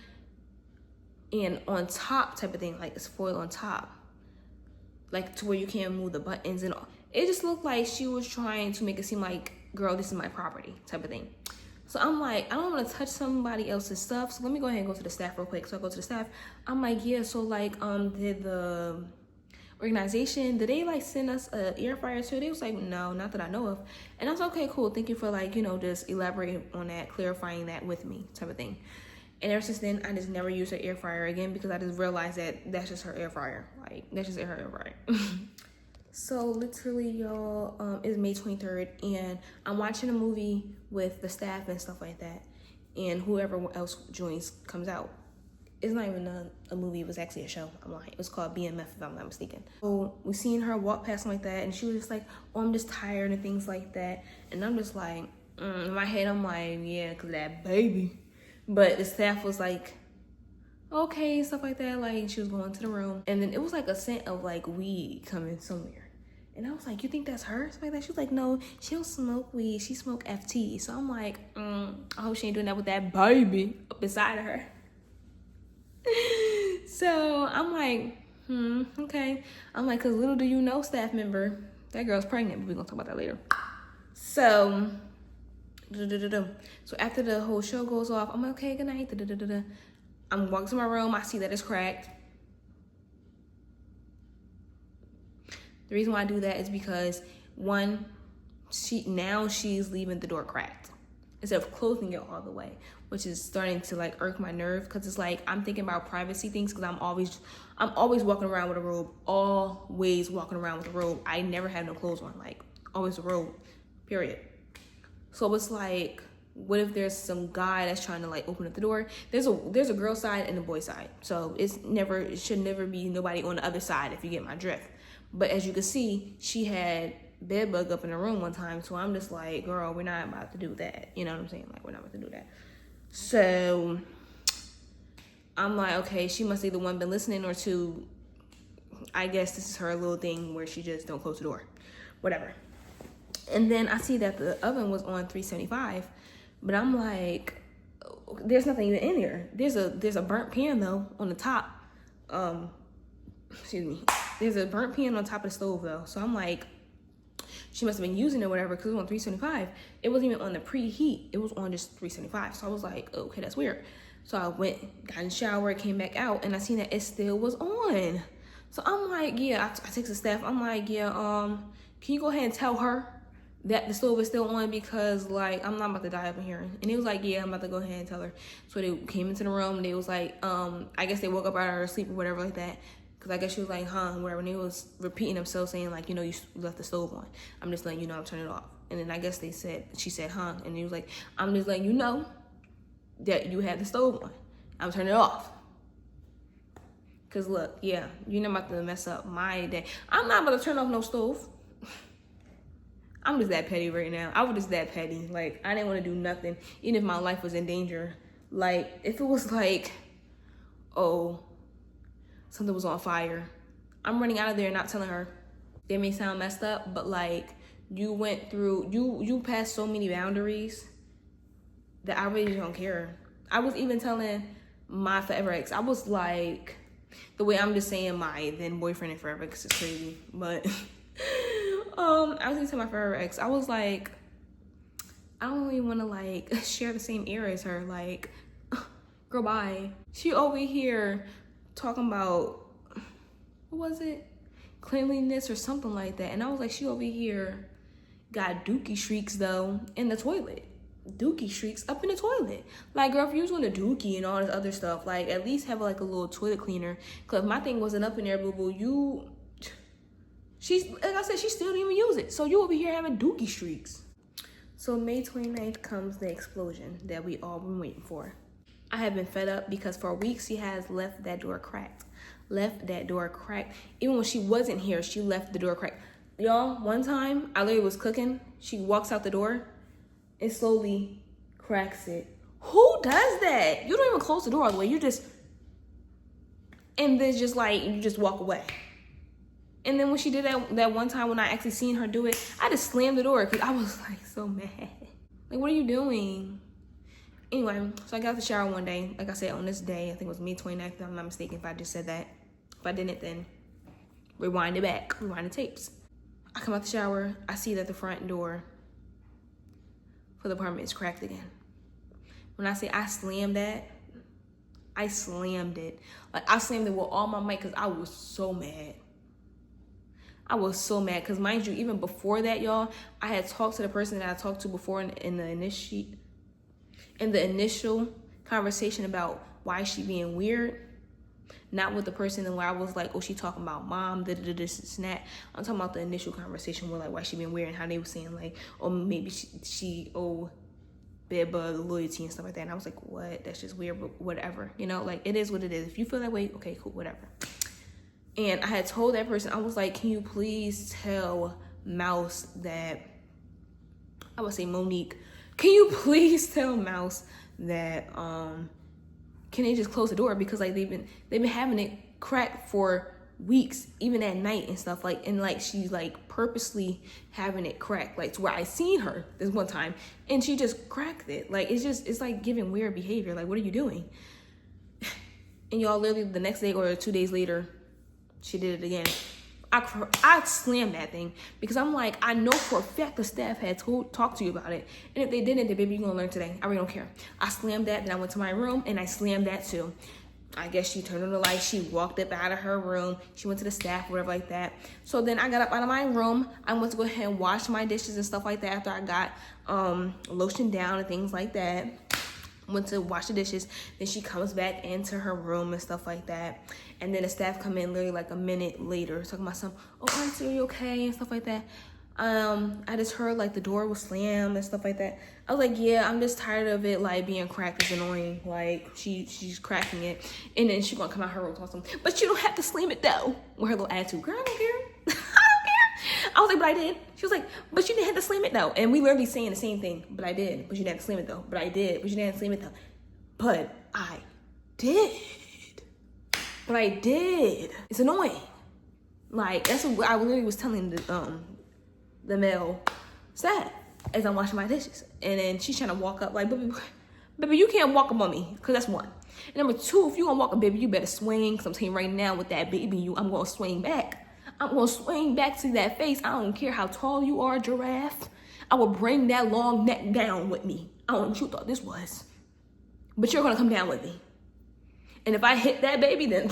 and on top type of thing, like it's foil on top, like to where you can't move the buttons and all. It just looked like she was trying to make it seem like, girl, this is my property type of thing. So I'm like, I don't want to touch somebody else's stuff, so let me go ahead and go to the staff real quick. So I go to the staff. I'm like, yeah, so like did the organization, did they like send us an air fryer too? They was like, no, not that I know of. And I was okay, cool, thank you for like, you know, just elaborating on that, clarifying that with me type of thing. And ever since then, I just never used her air fryer again because I just realized that that's just her air fryer. Like, that's just her air fryer. So literally, y'all, it's May 23rd, and I'm watching a movie with the staff and stuff like that, and whoever else joins comes out. It's not even a movie, it was actually a show. I'm lying. It was called BMF, if I'm not mistaken. So we seen her walk past like that, and she was just like, oh, I'm just tired and things like that. And I'm just like, in my head, I'm like, yeah, because that baby. But the staff was like, okay, stuff like that. Like, she was going to the room. And then it was like a scent of like weed coming somewhere. And I was like, you think that's her? Something like that. She was like, no, she don't smoke weed. She smoke FT. So I'm like, I hope she ain't doing that with that baby up inside of her. So I'm like, okay. I'm like, because little do you know, staff member, that girl's pregnant. But we're going to talk about that later. So, so after the whole show goes off, I'm like, okay, good night. I'm walking to my room. I see that it's cracked. The reason why I do that is because, one, she's leaving the door cracked instead of closing it all the way, which is starting to like irk my nerve because it's like I'm thinking about privacy things because I'm always walking around with a robe, always walking around with a robe. I never have no clothes on, like always a robe, period. So it's like, what if there's some guy that's trying to like open up the door? There's a girl side and a boy side, so it should never be nobody on the other side if you get my drift. But as you can see, she had bed bug up in the room one time, so I'm just like, girl, we're not about to do that. You know what I'm saying? Like, we're not about to do that. So I'm like, okay, she must either one been listening or two, I guess this is her little thing where she just don't close the door, whatever. And then I see that the oven was on 375, but I'm like, there's nothing even in there. There's a burnt pan though on the top. Excuse me. There's a burnt pan on top of the stove though. So I'm like, she must have been using it or whatever because it was on 375. It wasn't even on the preheat. It was on just 375. So I was like, okay, that's weird. So I went, got in the shower, came back out, and I seen that it still was on. So I'm like, yeah, I text the staff. I'm like, yeah, can you go ahead and tell her that the stove is still on because like I'm not about to die up in here. And he was like, yeah, I'm about to go ahead and tell her. So they came into the room and they was like, I guess they woke up out of her sleep or whatever like that. Cause I guess she was like, whatever. And he was repeating himself saying like, you know, you left the stove on. I'm just letting you know I'm turning it off. And then I guess she said, and he was like, I'm just letting you know that you had the stove on. I'm turning it off. Cause look, yeah, you're not about to mess up my day. I'm not about to turn off no stove. I'm just that petty right now. I was just that petty. Like, I didn't want to do nothing, even if my life was in danger. Like, if it was like, oh, something was on fire, I'm running out of there and not telling her. They may sound messed up, but like, you went through, you passed so many boundaries that I really don't care. I was even telling my forever ex, I was like, the way I'm just saying my then boyfriend and forever ex is crazy, but I was gonna tell my forever ex, I was like, I don't even want to like share the same era as her. Like, girl, bye. She over here talking about, what was it? Cleanliness or something like that. And I was like, she over here got dookie streaks though in the toilet. Dookie streaks up in the toilet. Like, girl, if you was doing a dookie and all this other stuff, like at least have like a little toilet cleaner. Cause my thing wasn't up in there, boo boo. She's, like I said, she still didn't even use it. So you over here having dookie streaks. So May 29th comes the explosion that we all been waiting for. I have been fed up because for weeks she has left that door cracked. Even when she wasn't here, she left the door cracked. Y'all, one time I literally was cooking. She walks out the door and slowly cracks it. Who does that? You don't even close the door all the way. You just, And then just like, you just walk away. And then when she did that one time when I actually seen her do it, I just slammed the door because I was like so mad. Like, what are you doing? Anyway, so I got out the shower one day. Like I said, on this day, I think it was May 29th, if I'm not mistaken, if I just said that. If I didn't, then rewind it back, rewind the tapes. I come out the shower, I see that the front door for the apartment is cracked again. When I say I slammed that, I slammed it. Like, I slammed it with all my might because I was so mad. I was so mad because, mind you, even before that, y'all, I had talked to the person that I talked to before in the initial conversation about why she being weird. Not with the person and where I was like, oh, she talking about mom, this and that. I'm talking about the initial conversation where, like, why she being weird and how they were saying, like, oh, maybe she bed bug loyalty and stuff like that. And I was like, what? That's just weird, but whatever. You know, like, it is what it is. If you feel that way, okay, cool, whatever. And I had told that person, I was like, can you please tell Mouse that, I would say Monique, can you please tell Mouse that, can they just close the door? Because like they've been having it cracked for weeks, even at night and stuff, like, and like she's like purposely having it cracked, like to where I seen her this one time and she just cracked it. Like, it's like giving weird behavior. Like, what are you doing? And y'all, literally the next day or 2 days later, she did it again. I slammed that thing because I'm like, I know for a fact the staff had talked to you about it. And if they didn't, then baby, you're gonna learn today. I really don't care. I slammed that, then I went to my room and I slammed that too. I guess she turned on the light, she walked up out of her room, she went to the staff, whatever like that. So then I got up out of my room, I went to go ahead and wash my dishes and stuff like that after I got lotion down and things like that. Went to wash the dishes, then she comes back into her room and stuff like that. And then the staff come in literally like a minute later talking about some, oh, Auntie, are you okay? And stuff like that. I just heard like the door was slammed and stuff like that. I was like, yeah, I'm just tired of it like being cracked. It's annoying. Like she's cracking it. And then she gonna come out her room and talk to them, but you don't have to slam it though. With her little attitude. Girl, I don't care. I don't care. I was like, but I did. She was like, but you didn't have to slam it though. And we literally saying the same thing. But I did. But you didn't have to slam it though. But I did. But you didn't have to slam it though. But I did. But I did. It's annoying. Like, that's what I literally was telling the male staff as I'm washing my dishes. And then she's trying to walk up like, baby, you can't walk up on me, because that's one. And number two, if you gonna walk up, baby, you better swing, because I'm telling you right now with that baby, I'm gonna swing back. I'm gonna swing back to that face. I don't care how tall you are, giraffe. I will bring that long neck down with me. I don't know what you thought this was. But you're gonna come down with me. And if I hit that baby, then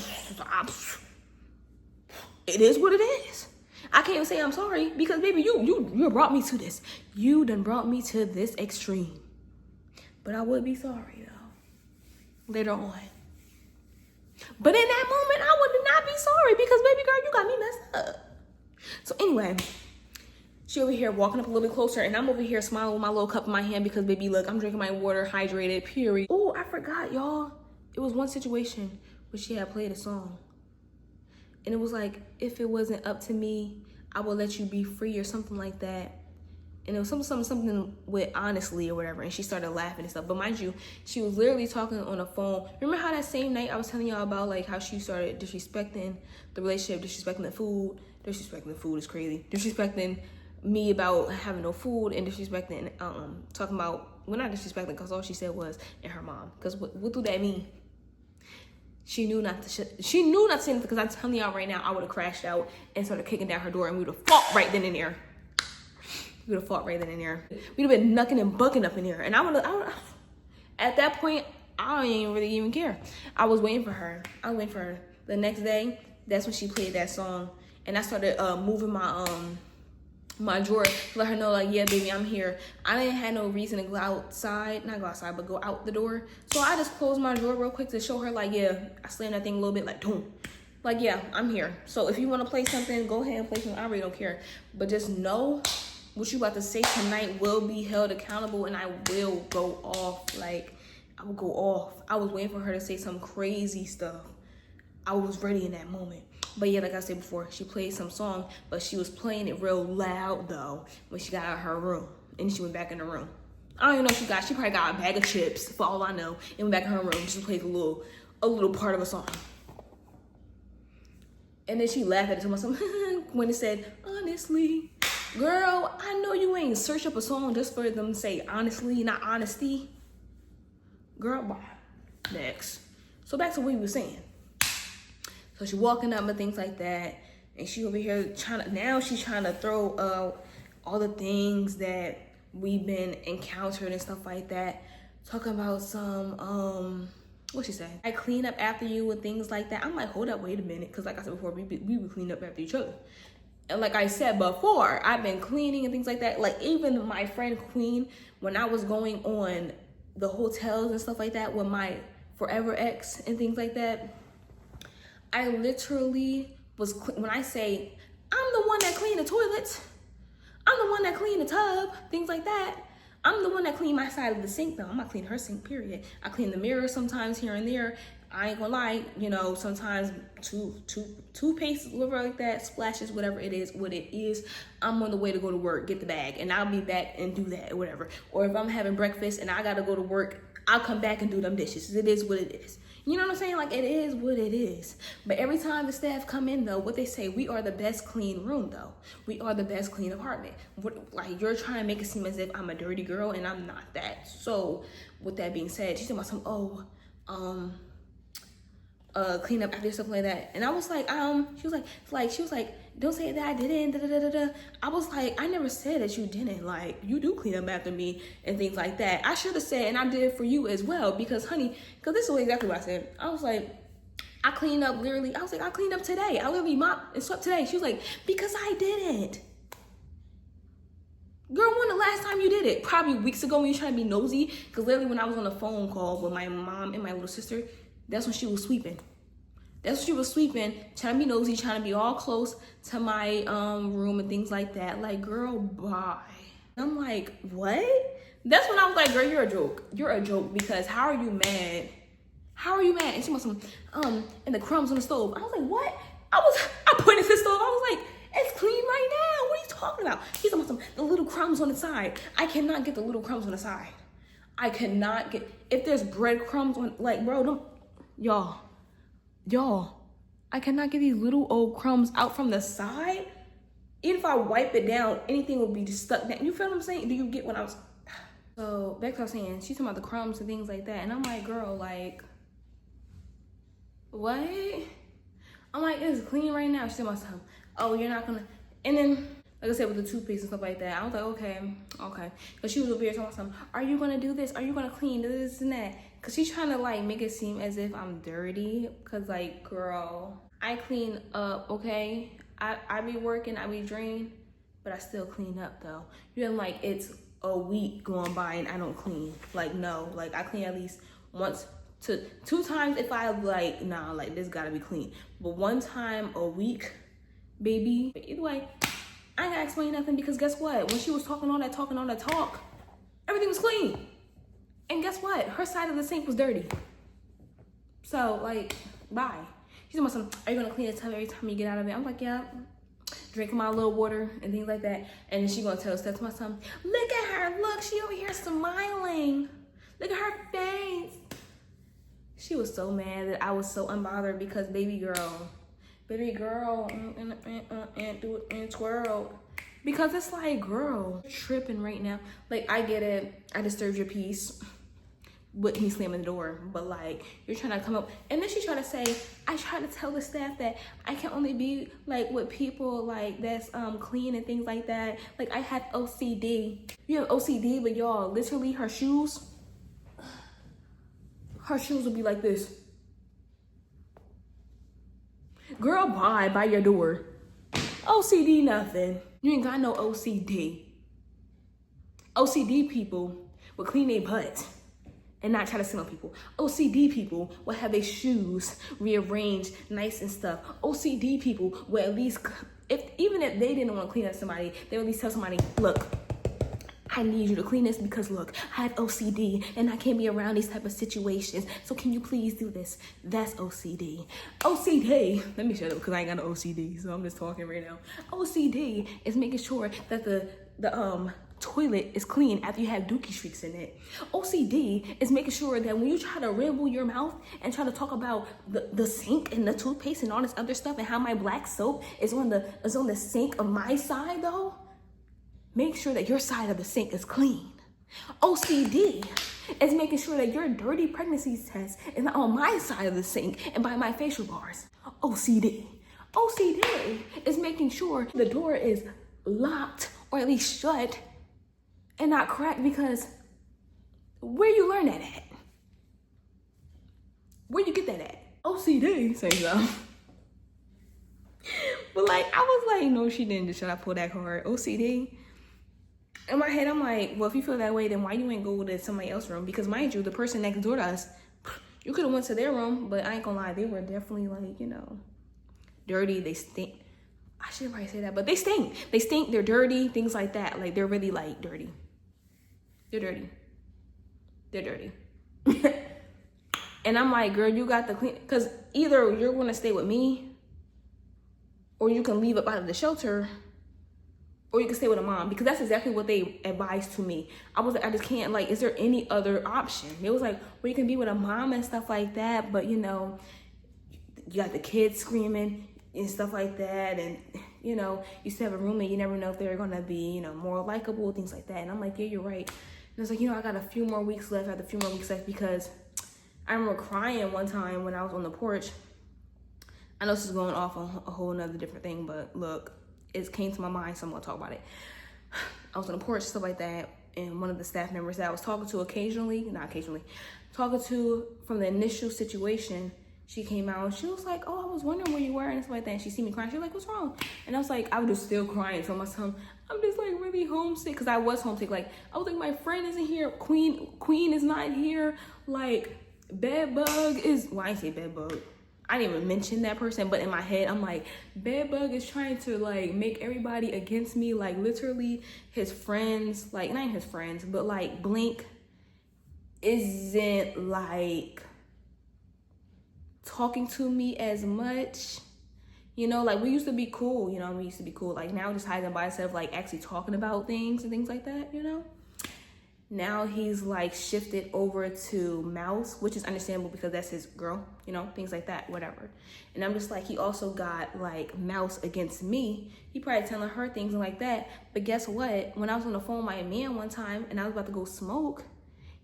it is what it is. I can't even say I'm sorry because, baby, you brought me to this. You done brought me to this extreme. But I would be sorry, though, later on. But in that moment, I would not be sorry because, baby girl, you got me messed up. So anyway, she over here walking up a little bit closer, and I'm over here smiling with my little cup in my hand because, baby, look, I'm drinking my water, hydrated, period. Oh, I forgot, y'all. It was one situation where she had played a song. And it was like, if it wasn't up to me, I will let you be free or something like that. And it was something with Onnastee or whatever. And she started laughing and stuff. But mind you, she was literally talking on the phone. Remember how that same night I was telling y'all about like how she started disrespecting the relationship, disrespecting the food. Disrespecting the food is crazy. Disrespecting me about having no food and disrespecting, talking about, well, not disrespecting because all she said was, and her mom. Because what do that mean? She knew not to say anything because I'm telling y'all right now, I would have crashed out and started kicking down her door and we would have fought right then and there. We would have fought right then and there. We'd have been knucking and bucking up in there. And I would at that point, I didn't really even care. I was waiting for her. The next day, that's when she played that song. And I started moving my drawer to let her know, like, yeah, baby, I'm here. I didn't have no reason to go outside, not go outside, but go out the door. So I just closed my drawer real quick to show her, like, yeah, I slammed that thing a little bit, like, boom. Like, yeah, I'm here. So if you want to play something, go ahead and play something. I really don't care. But just know what you about to say tonight will be held accountable, and I will go off. Like, I will go off. I was waiting for her to say some crazy stuff. I was ready in that moment. But yeah, like I said before, she played some song, but she was playing it real loud though when she got out of her room. And she went back in the room. I don't even know what she probably got a bag of chips for all I know, and went back in her room. She played a little part of a song. And then she laughed at it to myself when it said, honestly. Girl, I know you ain't search up a song just for them to say honestly, not honesty. Girl, bye. Next. So back to what we were saying. So she walking up and things like that. And she over here she's trying to throw all the things that we've been encountered and stuff like that. Talking about some, what she say? I clean up after you and things like that. I'm like, hold up, wait a minute. Cause like I said before, we would clean up after each other. And like I said before, I've been cleaning and things like that. Like even my friend Queen, when I was going on the hotels and stuff like that with my forever ex and things like that, I literally was, when I say, I'm the one that cleaned the toilets, I'm the one that cleaned the tub, things like that. I'm the one that cleaned my side of the sink though. I'm not cleaning her sink, period. I clean the mirror sometimes here and there. I ain't gonna lie, you know, sometimes toothpaste, whatever like that, splashes, whatever it is, what it is. I'm on the way to go to work, get the bag, and I'll be back and do that or whatever. Or if I'm having breakfast and I gotta go to work, I'll come back and do them dishes. It is what it is. You know what I'm saying? Like, it is what it is. But every time the staff come in, though, what they say, we are the best clean room, though. We are the best clean apartment. Like, you're trying to make it seem as if I'm a dirty girl, and I'm not that. So, with that being said, she's talking about some, clean up after stuff like that. And I was like, she was like, don't say that I didn't, da-da-da-da-da. I was like, I never said that you didn't. Like, you do clean up after me and things like that. I should have said, and I did it for you as well, because honey, because this is exactly what I said. I was like, I cleaned up literally, I was like, I cleaned up today. I literally mopped and swept today. She was like, because I didn't. Girl, when the last time you did it? Probably weeks ago when you trying to be nosy. Because literally when I was on a phone call with my mom and my little sister, that's when she was sweeping. That's when she was sweeping, trying to be nosy, trying to be all close to my room and things like that. Like, girl, bye. I'm like, what? That's when I was like, girl, you're a joke. You're a joke, because how are you mad? How are you mad? And she wants some, and the crumbs on the stove. I was like, what? I pointed to the stove. I was like, it's clean right now. What are you talking about? She's talking about the little crumbs on the side. I cannot get the little crumbs on the side. I cannot get, if there's breadcrumbs on, like, bro, don't, y'all, I cannot get these little old crumbs out from the side. Even if I wipe it down, anything will be just stuck down. You feel what I'm saying? Do you get what I was? So back to what I was saying, she's talking about the crumbs and things like that. And I'm like, girl, like, what? I'm like, it's clean right now. She's talking about something. Oh, you're not gonna, and then, like I said, with the toothpaste and stuff like that, I was like, okay. Because she was over here talking about something. Are you gonna do this? Are you gonna clean this and that? Because she's trying to, like, make it seem as if I'm dirty. Because, like, girl, I clean up, okay? I be working, I be drained, but I still clean up, though. You know, like, it's a week going by and I don't clean. Like, no. Like, I clean at least once to 2 times if I, like, nah, like, this gotta be clean. But 1 time a week, baby. But either way, I ain't gotta explain nothing, because guess what? When she was talking all that talk, everything was clean. And guess what? Her side of the sink was dirty. So, like, bye. She's talking about some, are you gonna clean the tub every time you get out of it? I'm like, yeah. Drinking my little water and things like that. And then she gonna tell Steph to my son, look at her, look, she over here smiling. Look at her face. She was so mad that I was so unbothered, because baby girl, and do it and twirl. Because it's like, girl, you're tripping right now. Like, I get it, I disturbed your peace with me slamming the door, but like, you're trying to come up, and then she tried to say, I try to tell the staff that I can only be like with people like that's clean and things like that. Like, I have OCD. You have OCD, but y'all, literally her shoes would be like this. Girl, bye by your door. OCD nothing. You ain't got no OCD. OCD people will clean their butts and not try to sit on people. OCD people will have their shoes rearranged nice and stuff. OCD people will at least, even if they didn't want to clean up somebody, they would at least tell somebody, look, I need you to clean this because look, I have OCD and I can't be around these type of situations. So can you please do this? That's OCD. OCD, let me shut up because I ain't got no OCD. So I'm just talking right now. OCD is making sure that the toilet is clean after you have dookie streaks in it. OCD is making sure that when you try to ramble your mouth and try to talk about the sink and the toothpaste and all this other stuff and how my black soap is on the sink of my side though, make sure that your side of the sink is clean. OCD is making sure that your dirty pregnancy test is not on my side of the sink and by my facial bars. OCD is making sure the door is locked or at least shut and not cracked, because where you learn that at? Where you get that at? OCD say so. But like, I was like, no, she didn't. Should I pull that card? OCD. In my head, I'm like, well, if you feel that way, then why you ain't go to somebody else's room? Because mind you, the person next door to us, you could have went to their room, but I ain't gonna lie, they were definitely like, you know, dirty. They stink. I shouldn't probably say that, but they stink. They stink. They're dirty. Things like that. Like, they're really like dirty. They're dirty. They're dirty. And I'm like, girl, you got the clean, because either you're gonna stay with me, or you can leave up out of the shelter, or you can stay with a mom, because that's exactly what they advised to me. I was like, I just can't, like, is there any other option? It was like, well, you can be with a mom and stuff like that, but you know, you got the kids screaming and stuff like that, and you know, you still have a roommate, you never know if they're gonna be, you know, more likable, things like that. And I'm like, yeah, you're right. And I was like, you know, I got a few more weeks left, because I remember crying one time when I was on the porch. I know this is going off on a whole nother different thing, but look, it came to my mind, so I'm gonna talk about it. I was on the porch, stuff like that, and one of the staff members that I was talking to talking to from the initial situation, she came out and she was like, oh, I was wondering where you were and stuff like that. And she see me crying, she was like, what's wrong? And I was like, I was just still crying, so myself, I'm just like really homesick, because I was homesick. Like, I was like, my friend isn't here, Queen is not here, like, Bedbug is, well, I didn't say Bedbug, I didn't even mention that person, but in my head, I'm like, Bedbug is trying to like make everybody against me. Like, literally his friends, like, not his friends, but like Blink isn't like talking to me as much. You know, like, we used to be cool, you know, like, now just hiding by himself, like actually talking about things and things like that, you know. Now he's like shifted over to Mouse, which is understandable because that's his girl, you know, things like that, whatever. And I'm just like, he also got like Mouse against me. He probably telling her things and like that. But guess what? When I was on the phone with my man one time and I was about to go smoke,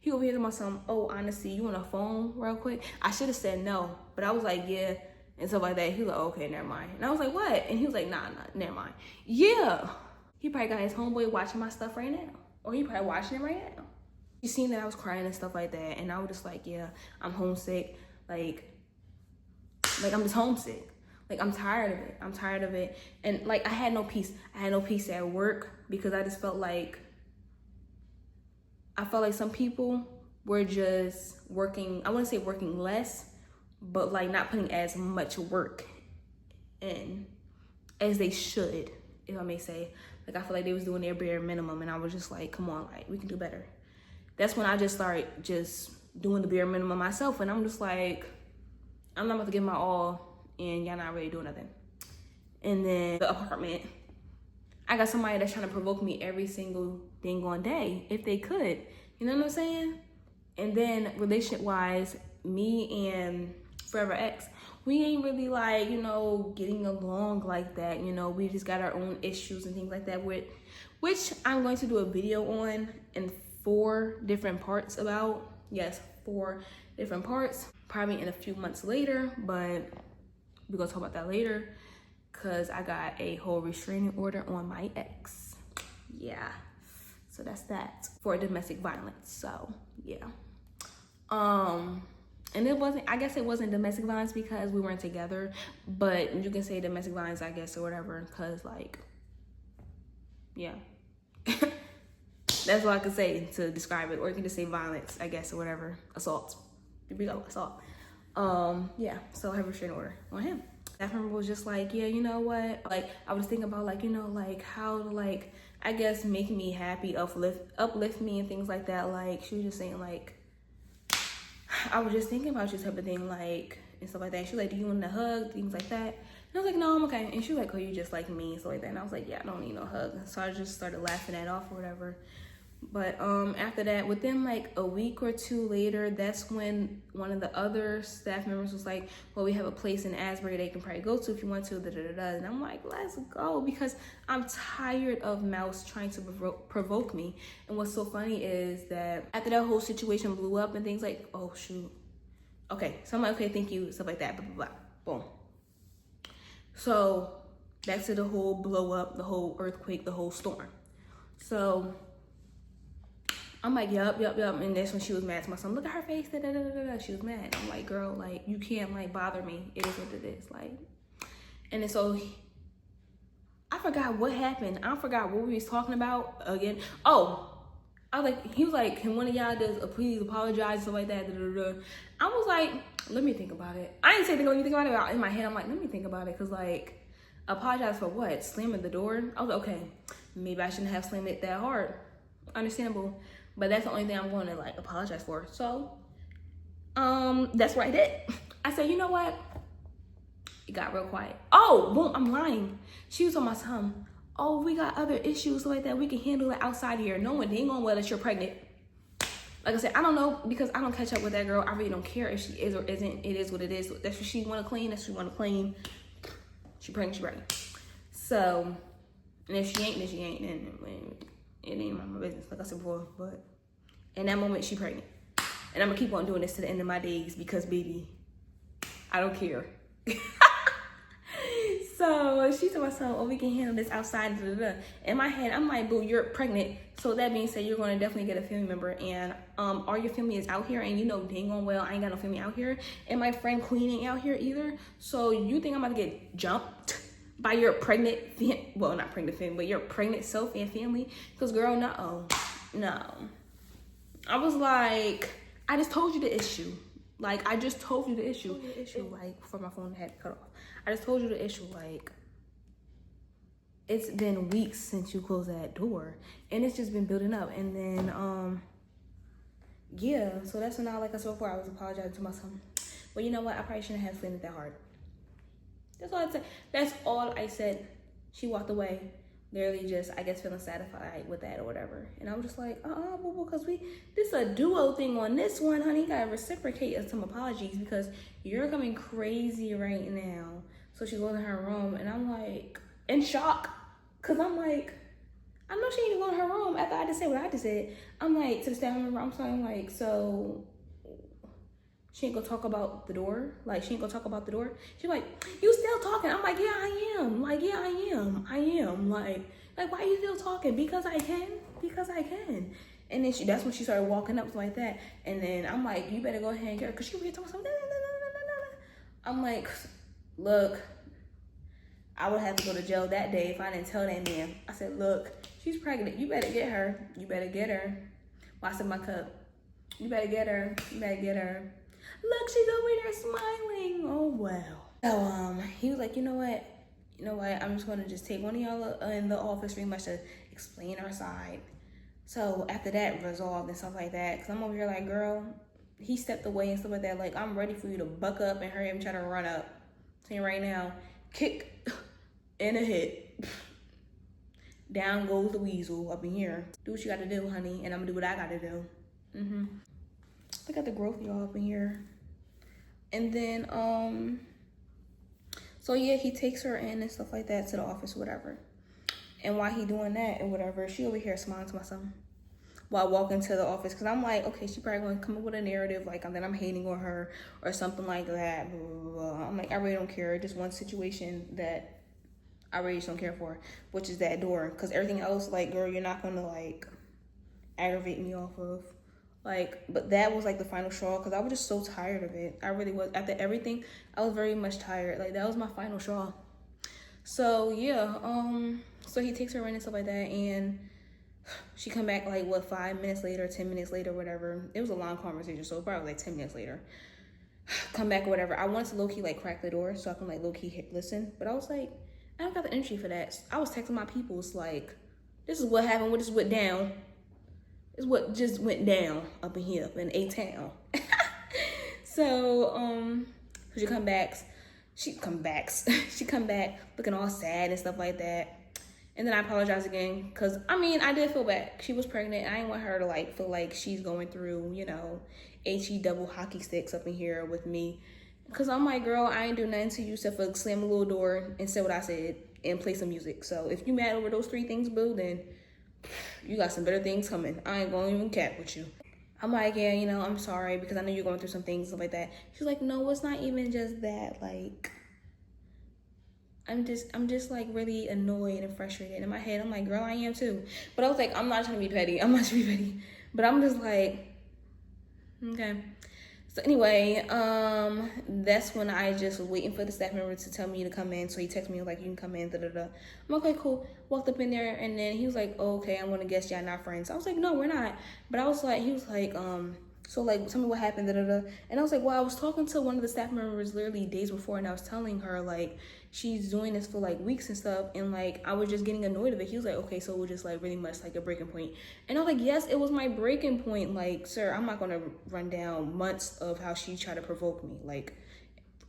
he over here to my son, oh, Onnastee, you on the phone real quick? I should have said no, but I was like, yeah, and stuff like that. He was like, okay, never mind. And I was like, what? And he was like, nah, never mind. Yeah. He probably got his homeboy watching my stuff right now. Or he probably watching it right now. You seen that I was crying and stuff like that, and I was just like, yeah, I'm homesick. Like I'm just homesick. Like, I'm tired of it. And like, I had no peace at work, because I just felt like some people were just working, I wouldn't say working less, but like not putting as much work in as they should, if I may say. Like, I feel like they was doing their bare minimum, and I was just like, come on, like, we can do better. That's when I just started just doing the bare minimum myself, and I'm just like, I'm not about to give my all, and y'all not really doing nothing. And then the apartment, I got somebody that's trying to provoke me every single dang on day, if they could. You know what I'm saying? And then relationship-wise, me and Forever X, we ain't really like, you know, getting along like that. You know, we just got our own issues and things like that, which I'm going to do a video on in 4 different parts about. Yes, 4 different parts, probably in a few months later, but we're gonna talk about that later, because I got a whole restraining order on my ex. Yeah, so that's that for domestic violence. So yeah, and it wasn't, I guess it wasn't domestic violence because we weren't together, but you can say domestic violence, I guess, or whatever, because like, yeah. That's all I can say to describe it. Or you can just say violence, I guess, or whatever. Assault. Here we go, assault. Yeah, so I have a restraining order on him. That member was just like, yeah, you know what? Like, I was thinking about, like, you know, like, how to, like, I guess, make me happy, uplift me and things like that. Like, she was just saying, like, I was just thinking about you type of thing, like, and stuff like that. She was like, do you want a hug? Things like that. I was like, no, I'm okay. And she was like, oh, you just like me and stuff like that. And I was like, yeah, I don't need no hug. So I just started laughing that off or whatever. But after that, within like a week or two later, that's when one of the other staff members was like, well, we have a place in Asbury they can probably go to if you want to, And I'm like, let's go, because I'm tired of Mouse trying to provoke me. And what's so funny is that after that whole situation blew up and things like, oh shoot, okay, so I'm like, okay, thank you, stuff like that, blah, blah, blah, boom. So back to the whole blow up, the whole earthquake, the whole storm. So I'm like, yup. And that's when she was mad to my son. Look at her face. Da, da, da, da, da. She was mad. I'm like, girl, like, you can't, like, bother me. It is what it is. Like, and then so I forgot what happened. I forgot what we was talking about again. Oh, I was like, he was like, can one of y'all just please apologize, stuff like that. Da, da, da. I was like, let me think about it. I didn't say let me think about it. In my head, I'm like, let me think about it. Because, like, apologize for what? Slamming the door? I was like, okay, maybe I shouldn't have slammed it that hard. Understandable. But that's the only thing I'm going to, like, apologize for. So, that's what I did. I said, you know what? It got real quiet. Oh, boom, I'm lying. She was on my tongue. Oh, we got other issues like that. We can handle it outside here. No one dang on well that you're pregnant. Like I said, I don't know, because I don't catch up with that girl. I really don't care if she is or isn't. It is what it is. That's what she want to clean. That's what she want to clean. She pregnant, she pregnant. So, and if she ain't, then she ain't. Then it ain't my business, like I said before. But in that moment, she pregnant. And I'm going to keep on doing this to the end of my days because, baby, I don't care. So she told myself, oh, we can handle this outside. Da, da, da. In my head, I'm like, boo, you're pregnant. So that being said, you're going to definitely get a family member. And all your family is out here. And you know dang on well, I ain't got no family out here. And my friend Queen ain't out here either. So you think I'm about to get jumped by your pregnant, well, not pregnant family, but your pregnant self and family? Because, girl, no. I was like, I just told you the issue. Like, I just told you the issue. Like, before my phone had to cut off. I just told you the issue. Like, it's been weeks since you closed that door. And it's just been building up. And then, yeah. So that's when like I said before, I was apologizing to my son. But you know what? I probably shouldn't have slammed it that hard. That's all I said. That's all I said. She walked away. Literally just, I guess, feeling satisfied with that or whatever. And I was just like, boo, because this is a duo thing on this one, honey. You gotta reciprocate some apologies because you're coming crazy right now. So she goes in her room and I'm like, in shock. Cause I'm like, I know she ain't going to her room after I just said what I just said. I'm like, to the staff member, I'm saying like, so she ain't gonna talk about the door? Like, she ain't gonna talk about the door? She's like, you still talking? I'm like, yeah, I am. Like, yeah, I am. Like, why are you still talking? Because I can. And then that's when she started walking up like that. And then I'm like, you better go ahead and get her. Because she was talking something. I'm like, look, I would have to go to jail that day if I didn't tell that man. I said, look, she's pregnant. You better get her. Watch my cup. You better get her. Look, she's over there smiling. Oh, wow. So, he was like, you know what? I'm just going to just take one of y'all in the office pretty much to explain our side. So, after that resolved and stuff like that, because I'm over here like, girl, he stepped away and stuff like that. Like, I'm ready for you to buck up and hurry up and try to run up. Saying right now, kick and a hit. Down goes the weasel up in here. Do what you got to do, honey, and I'm going to do what I got to do. Look at the growth y'all up in here. And then so yeah, he takes her in and stuff like that to the office or whatever. And while he doing that or whatever, she over here smiling to my son while walking to the office. Because I'm like, okay, she probably going to come up with a narrative like that I'm hating on her or something like that. Blah, blah, blah. I'm like, I really don't care. Just one situation that I really just don't care for, which is that door. Because everything else, like, girl, you're not going to like aggravate me off of. Like, but that was like the final straw because I was just so tired of it. I really was. After everything, I was very much tired. Like, that was my final straw. So yeah, so he takes her in and stuff like that, and she come back like 5 minutes later, 10 minutes later, whatever. It was a long conversation, so probably like 10 minutes later. Come back or whatever. I wanted to low-key like crack the door so I can like low-key listen, but I was like, I don't got the energy for that. I was texting my peoples like, this is what happened, what just went down. Is what just went down up in here in A-Town. So she come back. she come back. She come back looking all sad and stuff like that. And then I apologized again because, I mean, I did feel bad. She was pregnant. I didn't want her to, like, feel like she's going through, you know, HE double hockey sticks up in here with me. Because I'm like, girl, I ain't do nothing to you except for slam a little door and say what I said and play some music. So if you mad over those 3 things, boo, then you got some better things coming. I ain't going to even cap with you. I'm like, yeah, you know, I'm sorry because I know you're going through some things, stuff like that. She's like, no, it's not even just that. Like, I'm just like really annoyed and frustrated. In my head, I'm like, girl, I am too. But I was like, I'm not trying to be petty. I'm not trying to be petty. But I'm just like, okay. So anyway, that's when I just was waiting for the staff member to tell me to come in. So he texted me like, you can come in, da-da-da. I'm like, okay, cool. Walked up in there and then he was like, oh, okay, I'm gonna guess y'all not friends. I was like, no, we're not. But I was like, he was like, so like, tell me what happened, da-da-da. And I was like, well, I was talking to one of the staff members literally days before and I was telling her like, she's doing this for like weeks and stuff. And like, I was just getting annoyed of it. He was like, okay, so it was just like really much like a breaking point. And I was like, yes, it was my breaking point. Like, sir, I'm not gonna run down months of how she tried to provoke me. Like,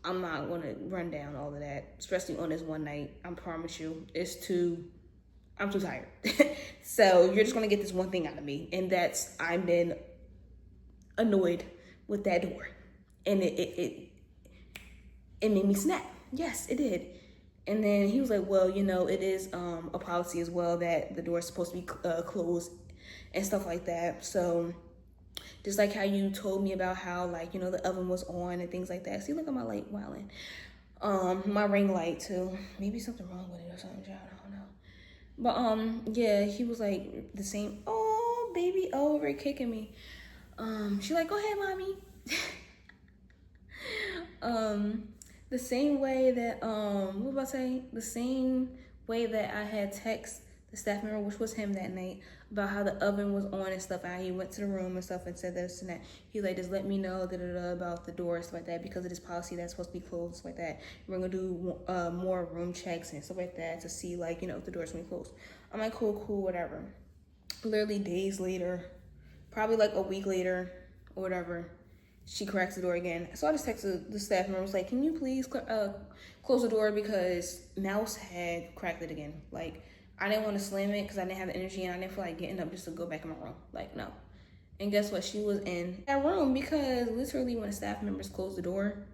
I'm not gonna run down all of that, especially on this one night. I promise you, I'm too tired. So you're just gonna get this one thing out of me. And that's, I've been annoyed with that door. And it made me snap. Yes, it did. And then he was like, well, you know, it is a policy as well that the door is supposed to be closed and stuff like that. So just like how you told me about how, like, you know, the oven was on and things like that. See, look at my light wilding. My ring light too. Maybe something wrong with it or something, child. I don't know. But yeah, he was like the same. Oh, baby over kicking me. She like, go ahead, mommy. The same way that, what was I saying? The same way that I had text the staff member, which was him that night, about how the oven was on and stuff. And he went to the room and stuff and said this and that. He like, just let me know about the door, stuff like that, because of this policy that's supposed to be closed, stuff like that. We're gonna do more room checks and stuff like that to see, like, you know, if the door's gonna be closed. I'm like, cool, whatever. Literally days later, probably like a week later or whatever, she cracks the door again. So I just texted the staff member, was like, can you please close the door because Mouse had cracked it again. Like, I didn't want to slam it because I didn't have the energy and I didn't feel like getting up just to go back in my room. Like, no. And guess what? She was in that room because literally when the staff members closed the door,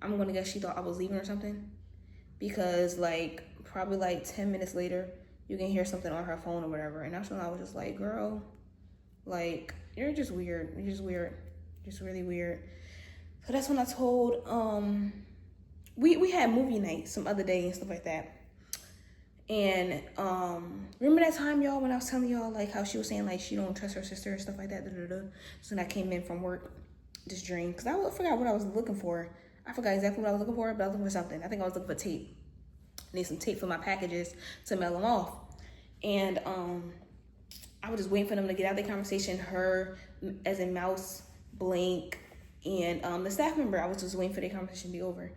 I'm going to guess she thought I was leaving or something. Because, like, probably like 10 minutes later, you can hear something on her phone or whatever. And that's when I was just like, girl, like, you're just weird. You're just weird. Just really weird. So that's when I told, we had movie night some other day and stuff like that. And remember that time, y'all, when I was telling y'all like how she was saying like she don't trust her sister and stuff like that. So when I came in from work, this dream, because I forgot what I was looking for. I forgot exactly what I was looking for, but I was looking for something. I think I was looking for tape. I need some tape for my packages to mail them off. And I was just waiting for them to get out of the conversation. Her, as in Mouse, Blink, and the staff member. I was just waiting for their conversation to be over.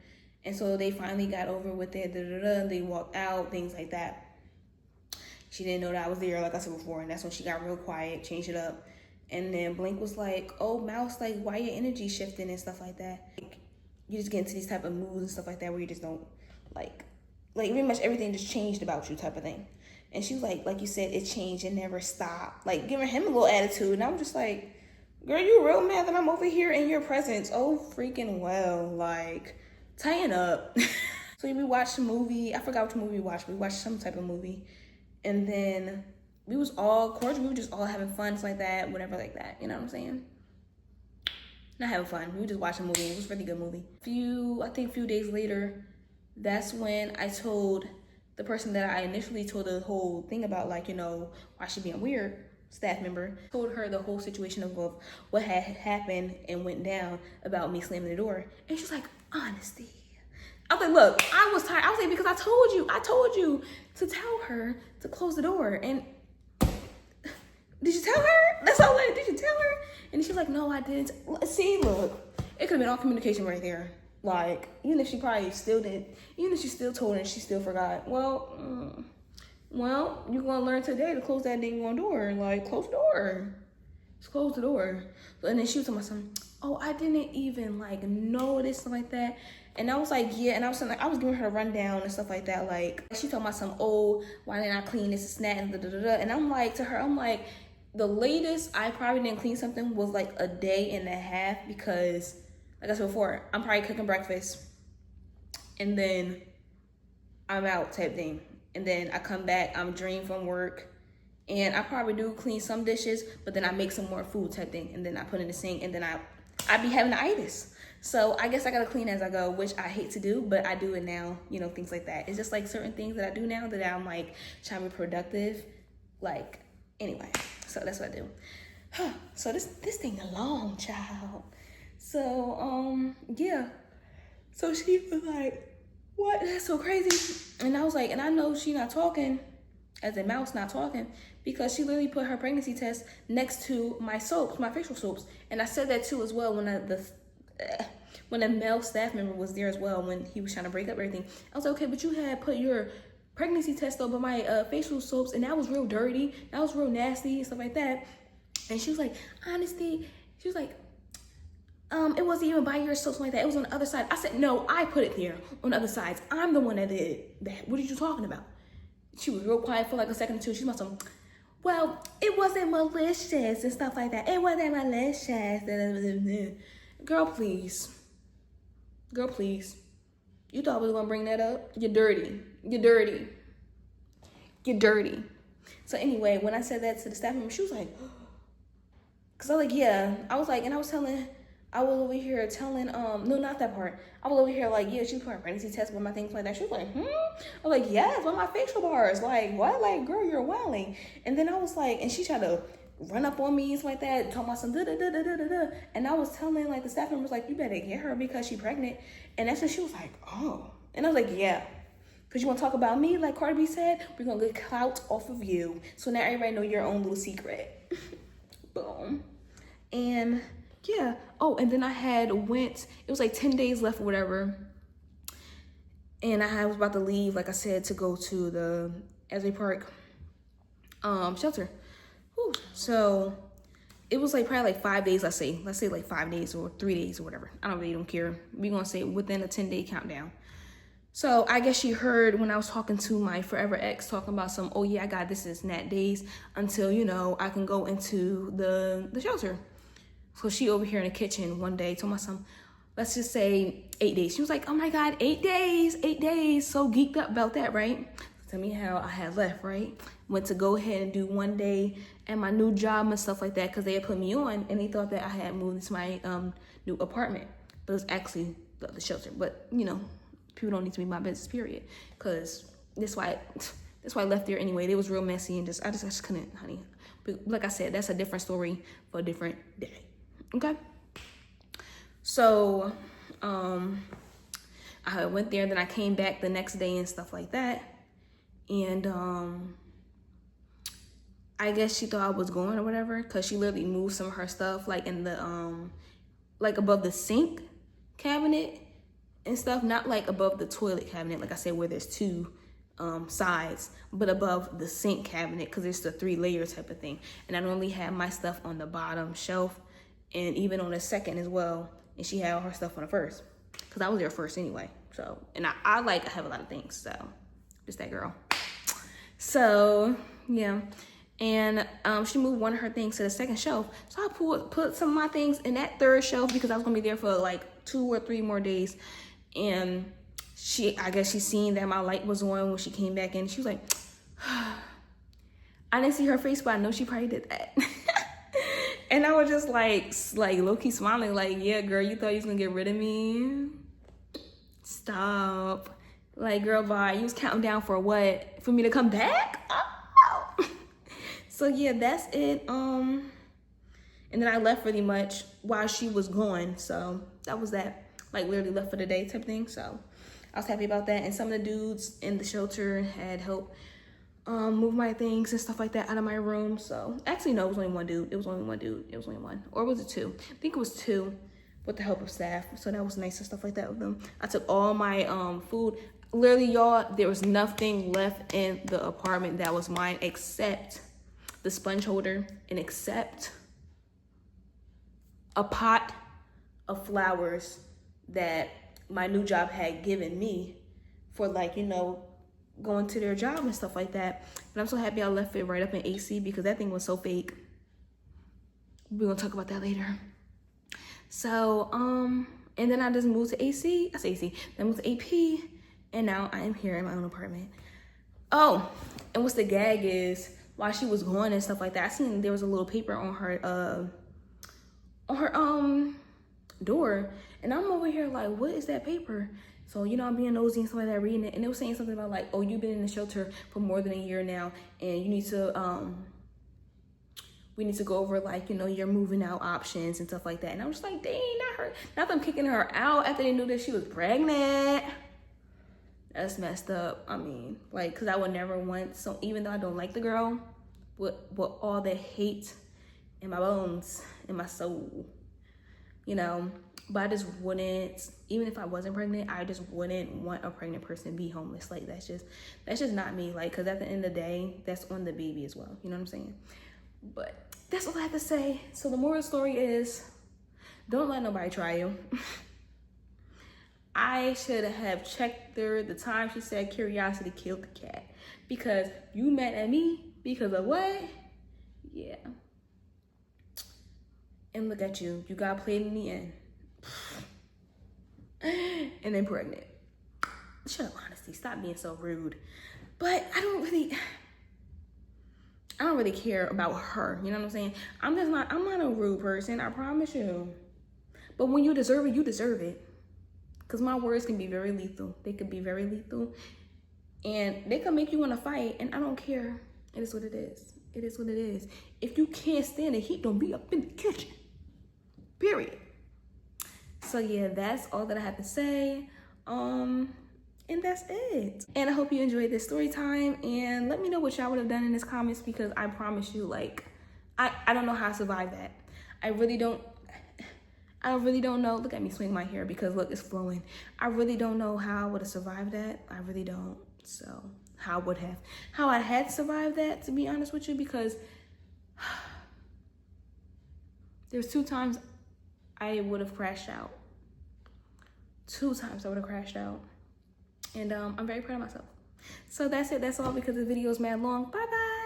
And so they finally got over with it. They walked out, things like that. She didn't know that I was there, like I said before, and that's when she got real quiet, changed it up. And then Blink was like, oh, Mouse, like, why your energy shifting and stuff like that? Like, you just get into these type of moods and stuff like that where you just don't, like pretty much everything just changed about you type of thing. And she was like you said, it changed and never stopped. Like, giving him a little attitude. And I was just like, girl, you real mad that I'm over here in your presence? Oh, freaking well, like, tighten up. So we watched a movie. I forgot which movie we watched. We watched some type of movie. And then we was all cordial. We were just all having fun, stuff like that, whatever like that. You know what I'm saying? Not having fun. We were just watching a movie. It was a really good movie. I think a few days later, that's when I told the person that I initially told the whole thing about, like, you know, why she being weird, staff member, told her the whole situation of what had happened and went down about me slamming the door. And she's like, Onnastee. I was like, look, I was tired. I was like, because I told you to tell her to close the door. And did you tell her? That's all. Like, did you tell her? And she's like, no, I didn't. See, look, it could have been all communication right there. Like, even if she probably still did, even if she still told her and she still forgot. Well, you're gonna learn today to close that dang on door. Like, close the door. Just close the door. And then she was talking about something. oh, I didn't even like notice, stuff like that. And I was like, yeah, and I was saying, like, I was giving her a rundown and stuff like that. Like, she talking about some, oh, why didn't I clean this and that and da da da da. And I'm like, to her, I'm like, the latest I probably didn't clean something was like a day and a half, because like I said before, I'm probably cooking breakfast and then I'm out type thing. And then I come back, I'm drained from work, and I probably do clean some dishes, but then I make some more food type thing, and then I put in the sink, and then I be having the itis. So I guess I gotta clean as I go, which I hate to do, but I do it now, you know, things like that. It's just like certain things that I do now that I'm like trying to be productive. Like, anyway, so that's what I do. So this thing a long, child. So, yeah. So she was like, what? That's so crazy. And I was like, and I know she not talking, as in mouse not talking, because she literally put her pregnancy test next to my soaps, my facial soaps. And I said that too as well when a male staff member was there as well, when he was trying to break up everything. I was like, okay, but you had put your pregnancy test over my facial soaps, and that was real dirty, that was real nasty and stuff like that. And she was like, Onnastee, she was like, it wasn't even by your soaps like that, it was on the other side. I said, no, I put it there on the other sides. I'm the one that did that. What are you talking about? She was real quiet for like a second or two. She must have, well, it wasn't malicious and stuff like that. It wasn't malicious. Girl, please. Girl, please. You thought I was gonna bring that up? You're dirty. You're dirty. You're dirty. So anyway, when I said that to the staff member, she was like, cause I was like, yeah. I was like, and I was over here telling, no, not that part. I was over here like, yeah, she put her pregnancy test with my things like that. She was like, I was like, yes, with my facial bars. Like, what? Like, girl, you're wilding. And then I was like, and she tried to run up on me and stuff like that, talking about some da-da-da-da-da-da. And I was telling, like, the staff member was like, you better get her because she's pregnant. And that's when she was like, oh. And I was like, yeah. Because you want to talk about me, like Cardi B said? We're going to get clout off of you. So now everybody know your own little secret. Boom. And yeah. Oh, and then I had it was like 10 days left or whatever. And I was about to leave, like I said, to go to the Asbury Park shelter. Whew. So it was like probably like 5 days, let's say like 5 days or 3 days or whatever. I don't care. We're going to say within a 10-day countdown. So I guess she heard when I was talking to my forever ex, talking about some, oh yeah, I got this and that days until, you know, I can go into the shelter. So she over here in the kitchen one day told my son, let's just say 8 days. She was like, oh my God, 8 days. So geeked up about that, right? Tell me how I had left, right? Went to go ahead and do 1 day at my new job and stuff like that, because they had put me on and they thought that I had moved into my new apartment. But it was actually the shelter. But, you know, people don't need to be my business, period. Because that's why I left there anyway. It was real messy and I just couldn't, honey. But like I said, that's a different story for a different day. Okay? So, I went there, then I came back the next day and stuff like that. And, I guess she thought I was going or whatever, because she literally moved some of her stuff, like in the, like above the sink cabinet and stuff, not like above the toilet cabinet, like I said, where there's two sides, but above the sink cabinet, because it's the 3-layer type of thing. And I normally have my stuff on the bottom shelf and even on the second as well. And she had all her stuff on the first, because I was there first anyway. So, and I like, I have a lot of things, so just that girl. So yeah. And she moved one of her things to the second shelf. So I put some of my things in that third shelf, because I was gonna be there for like 2 or 3 more days. And I guess she seen that my light was on when she came back in. She was like, I didn't see her face, but I know she probably did that. And I was just like low-key smiling, like, yeah, girl, you thought you was gonna get rid of me? Stop. Like, girl, bye. You was counting down for what? For me to come back? Oh. So yeah, that's it. And then I left pretty much while she was gone. So that was that. Like, literally left for the day type thing. So I was happy about that. And some of the dudes in the shelter had helped move my things and stuff like that out of my room. So actually, no, it was only one dude. It was only one. Or was it 2? I think it was 2 with the help of staff. So that was nice and stuff like that with them. I took all my food. Literally, y'all, there was nothing left in the apartment that was mine except the sponge holder and except a pot of flowers that my new job had given me for, like, you know, going to their job and stuff like that. And I'm so happy I left it right up in AC because that thing was so fake. We're gonna talk about that later. So, and then I just moved to AC. I say AC. Then I moved to AP, and now I am here in my own apartment. Oh, and what's the gag is, while she was going and stuff like that, I seen there was a little paper on her door, and I'm over here like, what is that paper? So, you know, I'm being nosy and stuff like that, reading it, and it was saying something about like, oh, you've been in the shelter for more than a year now, and you need to we need to go over, like, you know, your moving out options and stuff like that. And I was like, dang, not her, not them kicking her out after they knew that she was pregnant. That's messed up. I mean, like, because I would never want, so even though I don't like the girl, with all the hate in my bones, in my soul, you know, but I just wouldn't, even if I wasn't pregnant, I just wouldn't want a pregnant person to be homeless. Like, that's just not me. Like, because at the end of the day, that's on the baby as well. You know what I'm saying? But that's all I have to say. So the moral of the story is, don't let nobody try you. I should have checked her the time she said curiosity killed the cat. Because you mad at me because of what? Yeah. And look at you. You got played in the end. And then pregnant. Shut up, Onnastee. Stop being so rude. But I don't really care about her. You know what I'm saying? I'm not a rude person, I promise you. But when you deserve it, you deserve it. Because my words can be very lethal. They could be very lethal. And they can make you want to fight. And I don't care. It is what it is. It is what it is. If you can't stand the heat, don't be up in the kitchen. Period. So yeah, that's all that I have to say. And that's it. And I hope you enjoyed this story time. And let me know what y'all would have done in the comments, because I promise you, like, I don't know how to survive that. I really don't know. Look at me swing my hair because look, it's flowing. I really don't know how I would have survived that. I really don't. So how I had survived that, to be honest with you, because there's 2 times I would have crashed out. 2 times I would have crashed out. And I'm very proud of myself. So that's it. That's all, because the video is mad long. Bye-bye.